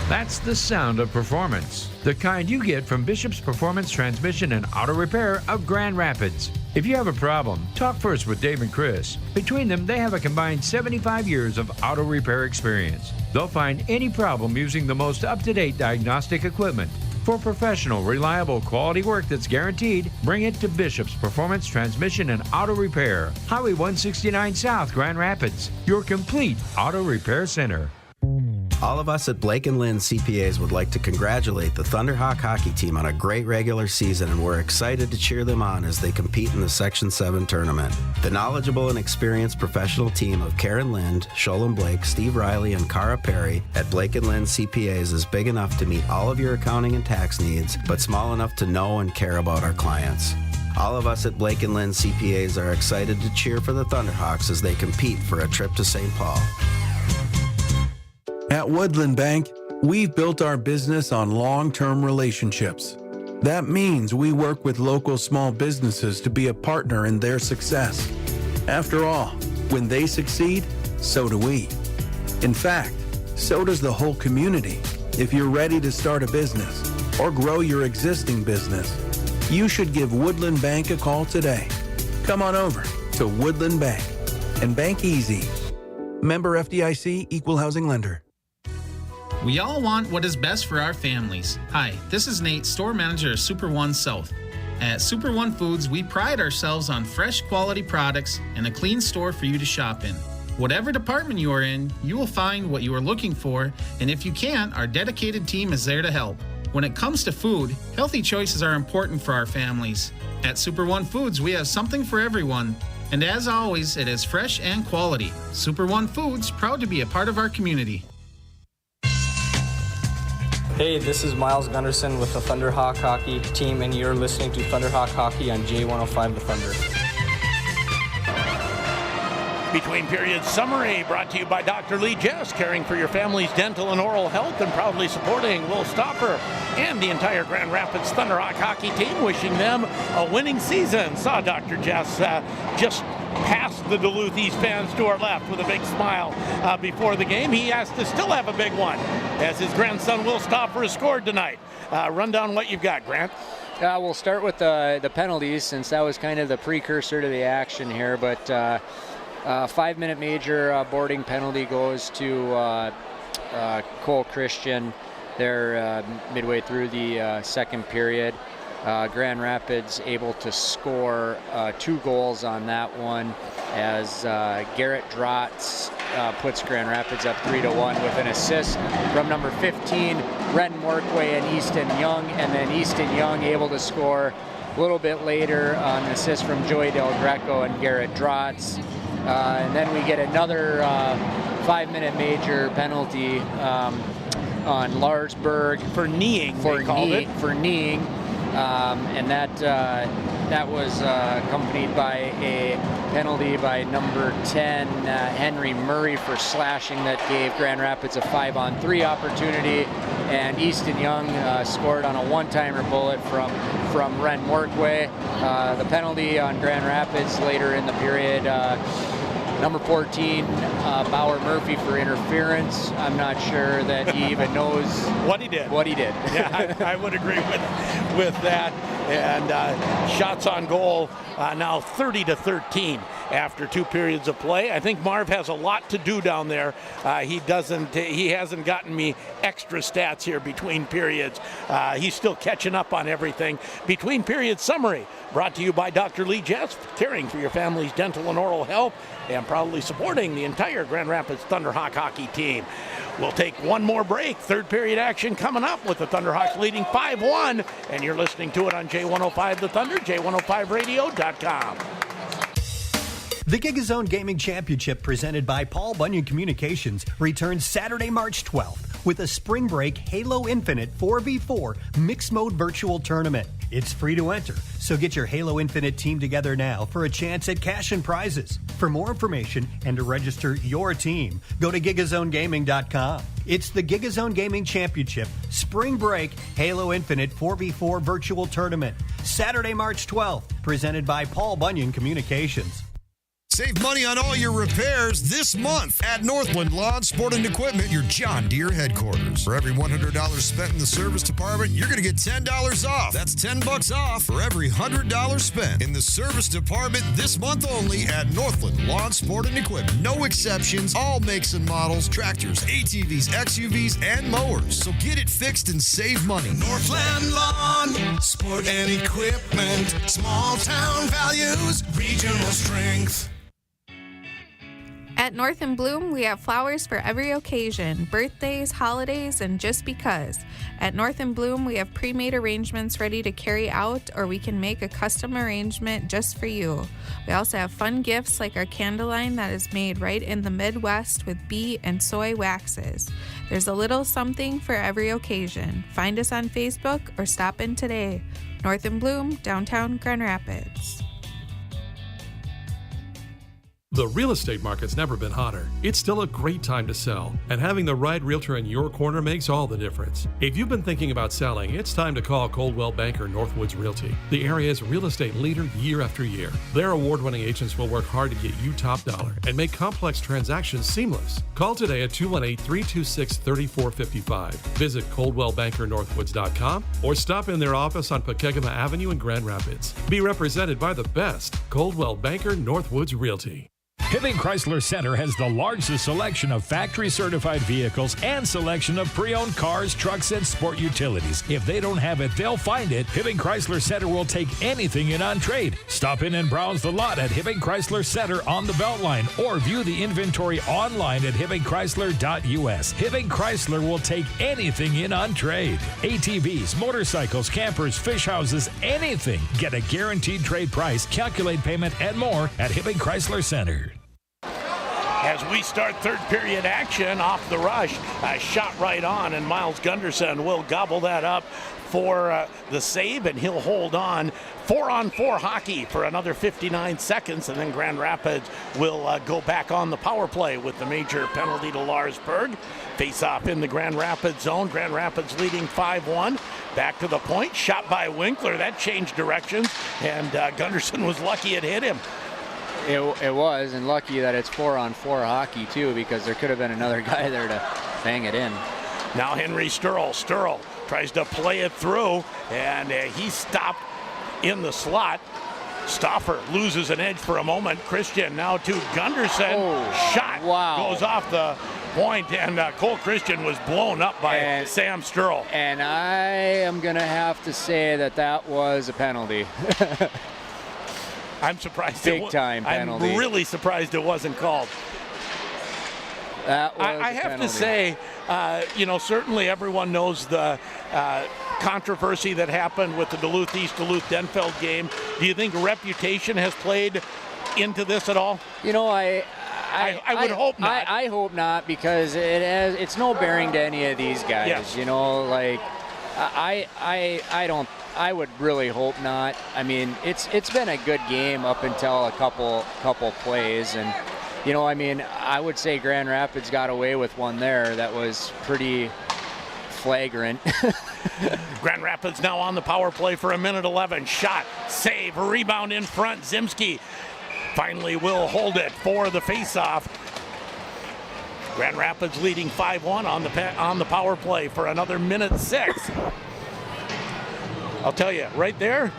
That's the sound of performance, the kind you get from Bishop's Performance Transmission and Auto Repair of Grand Rapids. If you have a problem, talk first with Dave and Chris. Between them, they have a combined 75 years of auto repair experience. They'll find any problem using the most up-to-date diagnostic equipment. For professional, reliable, quality work that's guaranteed, bring it to Bishop's Performance Transmission and Auto Repair, Highway 169 South, Grand Rapids, your complete auto repair center. All of us at Blake & Lynn CPAs would like to congratulate the Thunderhawk hockey team on a great regular season, and we're excited to cheer them on as they compete in the Section 7 tournament. The knowledgeable and experienced professional team of Karen Lind, Sholem Blake, Steve Riley, and Cara Perry at Blake & Lynn CPAs is big enough to meet all of your accounting and tax needs, but small enough to know and care about our clients. All of us at Blake & Lynn CPAs are excited to cheer for the Thunderhawks as they compete for a trip to St. Paul. At Woodland Bank, we've built our business on long-term relationships. That means we work with local small businesses to be a partner in their success. After all, when they succeed, so do we. In fact, so does the whole community. If you're ready to start a business or grow your existing business, you should give Woodland Bank a call today. Come on over to Woodland Bank and bank easy. Member FDIC, Equal Housing Lender. We all want what is best for our families. Hi, this is Nate, store manager of Super One South. At Super One Foods, we pride ourselves on fresh quality products and a clean store for you to shop in. Whatever department you are in, you will find what you are looking for, and if you can't, our dedicated team is there to help. When it comes to food, healthy choices are important for our families. At Super One Foods, we have something for everyone. And as always, it is fresh and quality. Super One Foods, proud to be a part of our community. Hey, this is Miles Gunderson with the Thunderhawk Hockey team, and you're listening to Thunderhawk Hockey on J105 The Thunder. Between periods summary brought to you by Dr. Lee Jess, caring for your family's dental and oral health and proudly supporting Will Stopper and the entire Grand Rapids Thunderhawk hockey team, wishing them a winning season. Saw Dr. Jess just past the Duluth East fans to our left with a big smile before the game. He has to still have a big one as his grandson Will Stopper has scored tonight. Run down what you've got, Grant. We'll start with the penalties, since that was kind of the precursor to the action here, but 5-minute major boarding penalty goes to Cole Christian there midway through the second period. Grand Rapids able to score 2 goals on that one as Garrett Drotz puts Grand Rapids up 3-1 with an assist from number 15, Ren Morkway and Easton Young, and then Easton Young able to score a little bit later on an assist from Joey Del Greco and Garrett Drotz. And then we get another 5-minute major penalty on Larsberg for kneeing. For kneeing, and that was accompanied by a penalty by number 10 Henry Murray for slashing that gave Grand Rapids a 5-on-3 opportunity, and Easton Young scored on a one-timer bullet from Ren Morkway. The penalty on Grand Rapids later in the period. Number 14, Bauer Murphy for interference. I'm not sure that he even knows what he did. Yeah, I would agree with that. And shots on goal now 30-13 after 2 periods of play. I think Marv has a lot to do down there. He hasn't gotten me extra stats here between periods. He's still catching up on everything. Between period summary brought to you by Dr. Lee Jess, caring for your family's dental and oral health and proudly supporting the entire Grand Rapids Thunderhawk hockey team. We'll take one more break. Third period action coming up with the Thunderhawks leading 5-1, and you're listening to it on J105 The Thunder, J105radio.com. The GigaZone Gaming Championship, presented by Paul Bunyan Communications, returns Saturday, March 12th with a Spring Break Halo Infinite 4v4 Mixed Mode Virtual Tournament. It's free to enter, so get your Halo Infinite team together now for a chance at cash and prizes. For more information and to register your team, go to GigaZoneGaming.com. It's the GigaZone Gaming Championship Spring Break Halo Infinite 4v4 Virtual Tournament, Saturday, March 12th, presented by Paul Bunyan Communications. Save money on all your repairs this month at Northland Lawn, Sport, and Equipment, your John Deere headquarters. For every $100 spent in the service department, you're going to get $10 off. That's $10 off for every $100 spent in the service department this month only at Northland Lawn, Sport, and Equipment. No exceptions, all makes and models, tractors, ATVs, XUVs, and mowers. So get it fixed and save money. Northland Lawn, Sport, and Equipment. Small town values, regional strength. At North and Bloom, we have flowers for every occasion, birthdays, holidays, and just because. At North and Bloom, we have pre-made arrangements ready to carry out, or we can make a custom arrangement just for you. We also have fun gifts like our candle line that is made right in the Midwest with bee and soy waxes. There's a little something for every occasion. Find us on Facebook or stop in today. North and Bloom, downtown Grand Rapids. The real estate market's never been hotter. It's still a great time to sell, and having the right realtor in your corner makes all the difference. If you've been thinking about selling, it's time to call Coldwell Banker Northwoods Realty, the area's real estate leader year after year. Their award-winning agents will work hard to get you top dollar and make complex transactions seamless. Call today at 218-326-3455. Visit ColdwellBankerNorthwoods.com or stop in their office on Pregame Avenue in Grand Rapids. Be represented by the best Coldwell Banker Northwoods Realty. Hibbing Chrysler Center has the largest selection of factory-certified vehicles and selection of pre-owned cars, trucks, and sport utilities. If they don't have it, they'll find it. Hibbing Chrysler Center will take anything in on trade. Stop in and browse the lot at Hibbing Chrysler Center on the Beltline or view the inventory online at hibbingchrysler.us. Hibbing Chrysler will take anything in on trade. ATVs, motorcycles, campers, fish houses, anything. Get a guaranteed trade price, calculate payment, and more at Hibbing Chrysler Center. As we start third period action off the rush, a shot right on, and Miles Gunderson will gobble that up for the save, and he'll hold on. 4-on-4 hockey for another 59 seconds, and then Grand Rapids will go back on the power play with the major penalty to Larsberg. Face-off in the Grand Rapids zone. Grand Rapids leading 5-1. Back to the point, shot by Winkler. That changed directions, and Gunderson was lucky it hit him. It was, and lucky that it's 4-on-4 hockey too, because there could have been another guy there to bang it in. Now Henry Sturl. Sturl tries to play it through, and he stopped in the slot. Stoffer loses an edge for a moment. Christian now to Gunderson. Shot goes off the point, and Cole Christian was blown up by Sam Sturl. And I am going to have to say that was a penalty. I'm surprised. Big time penalty. I'm really surprised it wasn't called. That was I have to say, certainly everyone knows the controversy that happened with the Duluth East Duluth Denfeld game. Do you think reputation has played into this at all? I would hope not. I hope not, because it's no bearing to any of these guys. Yes. I would really hope not. I mean, it's been a good game up until a couple plays, and I would say Grand Rapids got away with one there that was pretty flagrant. Grand Rapids now on the power play for 1:11. Shot, save, rebound in front. Zimski finally will hold it for the faceoff. Grand Rapids leading 5-1 on the power play for another 1:06. I'll tell you, right there,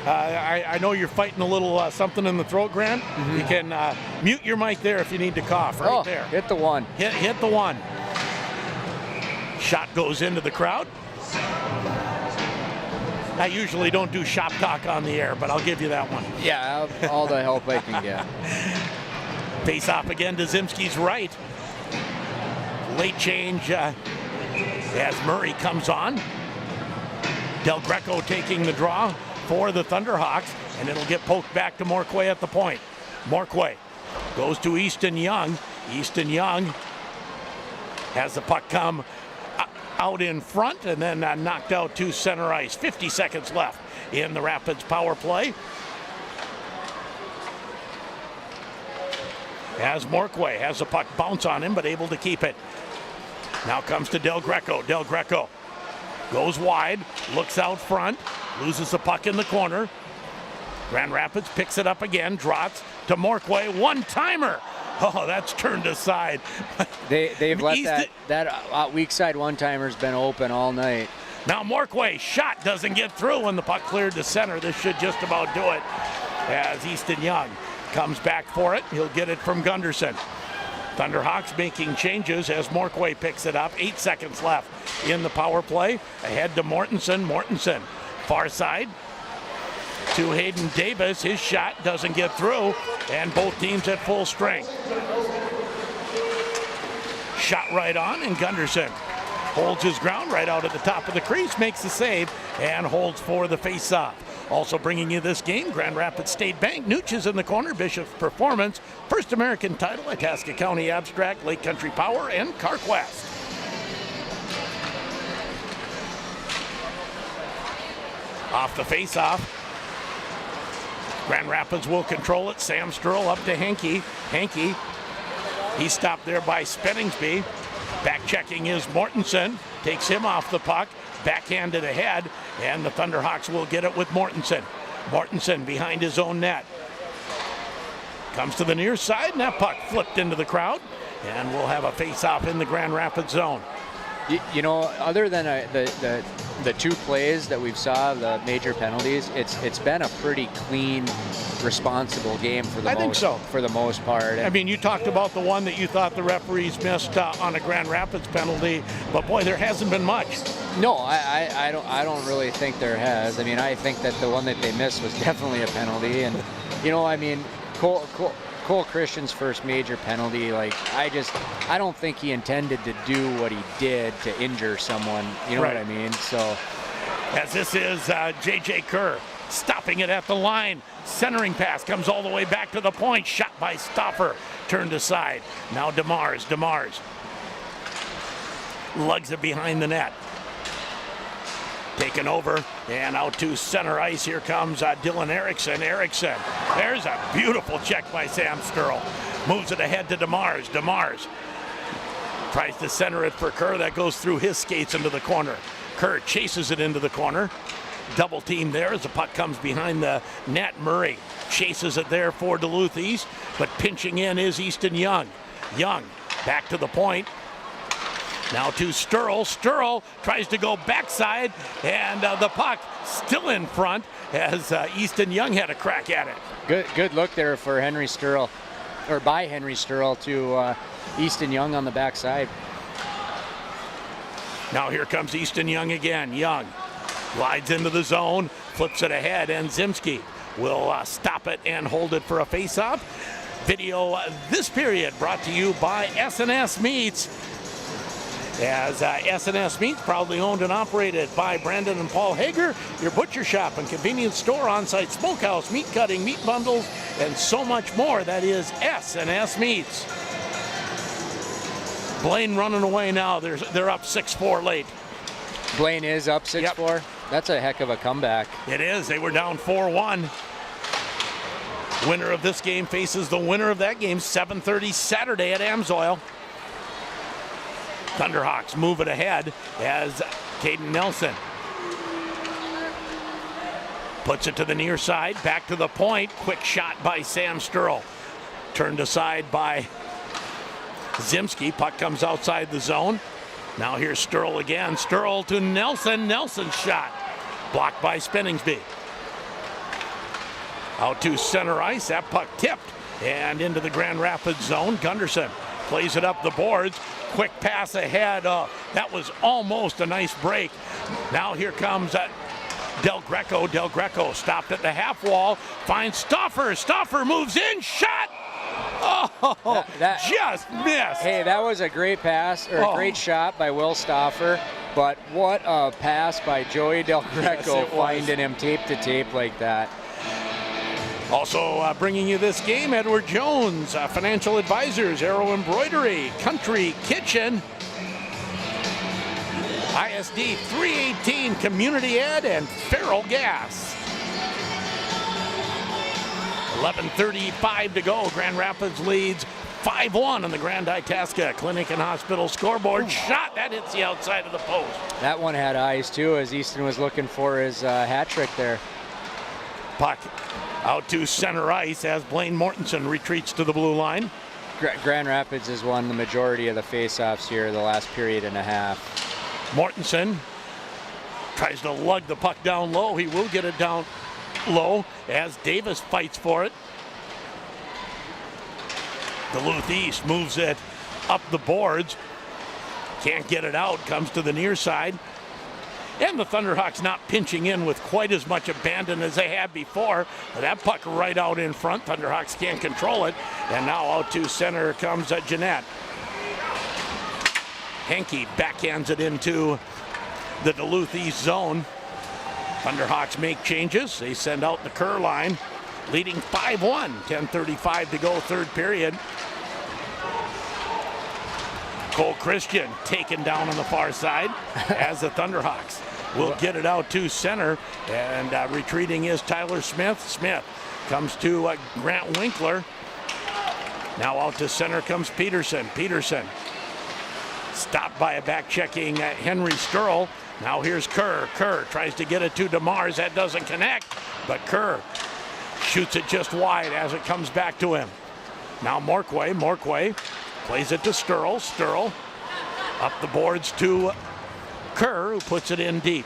I know you're fighting a little something in the throat, Grant. Mm-hmm. You can mute your mic there if you need to cough, right there. Hit the one. Hit the one. Shot goes into the crowd. I usually don't do shop talk on the air, but I'll give you that one. Yeah, all the help I can get. Face off again to Zimski's right. Late change as Murray comes on. Del Greco taking the draw for the Thunderhawks, and it'll get poked back to Morquay at the point. Morquay goes to Easton Young. Easton Young has the puck come out in front and then knocked out to center ice. 50 seconds left in the Rapids power play. As Morquay has the puck bounce on him, but able to keep it. Now comes to Del Greco. Del Greco goes wide, looks out front, loses the puck in the corner. Grand Rapids picks it up again, drops to Morquay, one-timer. Oh, that's turned aside. They've let that weak side one-timer's been open all night. Now Morquay, shot doesn't get through when the puck cleared to center. This should just about do it as Easton Young comes back for it. He'll get it from Gunderson. Thunderhawks making changes as Morquay picks it up. 8 seconds left in the power play. Ahead to Mortensen. Mortensen, far side to Hayden Davis. His shot doesn't get through, and both teams at full strength. Shot right on, and Gunderson holds his ground right out at the top of the crease, makes the save, and holds for the face-off. Also bringing you this game, Grand Rapids State Bank. Nooch is in the corner. Bishop's Performance. First American Title, Itasca County Abstract, Lake Country Power, and CarQuest. Off the face-off. Grand Rapids will control it. Sam Sturl up to Henke. Henke, he's stopped there by Spenningsby. Back checking is Mortensen. Takes him off the puck. Backhanded ahead, and the Thunderhawks will get it with Mortensen. Mortensen behind his own net. Comes to the near side, and that puck flipped into the crowd, and we'll have a face-off in the Grand Rapids zone. Other than the the 2 plays that we've saw, the major penalties, it's been a pretty clean, responsible game for the most part. I mean, you talked about the one that you thought the referees missed on a Grand Rapids penalty, but boy, there hasn't been much. No, I don't really think there has. I mean, I think that the one that they missed was definitely a penalty, and I mean, Cole Christian's first major penalty, like, I don't think he intended to do what he did to injure someone, you know what I mean? So, as this is J.J. Kerr stopping it at the line, centering pass comes all the way back to the point, shot by Stauffer, turned aside. Now DeMars lugs it behind the net. Taken over and out to center ice. Here comes Dylan Erickson. There's a beautiful check by Sam Sturl. Moves it ahead to DeMars. DeMars tries to center it for Kerr. That goes through his skates into the corner. Kerr chases it into the corner. Double team there as the puck comes behind the net. Murray chases it there for Duluth East, but pinching in is Easton Young. Young back to the point. Now to Sturl. Sturl tries to go backside, and the puck still in front as Easton Young had a crack at it. Good look there for Henry Sturl, or by Henry Sturl to Easton Young on the backside. Now here comes Easton Young again. Young glides into the zone, flips it ahead, and Zimski will stop it and hold it for a face-off. Video this period brought to you by S&S Meats. As S&S Meats, proudly owned and operated by Brandon and Paul Hager, your butcher shop and convenience store, on-site smokehouse, meat cutting, meat bundles, and so much more. That is S&S Meats. Blaine running away now. They're up 6-4 late. Blaine is up 6-4? Yep. That's a heck of a comeback. It is. They were down 4-1. Winner of this game faces the winner of that game, 7:30 Saturday at Amsoil. Thunderhawks move it ahead as Caden Nelson puts it to the near side, back to the point. Quick shot by Sam Sturl. Turned aside by Zimski. Puck comes outside the zone. Now here's Sturl again. Sturl to Nelson. Nelson's shot blocked by Spinningsby. Out to center ice. That puck tipped and into the Grand Rapids zone. Gunderson plays it up the boards. Quick pass ahead. That was almost a nice break. Now here comes Del Greco. Del Greco stopped at the half wall. Finds Stauffer. Stauffer moves in. Shot. Oh, that just missed. Hey, that was a great pass, or a great shot by Will Stauffer. But what a pass by Joey Del Greco, finding him tape to tape like that. Also bringing you this game, Edward Jones, financial advisors, Arrow Embroidery, Country Kitchen, ISD 318 Community Ed, and Farrell Gas. 11:35 to go. Grand Rapids leads 5-1 on the Grand Itasca Clinic and Hospital scoreboard. Shot that hits the outside of the post. That one had eyes too, as Easton was looking for his hat trick there. Puck out to center ice as Blaine Mortensen retreats to the blue line. Grand Rapids has won the majority of the faceoffs here the last period and a half. Mortensen tries to lug the puck down low. He will get it down low as Davis fights for it. Duluth East moves it up the boards. Can't get it out. Comes to the near side. And the Thunderhawks not pinching in with quite as much abandon as they had before. That puck right out in front. Thunderhawks can't control it. And now out to center comes Jeanette. Henke backhands it into the Duluth East zone. Thunderhawks make changes. They send out the Kerr line, leading 5-1. 10:35 to go, third period. Cole Christian taken down on the far side as the Thunderhawks will get it out to center, and retreating is Tyler Smith. Smith comes to Grant Winkler. Now out to center comes Peterson. Peterson stopped by a back-checking Henry Sturl. Now here's Kerr. Kerr tries to get it to DeMars. That doesn't connect, but Kerr shoots it just wide as it comes back to him. Now Morquay. Morquay plays it to Sturl. Sturl up the boards to Kerr, who puts it in deep.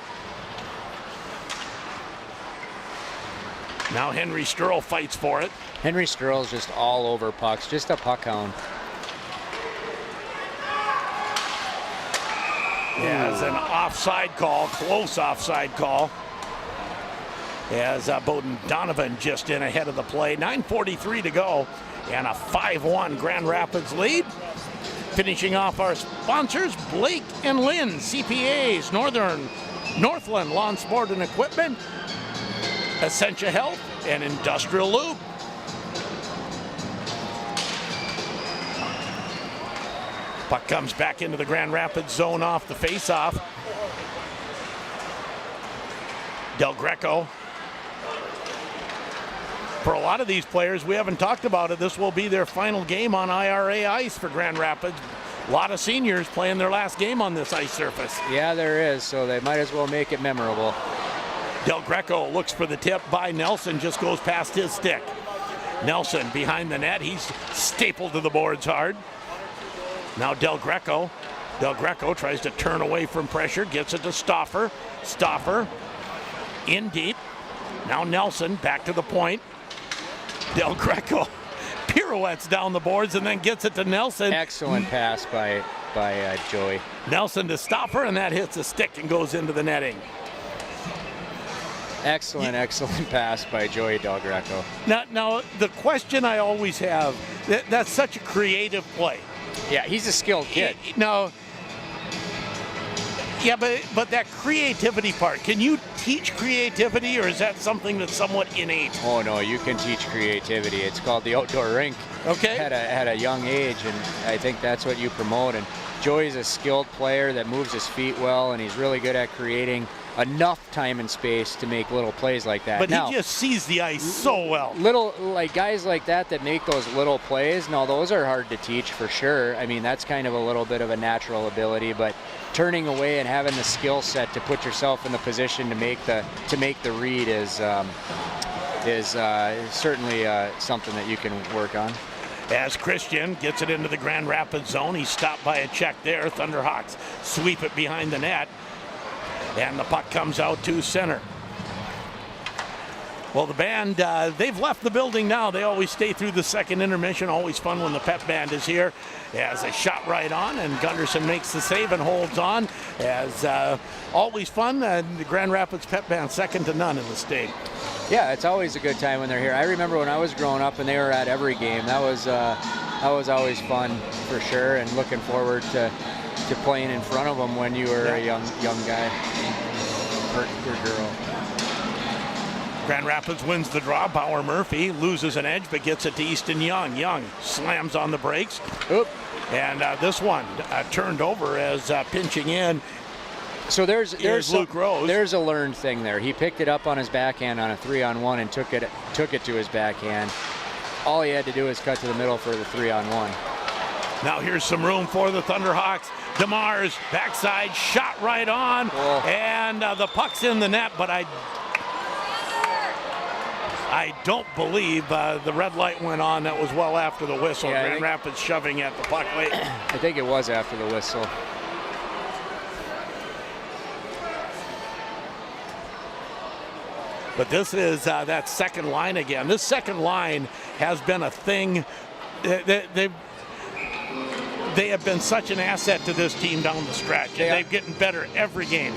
Now Henry Sturl fights for it. Henry Sturl's just all over pucks, just a puck hound. As an offside call, close offside call. As Bowden Donovan just in ahead of the play. 9:43 to go, and a 5-1 Grand Rapids lead. Finishing off our sponsors, Blake and Lynn, CPAs, Northland Lawn Sport and Equipment, Essentia Health, and Industrial Lube. Puck comes back into the Grand Rapids zone off the face-off. Del Greco. For a lot of these players, we haven't talked about it, this will be their final game on IRA ice for Grand Rapids. A lot of seniors playing their last game on this ice surface. Yeah, there is, so they might as well make it memorable. Del Greco looks for the tip by Nelson, just goes past his stick. Nelson behind the net, he's stapled to the boards hard. Now Del Greco. Del Greco tries to turn away from pressure, gets it to Stauffer. Stauffer in deep. Now Nelson back to the point. Del Greco pirouettes down the boards and then gets it to Nelson. Excellent pass by Joey. Nelson to Stauffer, and that hits a stick and goes into the netting. Excellent pass by Joey Del Greco. Now the question I always have, that's such a creative play. Yeah, he's a skilled kid. No. Yeah, but that creativity part, can you teach creativity, or is that something that's somewhat innate? Oh no, you can teach creativity. It's called the outdoor rink. Okay. At a young age, and I think that's what you promote. And Joey's a skilled player that moves his feet well, and he's really good at creating enough time and space to make little plays like that. But now, he just sees the ice so well. Little, like guys like that make those little plays, now those are hard to teach for sure. I mean, that's kind of a little bit of a natural ability, but turning away and having the skill set to put yourself in the position to make the read is certainly something that you can work on. As Christian gets it into the Grand Rapids zone, he's stopped by a check there. Thunderhawks sweep it behind the net. And the puck comes out to center. Well, the band, they've left the building now. They always stay through the second intermission. Always fun when the pep band is here. As a shot right on, and Gunderson makes the save and holds on. As always fun, the Grand Rapids pep band, second to none in the state. Yeah, it's always a good time when they're here. I remember when I was growing up and they were at every game. That was always fun for sure, and looking forward to playing in front of them when you were a young guy or girl. Grand Rapids wins the draw. Bauer Murphy loses an edge but gets it to Easton Young. Young slams on the brakes. Oop. And this one turned over as pinching in. So there's Luke Rose. There's a learned thing there. He picked it up on his backhand on a 3-on-1 and took it to his backhand. All he had to do is cut to the middle for the 3-on-1. Now here's some room for the Thunderhawks. DeMars backside shot right on, and the puck's in the net, but I don't believe the red light went on. That was well after the whistle. Yeah, Grand Rapids shoving at the puck late. I think it was after the whistle. But this is that second line again. This second line has been a thing. They have been such an asset to this team down the stretch. And they're getting better every game.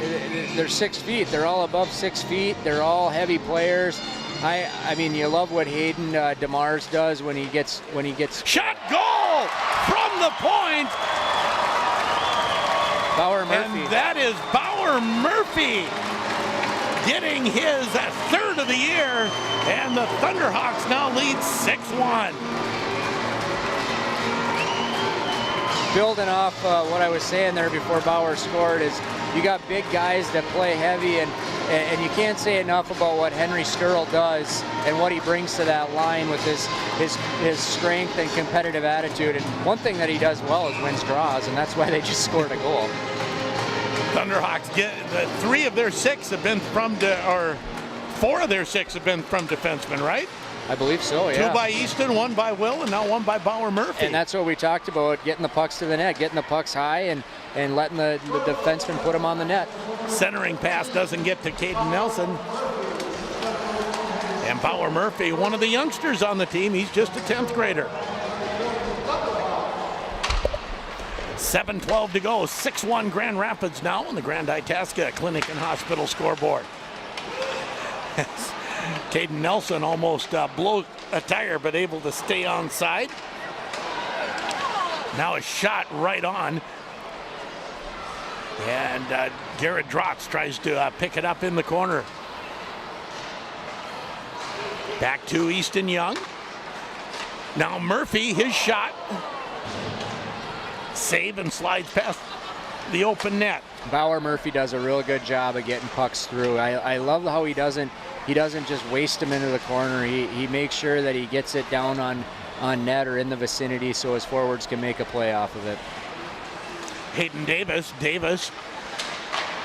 They're 6 feet. They're all above 6 feet. They're all heavy players. I mean, you love what Hayden DeMars does when he gets shot goal from the point. Bauer Murphy. And that is Bauer Murphy getting his third of the year, and the Thunderhawks now lead 6-1. Building off what I was saying there before Bauer scored is you got big guys that play heavy, and you can't say enough about what Henry Sturl does and what he brings to that line with his strength and competitive attitude. And one thing that he does well is wins draws, and that's why they just scored a goal. Thunderhawks get 3 of their 6 have been from or 4 of their 6 have been from defensemen, right? I believe so, yeah. 2 by Easton, 1 by Will, and now 1 by Bauer Murphy. And that's what we talked about, getting the pucks to the net, getting the pucks high, and letting the defenseman put them on the net. Centering pass doesn't get to Caden Nelson. And Bauer Murphy, one of the youngsters on the team, he's just a 10th grader. 7:12 to go, 6-1 Grand Rapids now on the Grand Itasca Clinic and Hospital scoreboard. Caden Nelson almost blew a tire, but able to stay on side. Now a shot right on. And Garrett Drotz tries to pick it up in the corner. Back to Easton Young. Now Murphy, his shot. Save and slides past the open net. Bauer Murphy does a real good job of getting pucks through. I love how he doesn't just waste them into the corner. He makes sure that he gets it down on net or in the vicinity so his forwards can make a play off of it. Hayden Davis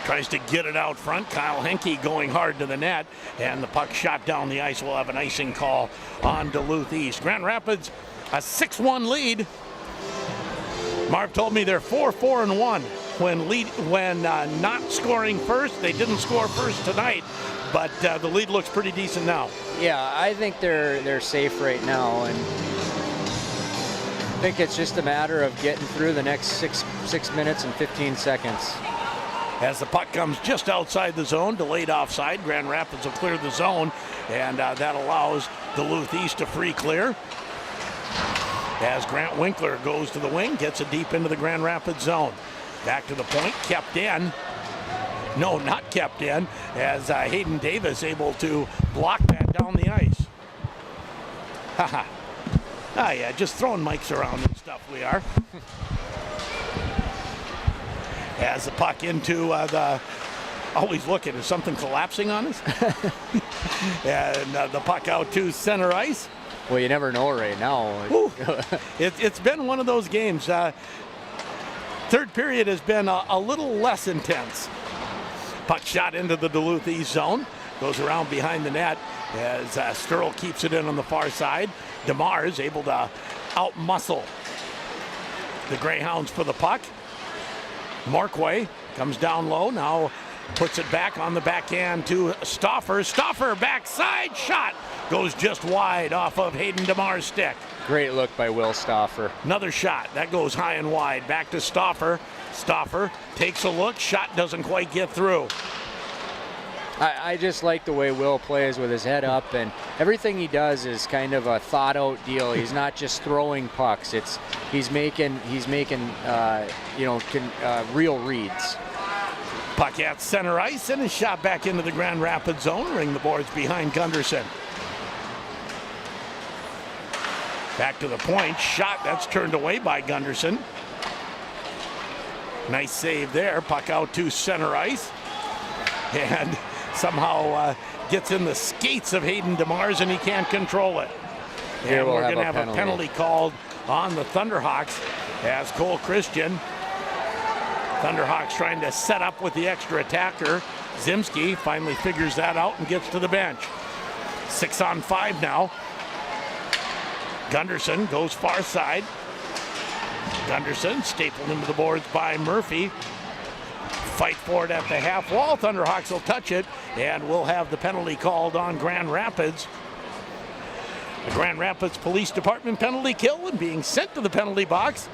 tries to get it out front. Kyle Henke going hard to the net, and the puck shot down the ice. Will have an icing call on Duluth East. Grand Rapids a 6-1 lead. Marv told me they're 4-4-1 when not scoring first. They didn't score first tonight, but the lead looks pretty decent now. Yeah, I think they're safe right now, and I think it's just a matter of getting through the next 6 minutes and 15 seconds. As the puck comes just outside the zone, delayed offside, Grand Rapids will clear the zone, and that allows Duluth East to free clear. As Grant Winkler goes to the wing, gets it deep into the Grand Rapids zone. Back to the point, kept in. No, not kept in, as Hayden Davis able to block that down the ice. Haha. Ah, yeah, just throwing mics around and stuff we are. As the puck into always looking, is something collapsing on us? And the puck out to center ice. Well, you never know right now. It's been one of those games. Third period has been a little less intense. Puck shot into the Duluth East zone. Goes around behind the net as Sturl keeps it in on the far side. DeMars able to out-muscle the Greyhounds for the puck. Markway comes down low, now puts it back on the backhand to Stauffer. Stauffer backside shot goes just wide off of Hayden DeMar's stick. Great look by Will Stauffer. Another shot that goes high and wide. Back to Stauffer. Stauffer takes a look. Shot doesn't quite get through. I just like the way Will plays with his head up, and everything he does is kind of a thought-out deal. He's not just throwing pucks. He's making real reads. Puck at center ice and a shot back into the Grand Rapids zone. Ring the boards behind Gunderson. Back to the point. Shot that's turned away by Gunderson. Nice save there. Puck out to center ice. And somehow gets in the skates of Hayden DeMars and he can't control it. And we're going to have a penalty called on the Thunderhawks as Cole Christian. Thunderhawks trying to set up with the extra attacker. Zimski finally figures that out and gets to the bench. 6-on-5 now. Gunderson goes far side. Gunderson stapled into the boards by Murphy. Fight for it at the half wall. Thunderhawks will touch it, and we'll have the penalty called on Grand Rapids. The Grand Rapids Police Department penalty kill, and being sent to the penalty box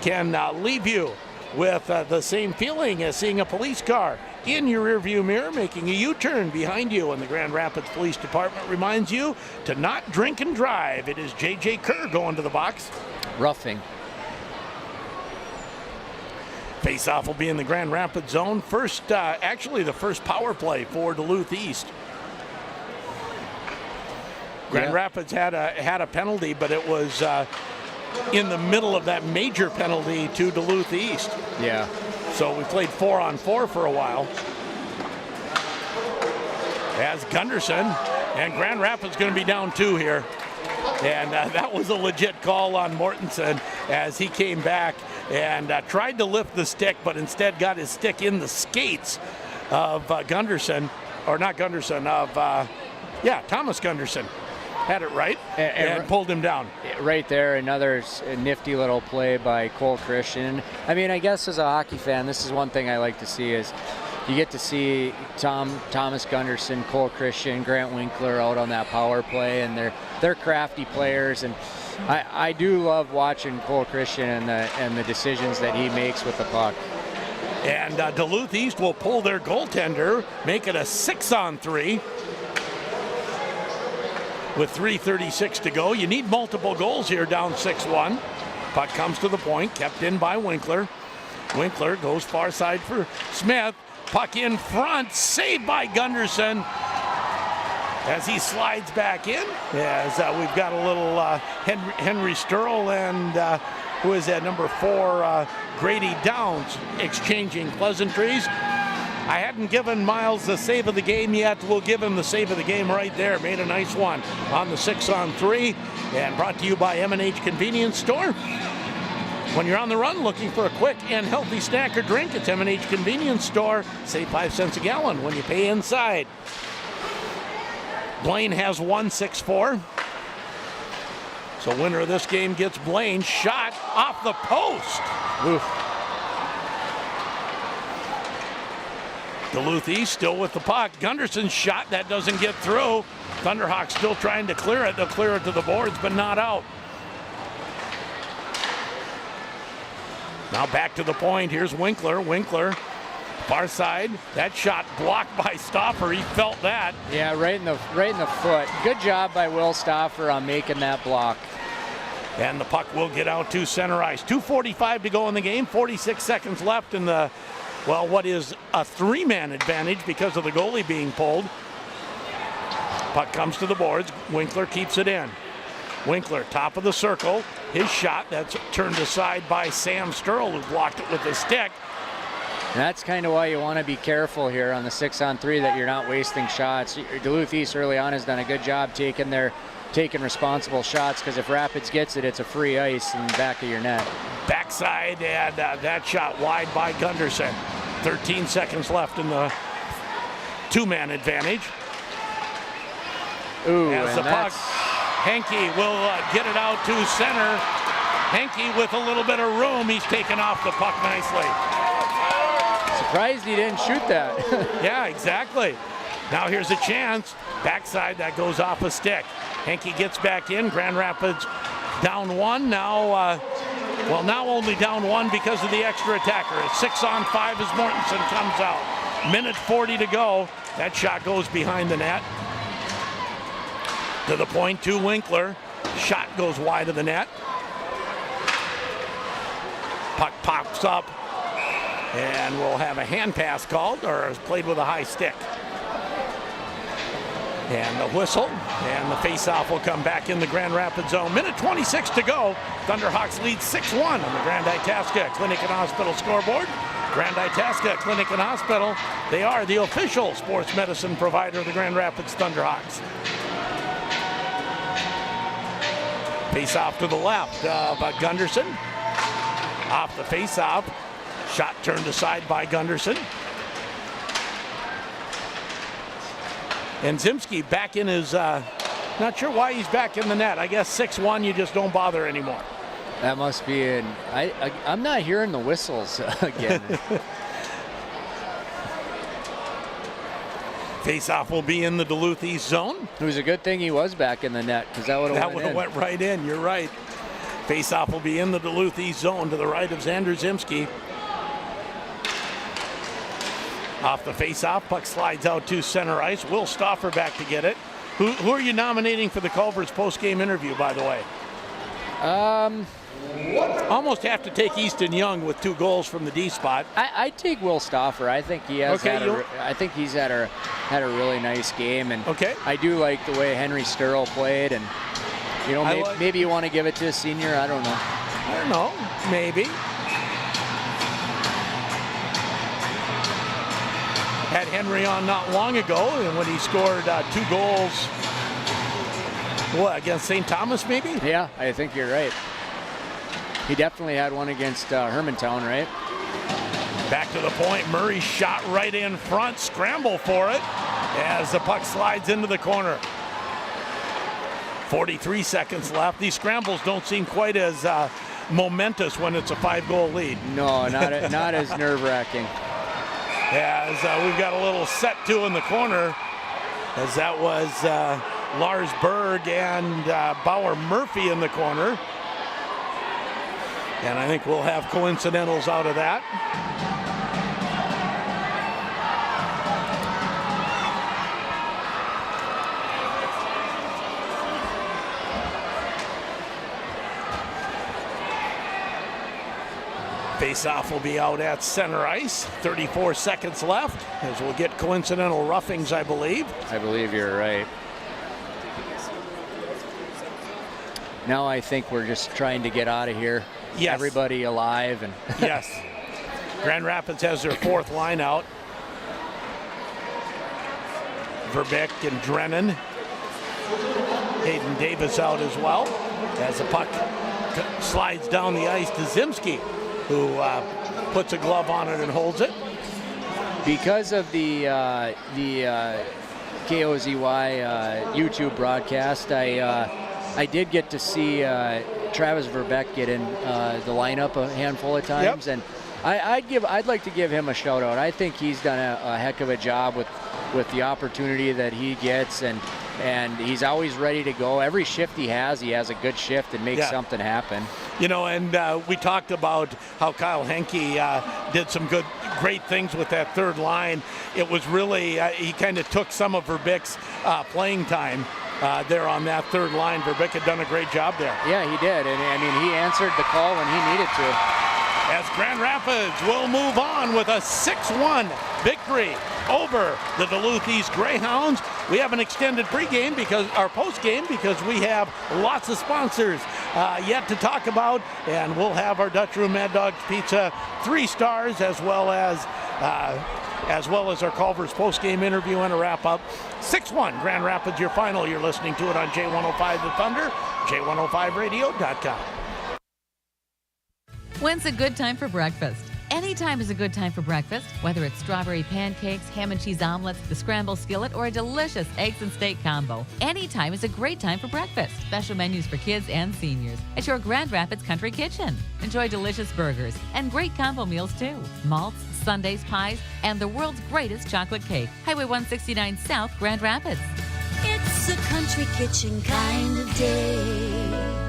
can leave you with the same feeling as seeing a police car in your rearview mirror making a U-turn behind you. And the Grand Rapids Police Department reminds you to not drink and drive. It is J.J. Kerr going to the box. Roughing. Face-off will be in the Grand Rapids zone. Actually the first power play for Duluth East. Grand Rapids had a penalty, but it was in the middle of that major penalty to Duluth East. Yeah. So we played 4-on-4 for a while. As Gunderson, and Grand Rapids going to be down 2 here. And that was a legit call on Mortensen as he came back and tried to lift the stick, but instead got his stick in the skates of Gunderson, or not Gunderson, of Thomas Gunderson. Had it right and pulled him down. Right there, another nifty little play by Cole Christian. I mean, I guess as a hockey fan, this is one thing I like to see is you get to see Thomas Gunderson, Cole Christian, Grant Winkler out on that power play, and they're crafty players, and I do love watching Cole Christian and the decisions that he makes with the puck. And Duluth East will pull their goaltender, make it a 6-on-3. With 3:36 to go. You need multiple goals here, down 6-1. Puck comes to the point, kept in by Winkler. Winkler goes far side for Smith. Puck in front, saved by Gunderson as he slides back in. As we've got a little Henry Sturl and who is that, number 4, Grady Downs, exchanging pleasantries. I hadn't given Miles the save of the game yet. We'll give him the save of the game right there. Made a nice one on the 6-on-3. And brought to you by M&H Convenience Store. When you're on the run looking for a quick and healthy snack or drink, it's M&H Convenience Store. Save 5 cents a gallon when you pay inside. Blaine has won 6-4. So winner of this game gets Blaine. Shot off the post. Oof. Duluth East still with the puck. Gunderson's shot, that doesn't get through. Thunderhawks still trying to clear it. They'll clear it to the boards, but not out. Now back to the point. Here's Winkler. Winkler, far side. That shot blocked by Stauffer. He felt that. Yeah, right in the foot. Good job by Will Stauffer on making that block. And the puck will get out to center ice. 2:45 to go in the game. 46 seconds left in the, well, what is a 3-man advantage because of the goalie being pulled. Puck comes to the boards. Winkler keeps it in. Winkler, top of the circle. His shot, that's turned aside by Sam Sturl, who blocked it with his stick. And that's kind of why you want to be careful here on the 6-on-3, that you're not wasting shots. Duluth East early on has done a good job taking responsible shots, because if Rapids gets it, it's a free ice in the back of your net. Backside, and that shot wide by Gunderson. 13 seconds left in the 2-man advantage. Ooh, as the puck, Henke will get it out to center. Henke with a little bit of room. He's taken off the puck nicely. Surprised he didn't shoot that. Yeah, exactly. Now here's a chance. Backside, that goes off a stick. Henke gets back in. Grand Rapids down 1. Now, now only down 1 because of the extra attacker. It's 6-on-5 as Mortensen comes out. Minute 40 to go. That shot goes behind the net. To the point to Winkler. Shot goes wide of the net. Puck pops up. And we'll have a hand pass called, or played with a high stick. And the whistle, and the face-off will come back in the Grand Rapids zone. Minute 26 to go. Thunderhawks lead 6-1 on the Grand Itasca Clinic and Hospital scoreboard. Grand Itasca Clinic and Hospital, they are the official sports medicine provider of the Grand Rapids Thunderhawks. Face-off to the left by Gunderson. Off the face-off. Shot turned aside by Gunderson. And Zimski back in his, not sure why he's back in the net. I guess 6-1, you just don't bother anymore. That must be I'm not hearing the whistles again. Face-off will be in the Duluth East zone. It was a good thing he was back in the net, because that would have went right in. You're right. Face-off will be in the Duluth East zone to the right of Xander Zimski. Off the face-off, puck slides out to center ice. Will Stauffer back to get it. Who are you nominating for the Culver's post-game interview, by the way? Almost have to take Easton Young with 2 goals from the D spot. I'd take Will Stauffer. I think he has. Okay, I think he's had a really nice game, and okay. I do like the way Henry Sturl played, and maybe you want to give it to a senior. I don't know. Maybe. Had Henry on not long ago, and when he scored 2 goals, against St. Thomas maybe? Yeah, I think you're right. He definitely had one against Hermantown, right? Back to the point, Murray shot right in front, scramble for it as the puck slides into the corner. 43 seconds left. These scrambles don't seem quite as momentous when it's a 5-goal lead. No, not as nerve-wracking. as we've got a little set two in the corner, as that was Lars Berg and Bauer Murphy in the corner. And I think we'll have coincidentals out of that. Face-off will be out at center ice. 34 seconds left, as we'll get coincidental roughings, I believe. I believe you're right. Now I think we're just trying to get out of here. Yes. Everybody alive. And yes. Grand Rapids has their fourth line out. Verbeek and Drennan. Hayden Davis out as well, as the puck slides down the ice to Zimski, who puts a glove on it and holds it. Because of the KOZY YouTube broadcast, I did get to see Travis Verbeek get in the lineup a handful of times, and I'd like to give him a shout out. I think he's done a heck of a job with the opportunity that he gets, and he's always ready to go. Every shift he has a good shift and makes something happen. You know, and we talked about how Kyle Henke did some great things with that third line. It was really, he kind of took some of Verbeek's playing time there on that third line. Verbeek had done a great job there. Yeah, he did, and I mean, he answered the call when he needed to. As Grand Rapids will move on with a 6-1 victory over the Duluth East Greyhounds. We have an extended pregame postgame because we have lots of sponsors yet to talk about, and we'll have our Dutch Room Mad Dogs Pizza 3 stars, as well as our Culver's postgame interview and a wrap-up. 6-1 Grand Rapids, your final. You're listening to it on J105 The Thunder, J105radio.com. When's a good time for breakfast? Anytime is a good time for breakfast, whether it's strawberry pancakes, ham and cheese omelets, the scrambled skillet, or a delicious eggs and steak combo. Anytime is a great time for breakfast. Special menus for kids and seniors at your Grand Rapids Country Kitchen. Enjoy delicious burgers and great combo meals too. Malts, sundaes, pies, and the world's greatest chocolate cake. Highway 169 South, Grand Rapids. It's a country kitchen kind of day.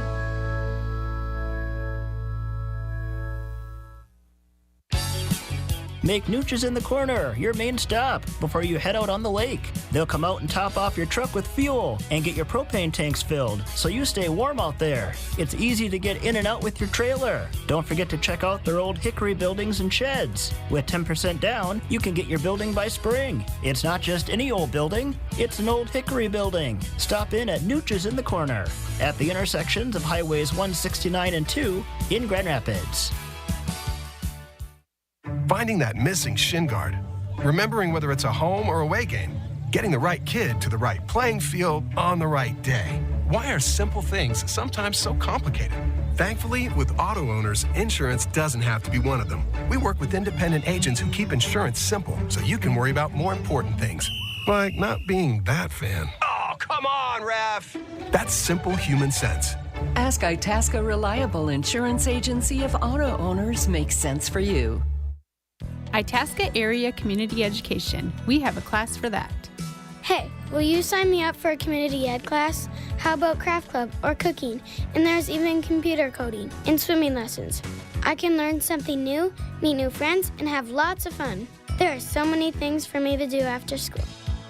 Make Nooch's in the Corner your main stop before you head out on the lake. They'll come out and top off your truck with fuel and get your propane tanks filled so you stay warm out there. It's easy to get in and out with your trailer. Don't forget to check out their old hickory buildings and sheds. With 10% down, you can get your building by spring. It's not just any old building, it's an old hickory building. Stop in at Nooch's in the Corner at the intersections of Highways 169 and 2 in Grand Rapids. Finding that missing shin guard, remembering whether it's a home or away game, getting the right kid to the right playing field on the right day. Why are simple things sometimes so complicated? Thankfully, with auto owners, insurance doesn't have to be one of them. We work with independent agents who keep insurance simple so you can worry about more important things, like not being that fan. Oh, come on, ref! That's simple human sense. Ask Itasca Reliable Insurance Agency if auto owners make sense for you. Itasca Area Community Education. We have a class for that. Hey, will you sign me up for a community ed class? How about craft club or cooking? And there's even computer coding and swimming lessons. I can learn something new, meet new friends, and have lots of fun. There are so many things for me to do after school.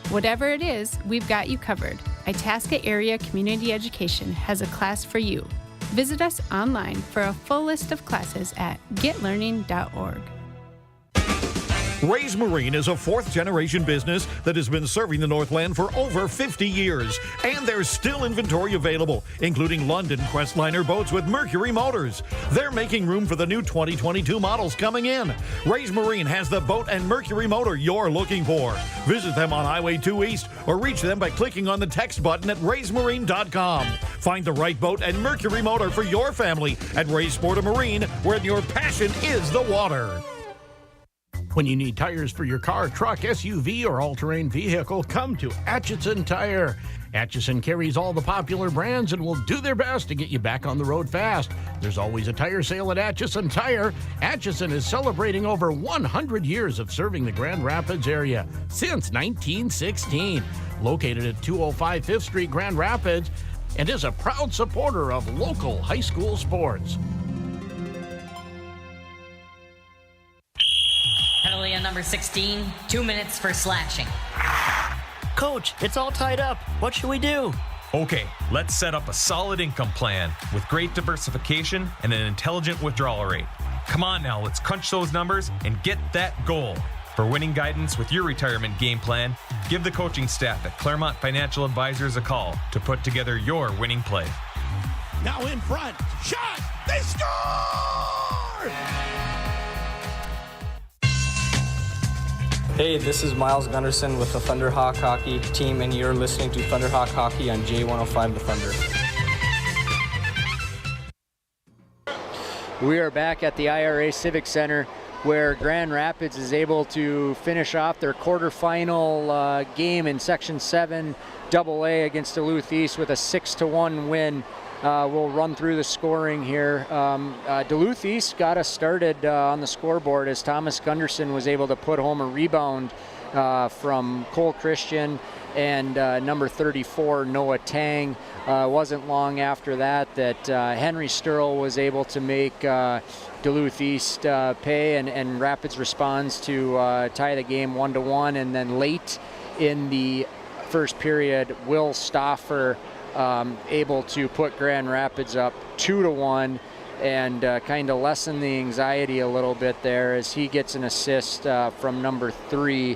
Whatever it is, we've got you covered. Itasca Area Community Education has a class for you. Visit us online for a full list of classes at getlearning.org. Ray's Marine is a fourth-generation business that has been serving the Northland for over 50 years. And there's still inventory available, including London Questliner boats with Mercury motors. They're making room for the new 2022 models coming in. Ray's Marine has the boat and Mercury motor you're looking for. Visit them on Highway 2 East or reach them by clicking on the text button at raysmarine.com. Find the right boat and Mercury motor for your family at Ray's Sport Marine, where your passion is the water. When you need tires for your car, truck, SUV, or all-terrain vehicle, come to Atchison Tire. Atchison carries all the popular brands and will do their best to get you back on the road fast. There's always a tire sale at Atchison Tire. Atchison is celebrating over 100 years of serving the Grand Rapids area since 1916. Located at 205 5th Street, Grand Rapids, and is a proud supporter of local high school sports. Penalty on number 16, 2 minutes for slashing. Coach, it's all tied up. What should we do? Okay, let's set up a solid income plan with great diversification and an intelligent withdrawal rate. Come on now, let's crunch those numbers and get that goal. For winning guidance with your retirement game plan, give the coaching staff at Claremont Financial Advisors a call to put together your winning play. Now in front, shot, they score! Hey, this is Miles Gunderson with the Thunderhawk Hockey team, and you're listening to Thunderhawk Hockey on J105 The Thunder. We are back at the IRA Civic Center, where Grand Rapids is able to finish off their quarterfinal game in Section 7 AA against Duluth East with a 6-1 win. We'll run through the scoring here. Duluth East got us started on the scoreboard as Thomas Gunderson was able to put home a rebound from Cole Christian and number 34, Noah Tang. Wasn't long after that Henry Sturl was able to make Duluth East pay, and Rapids responds to tie the game 1-1. And then late in the first period, Will Stauffer able to put Grand Rapids up 2-1 and kind of lessen the anxiety a little bit there as he gets an assist from number 3,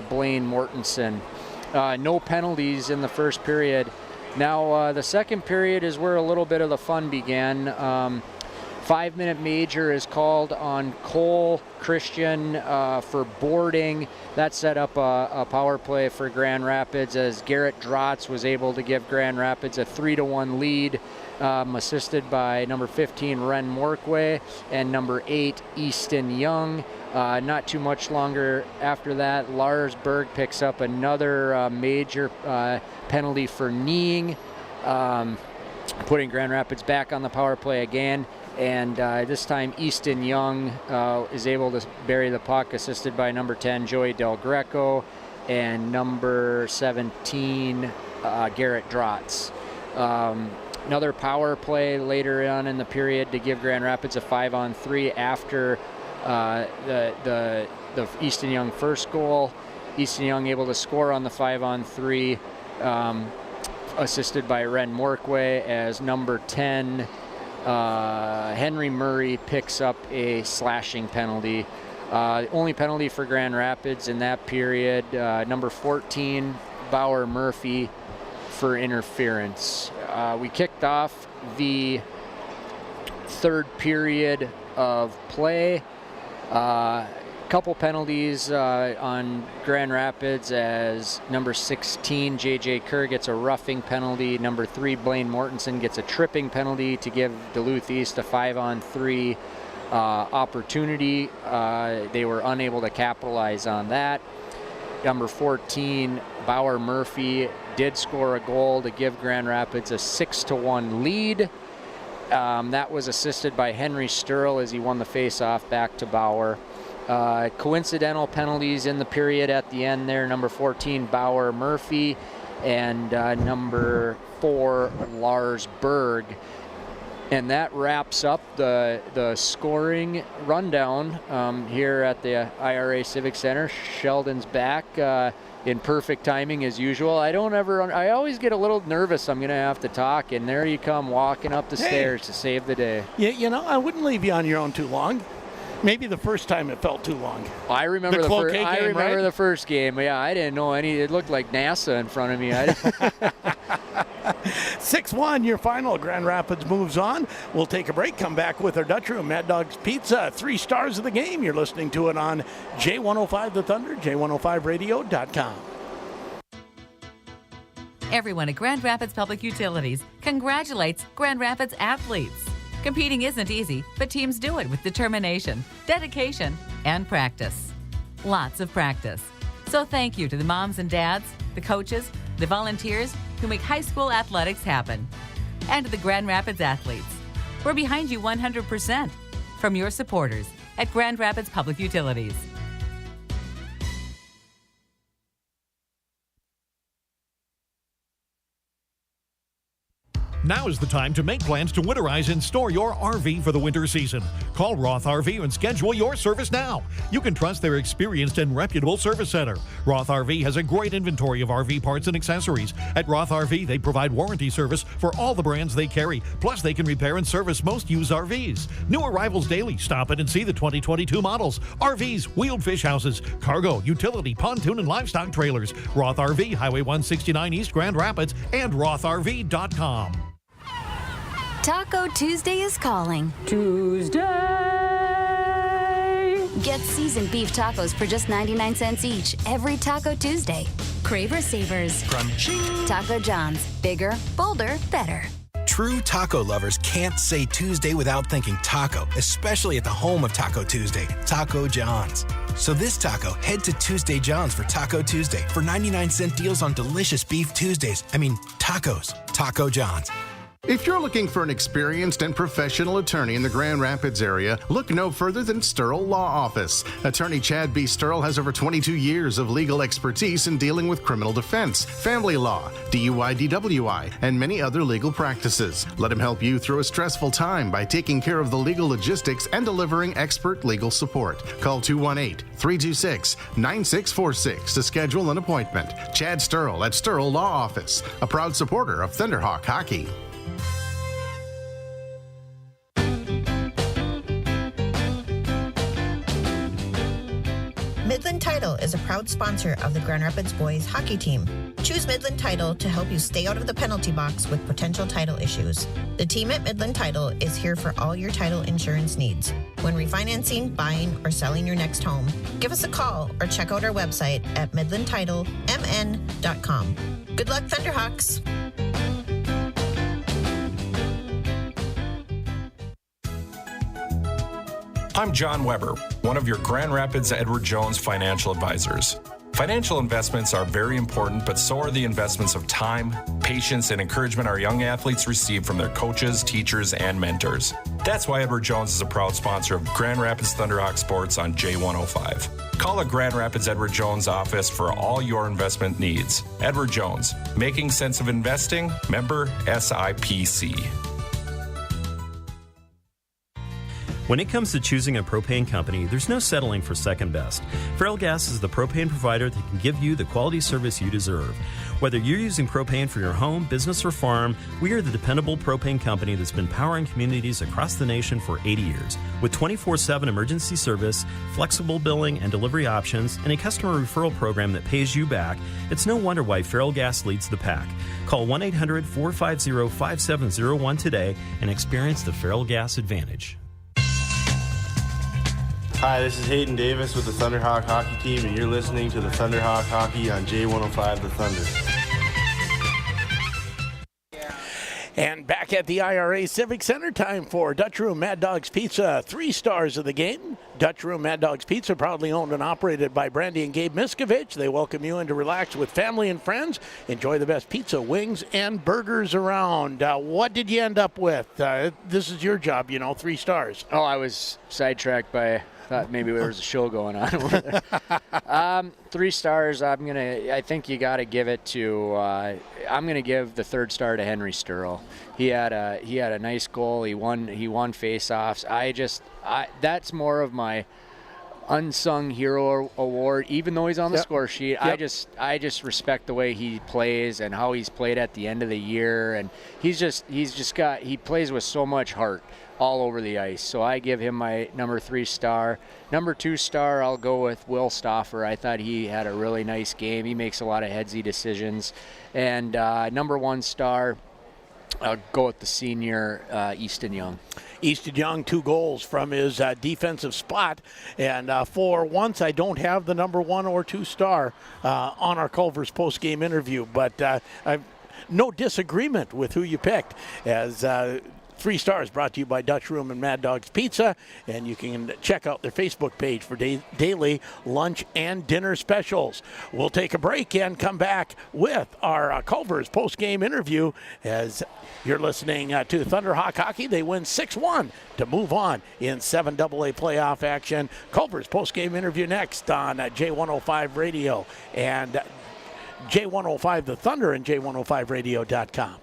Blaine Mortensen. No penalties in the first period. Now the second period is where a little bit of the fun began. 5-minute major is called on Cole Christian for boarding. That set up a power play for Grand Rapids as Garrett Drotz was able to give Grand Rapids a 3-1 lead, assisted by number 15, Ren Morkway, and number 8, Easton Young. Not too much longer after that, Lars Berg picks up another major penalty for kneeing, putting Grand Rapids back on the power play again. And this time Easton Young is able to bury the puck, assisted by number 10, Joey Del Greco, and number 17, Garrett Drotz. Another power play later on in the period to give Grand Rapids a 5-on-3 after the Easton Young first goal. Easton Young able to score on the 5-on-3, assisted by Ren Morkway, as number 10, Henry Murray picks up a slashing penalty. Only penalty for Grand Rapids in that period, number 14, Bauer Murphy, for interference. We kicked off the third period of play. Couple penalties on Grand Rapids as number 16, JJ Kerr, gets a roughing penalty. Number 3, Blaine Mortensen, gets a tripping penalty to give Duluth East a 5-on-3 opportunity. They were unable to capitalize on that. Number 14, Bauer Murphy, did score a goal to give Grand Rapids a 6-1 lead. That was assisted by Henry Sturl as he won the face-off back to Bauer. Coincidental penalties in the period at the end there, number 14, Bauer Murphy, and number 4, Lars Berg. And that wraps up the scoring rundown here at the IRA Civic Center. Sheldon's back in perfect timing as usual. I always get a little nervous I'm going to have to talk, and there you come walking up the stairs to save the day. You know, I wouldn't leave you on your own too long. Maybe the first time it felt too long. I remember the first game. Yeah, I didn't know any. It looked like NASA in front of me. 6-1, your final. Grand Rapids moves on. We'll take a break, come back with our Dutch Room, Mad Dog's Pizza, 3 stars of the game. You're listening to it on J105 The Thunder, J105radio.com. Everyone at Grand Rapids Public Utilities congratulates Grand Rapids athletes. Competing isn't easy, but teams do it with determination, dedication, and practice. Lots of practice. So thank you to the moms and dads, the coaches, the volunteers, who make high school athletics happen. And to the Grand Rapids athletes, we're behind you 100%. From your supporters at Grand Rapids Public Utilities. Now is the time to make plans to winterize and store your RV for the winter season. Call Roth RV and schedule your service now. You can trust their experienced and reputable service center. Roth RV has a great inventory of RV parts and accessories. At Roth RV, they provide warranty service for all the brands they carry. Plus, they can repair and service most used RVs. New arrivals daily. Stop in and see the 2022 models. RVs, wheeled fish houses, cargo, utility, pontoon, and livestock trailers. Roth RV, Highway 169 East Grand Rapids, and rothrv.com. Taco Tuesday is calling. Tuesday! Get seasoned beef tacos for just 99 cents each every Taco Tuesday. Craver Savers. Crunching. Taco John's. Bigger, bolder, better. True taco lovers can't say Tuesday without thinking taco, especially at the home of Taco Tuesday, Taco John's. So this taco, head to Tuesday John's for Taco Tuesday for 99-cent deals on delicious beef Tuesdays. Tacos. Taco John's. If you're looking for an experienced and professional attorney in the Grand Rapids area, look no further than Sterl Law Office. Attorney Chad B. Sterl has over 22 years of legal expertise in dealing with criminal defense, family law, DUI, DWI, and many other legal practices. Let him help you through a stressful time by taking care of the legal logistics and delivering expert legal support. Call 218-326-9646 to schedule an appointment. Chad Sterl at Sterl Law Office, a proud supporter of Thunderhawk Hockey. Midland Title is a proud sponsor of the Grand Rapids boys hockey team. Choose Midland Title to help you stay out of the penalty box with potential title issues. The team at Midland Title is here for all your title insurance needs. When refinancing, buying, or selling your next home, give us a call or check out our website at midlandtitlemn.com. Good luck, Thunderhawks! I'm John Weber, one of your Grand Rapids Edward Jones financial advisors. Financial investments are very important, but so are the investments of time, patience, and encouragement our young athletes receive from their coaches, teachers, and mentors. That's why Edward Jones is a proud sponsor of Grand Rapids Thunderhawk Sports on J105. Call a Grand Rapids Edward Jones office for all your investment needs. Edward Jones, making sense of investing, member SIPC. When it comes to choosing a propane company, there's no settling for second best. Feral Gas is the propane provider that can give you the quality service you deserve. Whether you're using propane for your home, business, or farm, we are the dependable propane company that's been powering communities across the nation for 80 years. With 24/7 emergency service, flexible billing and delivery options, and a customer referral program that pays you back, it's no wonder why Feral Gas leads the pack. Call 1-800-450-5701 today and experience the Feral Gas advantage. Hi, this is Hayden Davis with the Thunderhawk Hockey Team, and you're listening to the Thunderhawk Hockey on J105 The Thunder. And back at the IRA Civic Center, time for Dutch Room Mad Dog's Pizza. 3 stars of the game. Dutch Room Mad Dog's Pizza, proudly owned and operated by Brandy and Gabe Miskovich. They welcome you in to relax with family and friends. Enjoy the best pizza, wings, and burgers around. What did you end up with? This is your job, 3 stars. Oh, I was sidetracked by... thought maybe there was a show going on over there. 3 stars. I think you got to give it to. I'm gonna give the 3rd star to Henry Sterl. He had a nice goal. He won face-offs. That's more of my unsung hero award, even though he's on the score sheet. Yep. I just respect the way he plays and how he's played at the end of the year, and he plays with so much heart all over the ice. So I give him my number 3 star. Number 2 star, I'll go with Will Stauffer. I thought he had a really nice game. He makes a lot of headsy decisions. And number 1 star, I'll go with the senior, Easton Young. Easton Young, 2 goals from his defensive spot. And for once, I don't have the number 1 or 2 star on our Culver's post-game interview. But I've no disagreement with who you picked, as 3 stars brought to you by Dutch Room and Mad Dog's Pizza. And you can check out their Facebook page for daily lunch and dinner specials. We'll take a break and come back with our Culver's post-game interview as you're listening to Thunderhawk Hockey. They win 6-1 to move on in 7AA playoff action. Culver's post-game interview next on J105 Radio and J105 The Thunder and J105radio.com.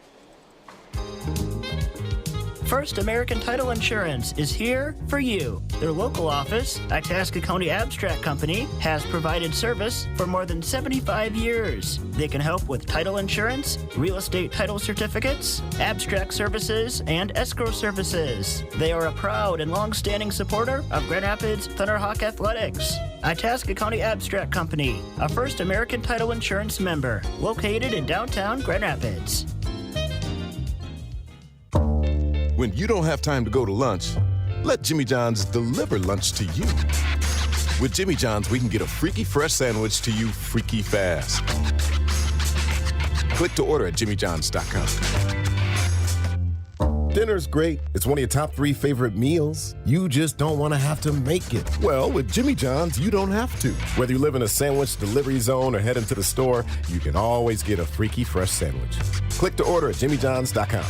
First American Title Insurance is here for you. Their local office, Itasca County Abstract Company, has provided service for more than 75 years. They can help with title insurance, real estate title certificates, abstract services, and escrow services. They are a proud and long-standing supporter of Grand Rapids Thunderhawk Athletics. Itasca County Abstract Company, a First American Title Insurance member, located in downtown Grand Rapids. When you don't have time to go to lunch, let Jimmy John's deliver lunch to you. With Jimmy John's, we can get a freaky fresh sandwich to you freaky fast. Click to order at jimmyjohns.com. Dinner's great. It's one of your top 3 favorite meals. You just don't want to have to make it. Well, with Jimmy John's, you don't have to. Whether you live in a sandwich delivery zone or head into the store, you can always get a freaky fresh sandwich. Click to order at jimmyjohns.com.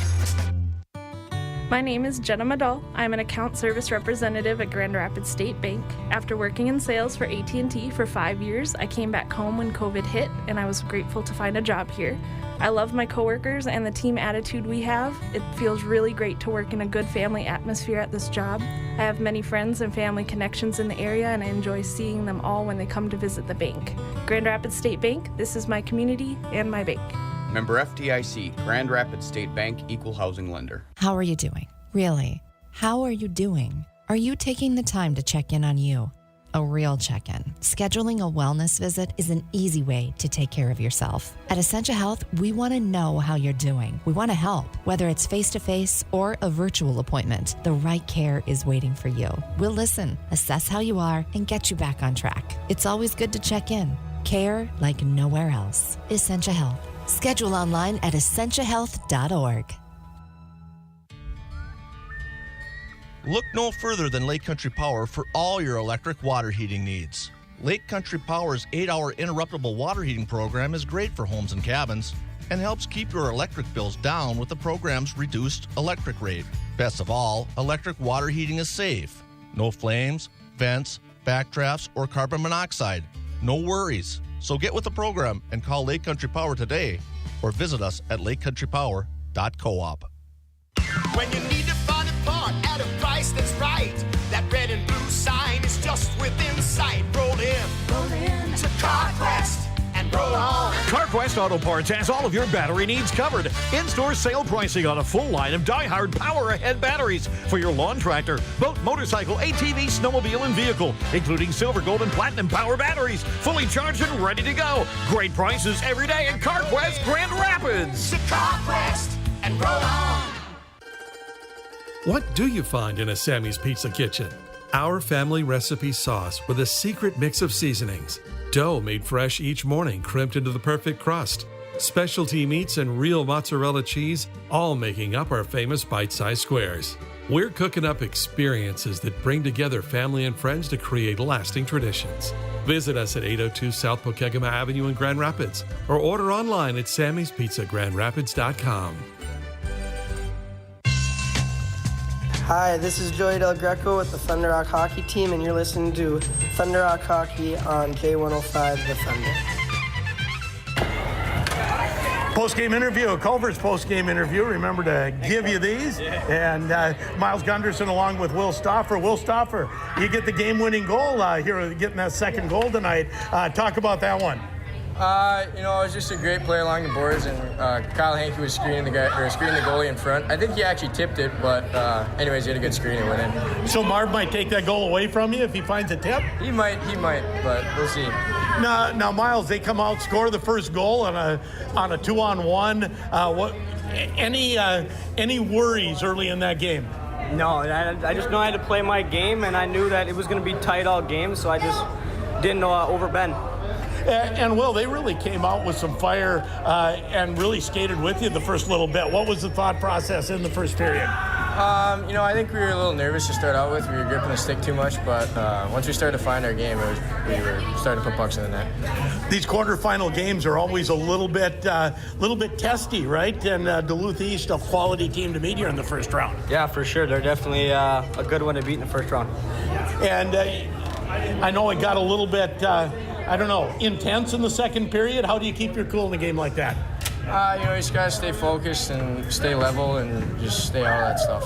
My name is Jenna Madal. I'm an account service representative at Grand Rapids State Bank. After working in sales for AT&T for 5 years, I came back home when COVID hit, and I was grateful to find a job here. I love my coworkers and the team attitude we have. It feels really great to work in a good family atmosphere at this job. I have many friends and family connections in the area, and I enjoy seeing them all when they come to visit the bank. Grand Rapids State Bank, this is my community and my bank. Member FDIC, Grand Rapids State Bank, Equal Housing Lender. How are you doing? Really? How are you doing? Are you taking the time to check in on you? A real check-in. Scheduling a wellness visit is an easy way to take care of yourself. At Essentia Health, we want to know how you're doing. We want to help. Whether it's face-to-face or a virtual appointment, the right care is waiting for you. We'll listen, assess how you are, and get you back on track. It's always good to check in. Care like nowhere else. Essentia Health. Schedule online at essentiahealth.org. Look no further than Lake Country Power for all your electric water heating needs. Lake Country Power's 8-hour interruptible water heating program is great for homes and cabins and helps keep your electric bills down with the program's reduced electric rate. Best of all, electric water heating is safe. No flames, vents, backdrafts, or carbon monoxide. No worries. So get with the program and call Lake Country Power today or visit us at lakecountrypower.coop. When you need to find a part at a price that's right, that red and blue sign is just within sight. Roll in to CarQuest and roll on. CarQuest Auto Parts has all of your battery needs covered. In-store sale pricing on a full line of die-hard Power Ahead batteries for your lawn tractor, boat, motorcycle, ATV, snowmobile, and vehicle, including silver, gold, and platinum power batteries, fully charged and ready to go. Great prices every day at CarQuest Grand Rapids. To CarQuest and roll on. What do you find in a Sammy's Pizza kitchen? Our family recipe sauce with a secret mix of seasonings. Dough made fresh each morning, crimped into the perfect crust. Specialty meats and real mozzarella cheese, all making up our famous bite-sized squares. We're cooking up experiences that bring together family and friends to create lasting traditions. Visit us at 802 South Pokegama Avenue in Grand Rapids or order online at sammyspizzaGrandRapids.com. Hi, this is Joey Del Greco with the Thunderhawk Hockey Team, and you're listening to Thunderhawk Hockey on J105 The Thunder. Post-game interview, Culver's post-game interview. Remember to give you these. And Miles Gunderson along with Will Stauffer. Will Stauffer, you get the game-winning goal here, getting that second goal tonight. Talk about that one. It was just a great play along the boards, and Kyle Hankey was screening the goalie in front. I think he actually tipped it, but anyways, he had a good screen and went in. So Marv might take that goal away from you if he finds a tip? He might, but we'll see. Now, Miles, they come out, score the first goal on a 2-on-1. Any worries early in that game? No, I just know I had to play my game, and I knew that it was going to be tight all game, so I just didn't overbend. And Will, they really came out with some fire and really skated with you the first little bit. What was the thought process in the first period? I think we were a little nervous to start out with. We were gripping the stick too much, but once we started to find our game, we were starting to put pucks in the net. These quarterfinal games are always a little bit testy, right? And Duluth East, a quality team to meet here in the first round. Yeah, for sure. They're definitely a good one to beat in the first round. And I know it got a little bit, intense in the second period. How do you keep your cool in a game like that? You just got to stay focused and stay level and just stay out of that stuff.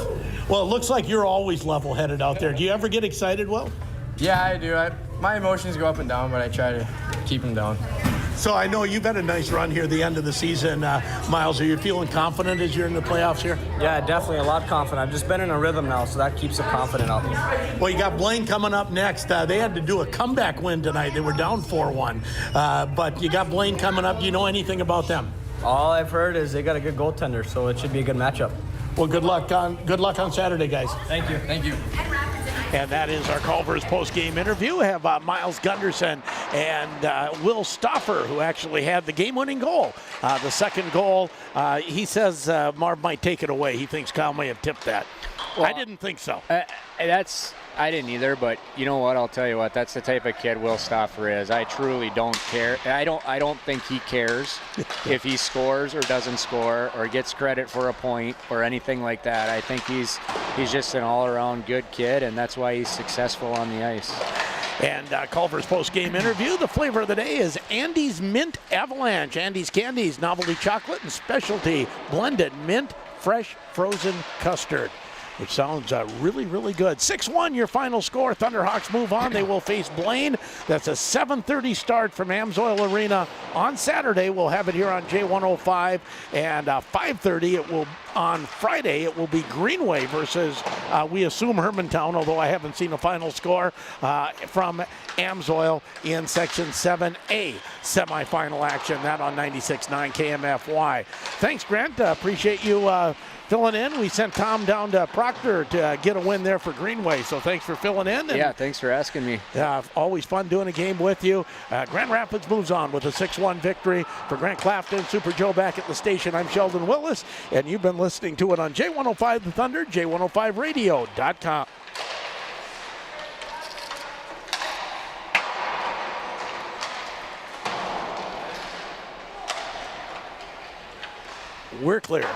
Well, it looks like you're always level-headed out there. Do you ever get excited, Will? Yeah, I do. My emotions go up and down, but I try to keep them down. So I know you've had a nice run here at the end of the season. Miles, are you feeling confident as you're in the playoffs here? Yeah, definitely a lot confident. I've just been in a rhythm now, so that keeps it confident out. Well, you got Blaine coming up next. They had to do a comeback win tonight. They were down 4-1. But you got Blaine coming up. Do you know anything about them? All I've heard is they got a good goaltender, so it should be a good matchup. Well, good luck on Saturday, guys. Thank you. Thank you. And that is our Culver's post-game interview. We have Miles Gunderson and Will Stoffer, who actually had the game-winning goal. The second goal, he says Marv might take it away. He thinks Kyle may have tipped that. Well, I didn't think so. I didn't either, but you know what? I'll tell you what. That's the type of kid Will Stoffer is. I truly don't care. I don't think he cares if he scores or doesn't score or gets credit for a point or anything like that. I think he's just an all-around good kid, and that's why he's successful on the ice. And Culver's post-game interview, the flavor of the day is Andy's Mint Avalanche. Andy's Candies, novelty chocolate and specialty blended mint fresh frozen custard, which sounds really, really good. 6-1, your final score. Thunderhawks move on. They will face Blaine. That's a 7:30 start from Amsoil Arena on Saturday. We'll have it here on J105. And 5:30 it will on Friday. It will be Greenway versus, we assume, Hermantown, although I haven't seen a final score from Amsoil in Section 7A semifinal action. That on 96.9 KMFY. Thanks, Grant. Appreciate you filling in. We sent Tom down to Proctor to get a win there for Greenway, so thanks for filling in. And, yeah, thanks for asking me. Always fun doing a game with you. Grand Rapids moves on with a 6-1 victory. For Grant Clafton, Super Joe back at the station, I'm Sheldon Willis, and you've been listening to it on J105 The Thunder, J105radio.com. We're clear.